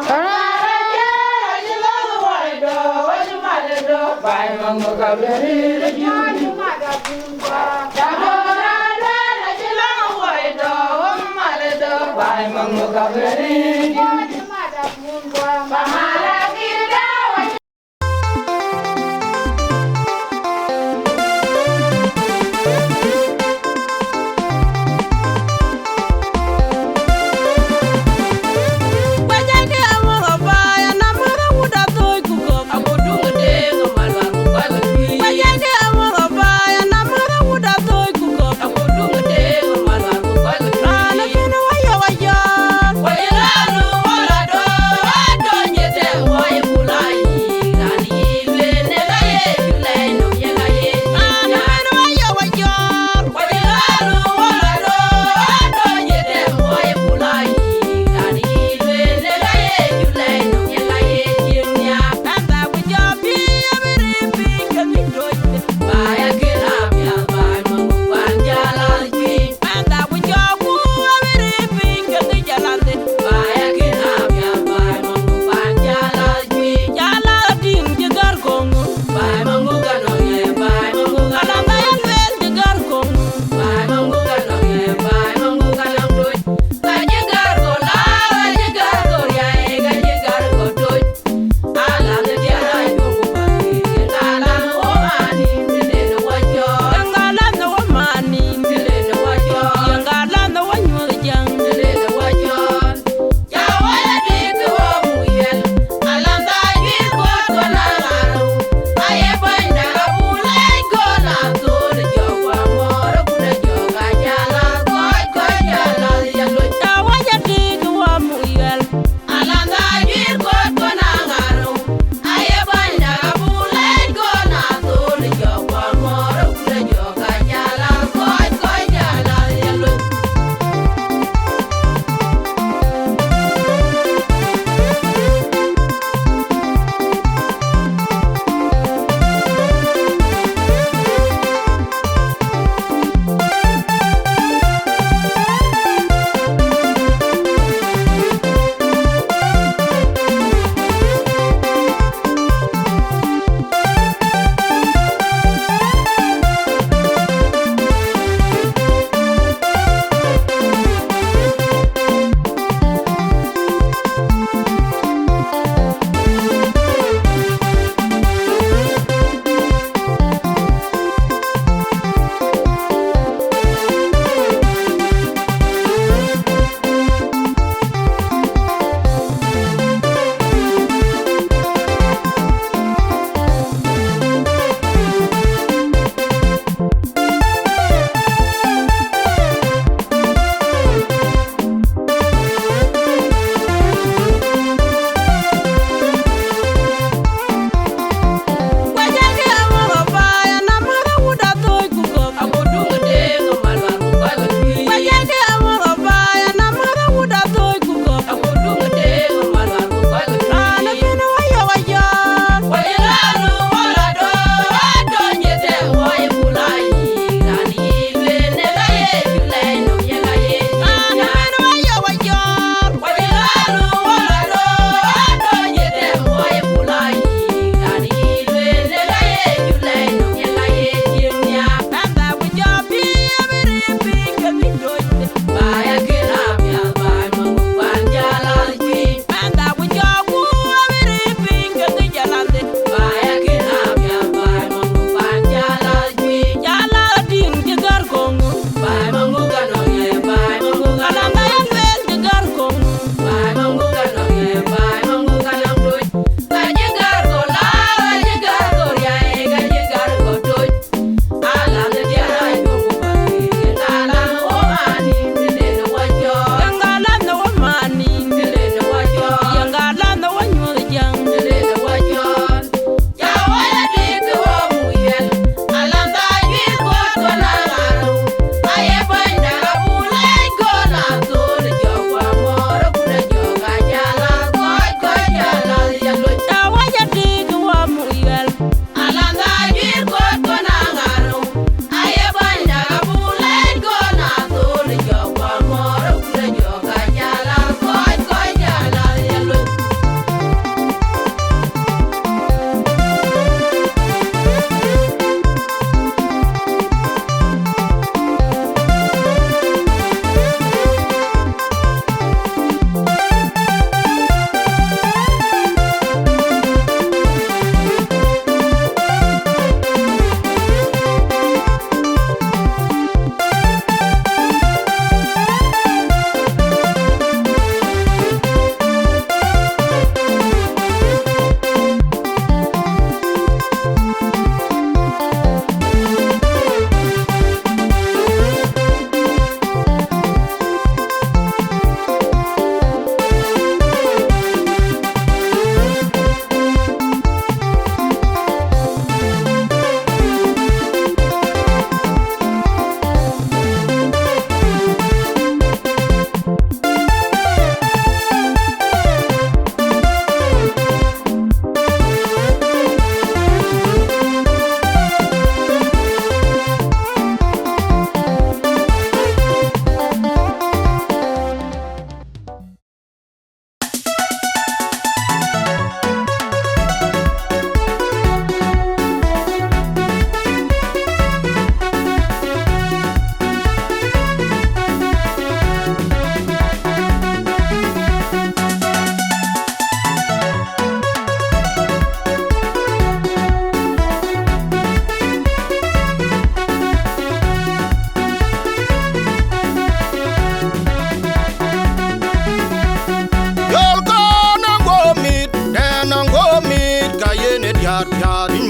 Barama denga jinam wado hoju malado bai mangoga berir dudu. Bye, Mangok, very Well,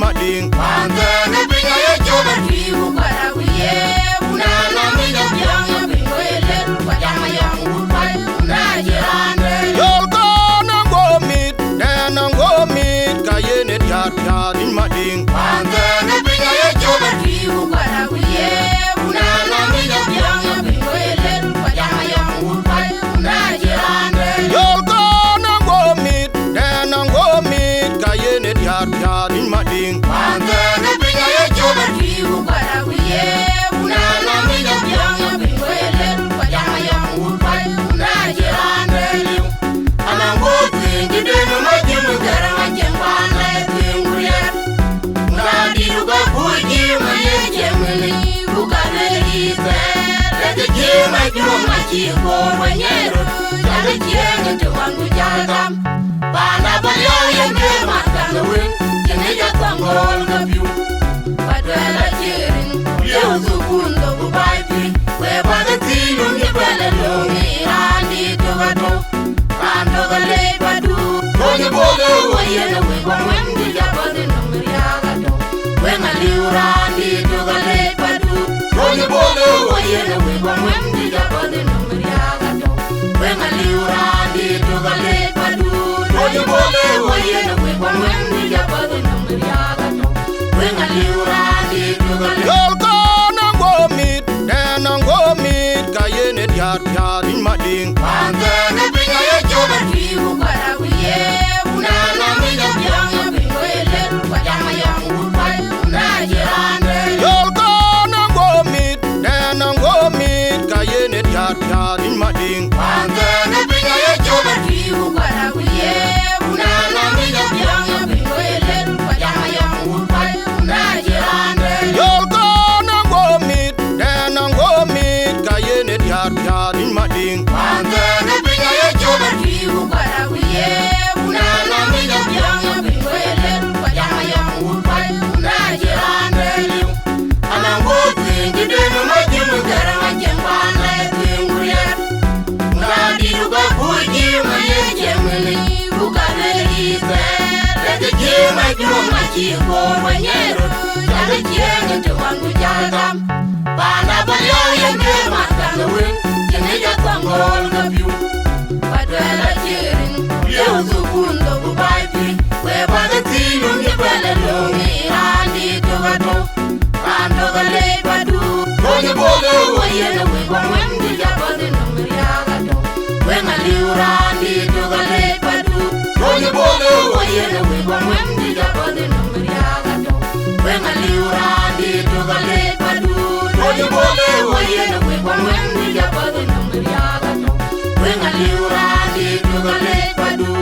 mading. Panda na pinga ya choba tribu para kuye. Una na mina bianga pingo ele. Pajama yang upai una jirande. Yol kona go meet, nena go meet. Kayene yar yar in mading. Panda na pinga ya choba tribu para kuye. Una na mina bianga pingo ele. Pajama yang upai una jirande. Yol kona go meet, nena go meet. Kayene yar yar in mading. Panda na pinga ya choba tribu para kuye. Una na mina bianga pingo ele. Pajama yang upai una jirande. Anango twingi denu majimu garama jembana twinguriya. Unadiruka kuji maye jemili bukane ise. Lege jema juma chiko manyero. Jale jenge tuwangu jagam. Bana bayo yenge matana win. Jenge jatangol gabiu. Badwela jirin. Leuzu kundo bubaipi. Webada tinu ngibele lungi irandi tugato. Rando gale badu. Konye bole wayene wigwa mwendi jabadi numri agato. Wenga liurandi tugale badu. Konye bole wayene wigwa mwendi jabadi numri agato. Wenga liurandi tugale badu. Konye bole wayene wigwa mwendi jabadi numri agato. Wenga liurandi tugale. Yol kona go meet, nena go meet. Kayene yar yar in mading. Panda na pinga ya choba tribu para kuye. Una na mina bianga pingo ele. Pajama yang upai una jirande. Yol kona go meet, nena go meet. Kayene yar yar in mading. Panda na pinga ya choba tribu para kuye. Una na mina bianga pingo ele. Pajama yang upai una jirande. Yol kona go meet, nena go meet. Kayene yar yar in mading. Panda na pinga ya choba tribu para kuye. Una na mina bianga pingo ele. Pajama yang upai una jirande. Anango twingi denu majimu garama jembana twinguriya. Unadiruka kuji maye jemili bukane ise. Lege jema juma chiko manyero. Jale jenge tuwangu jagam. Bana bayo yenge matana win. Jenge jatangol gabiu. Badwela jirin. Leuzu kundo bubaipi. Webada tinu ngibele lungi irandi tugato. Rando gale badu. Konye bole wayene wigwa mwendi jabadi numri agato. Wenga liurandi tugale badu. Konye bole wayene wigwa mwendi jabadi numri agato. Wenga liurandi tugale badu. Konye bole wayene wigwa mwendi jabadi numri agato. Wenga liurandi tugale badu.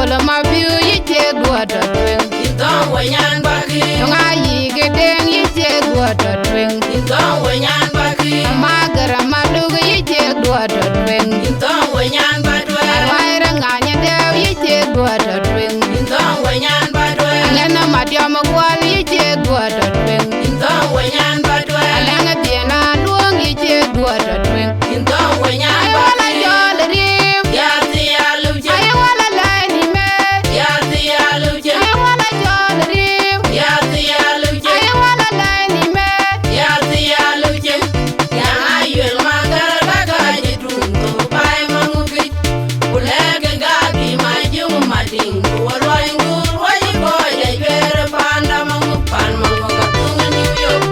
bolo ma biu yi che dua to twing. Don't when yan baki. Nga yi ge deng yi che dua to twing. Don't when yan baki. Magara malugu yi che dua to twing. Don't when yan badwe. Arwaira nganya dew yi che dua to twing. Don't when yan badwe. Alena madiama gwal yi che dua to twing. Don't when yan badwe. Alena diena luong yi che dua to twing. Don't when yan Ay wala jol rim. Yati aluje. Ay wala lani me. Yati aluje. Ay wala jol rim. Yati aluje. Ay wala lani me. Yati aluje. Yang ayul magara daga jidung to bai manguki. Kulege gagi majung mading. Warwain gur waji boy jere panda mangupan mangokatung New York.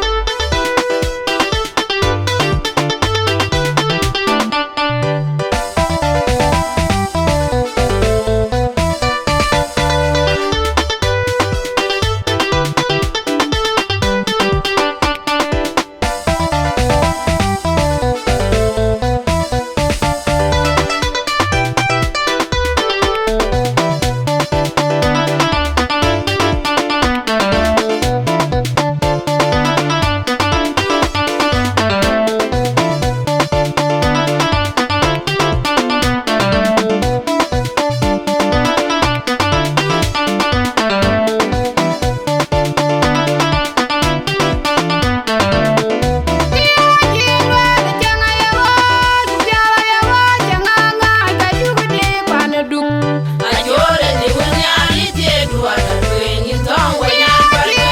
Ajore ni wuni alite duwa da tuing in tong when yan badwe.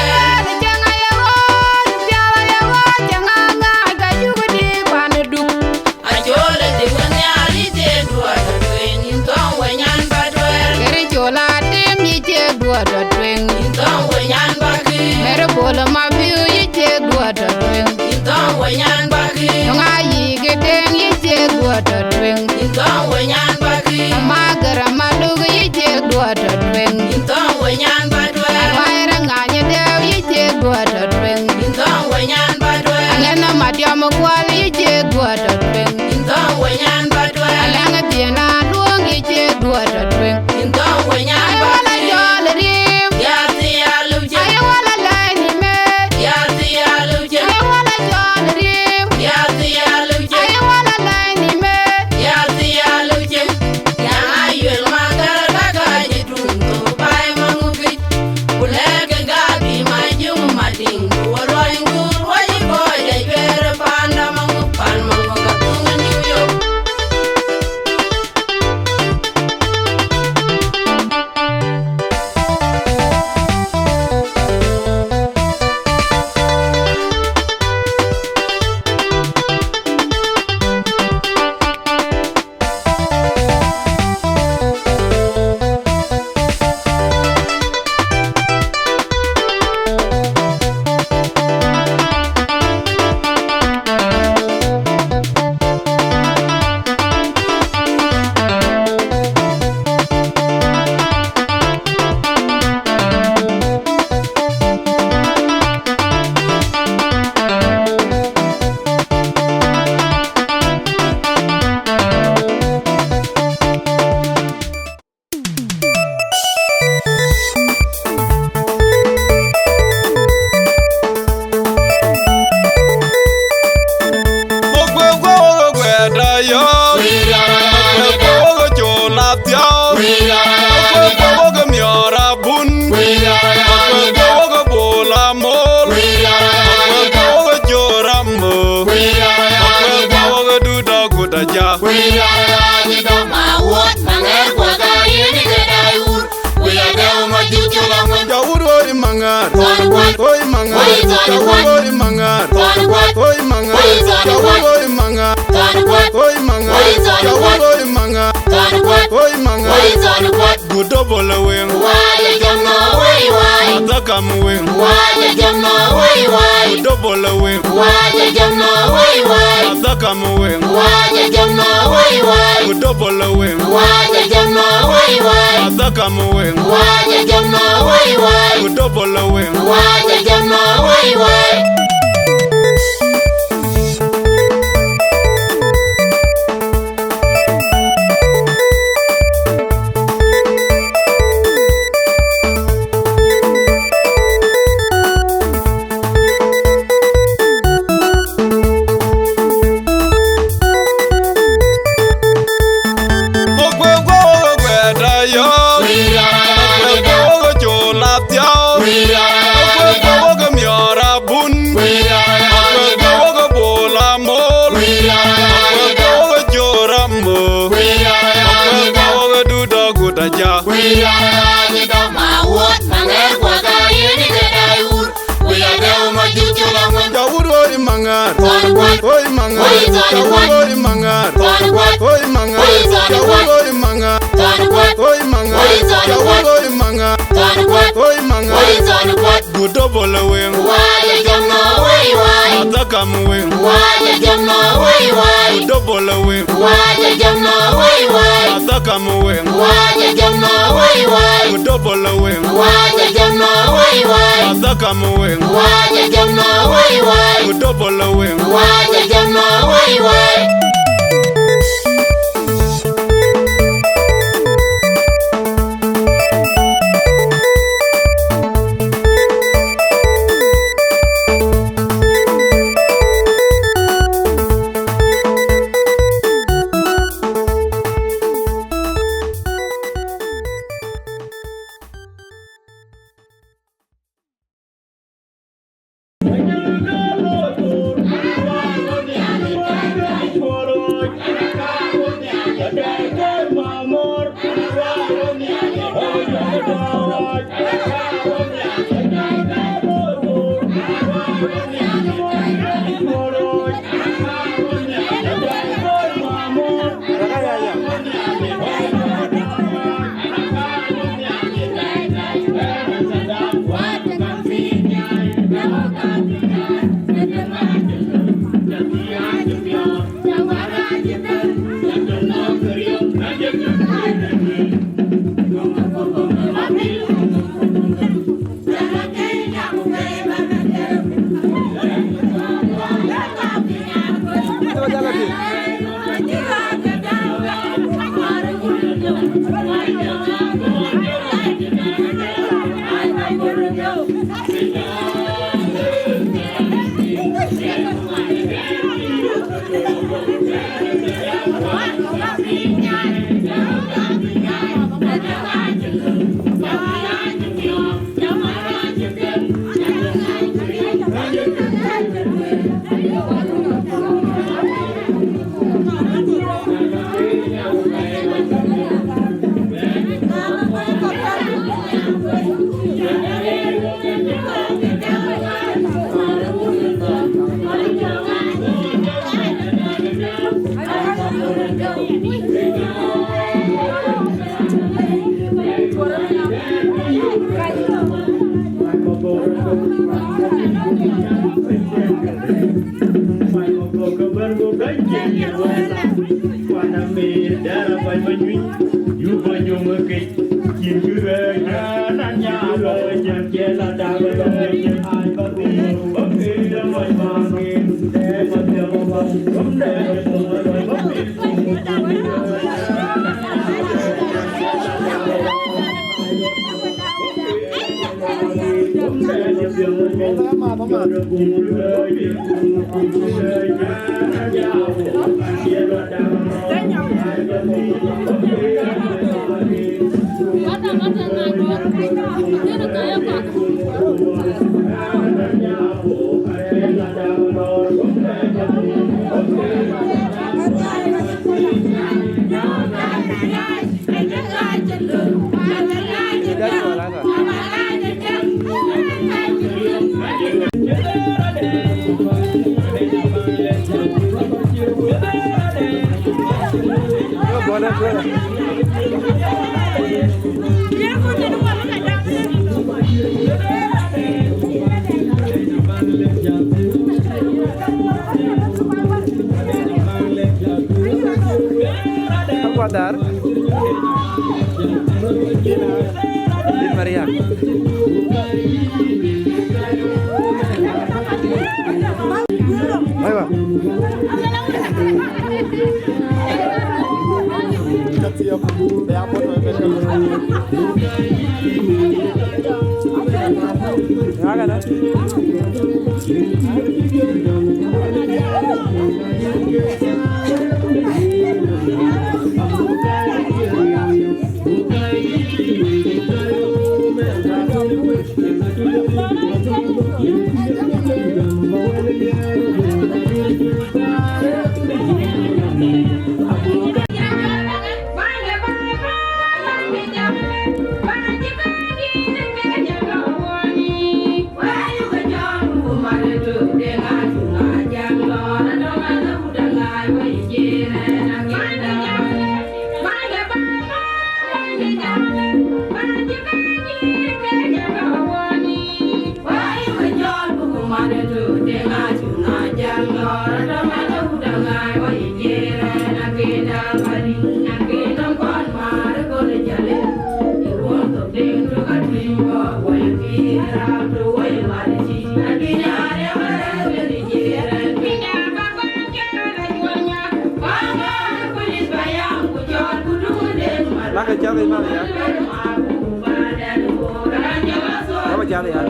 Ajole ni wuni alite duwa da tuing in tong when yan badwe. Keri chola tim yi che dua to twing. In tong when yan baki. Mere bolo ma biu yi che dua to twing. In tong when yan baki. Nga yi ge deng yi che dua to twing. In tong when yan baki. Magara malugu yi che dua to twing. In tong when yan badwe. Arwaira nganya dew yi che dua to twing. In tong when yan badwe. Alena madiama gwal yi che dua to twing. In tong when yan badwe. Alena diena luong yi che dua to twing. In tong when yan Ay wala baki. jol rim. Yati aluje. Ay wala lani me. Yati aluje. Ay wala jol rim. Yati aluje. Ay wala lani me. Yati aluje. Yang ayul magara daga jidung to bai manguki. Kulege gagi majung mading. Warwain gur waji boy jere panda mangupan mangokatung New York. Maka jale mana ya? Apa jale ya?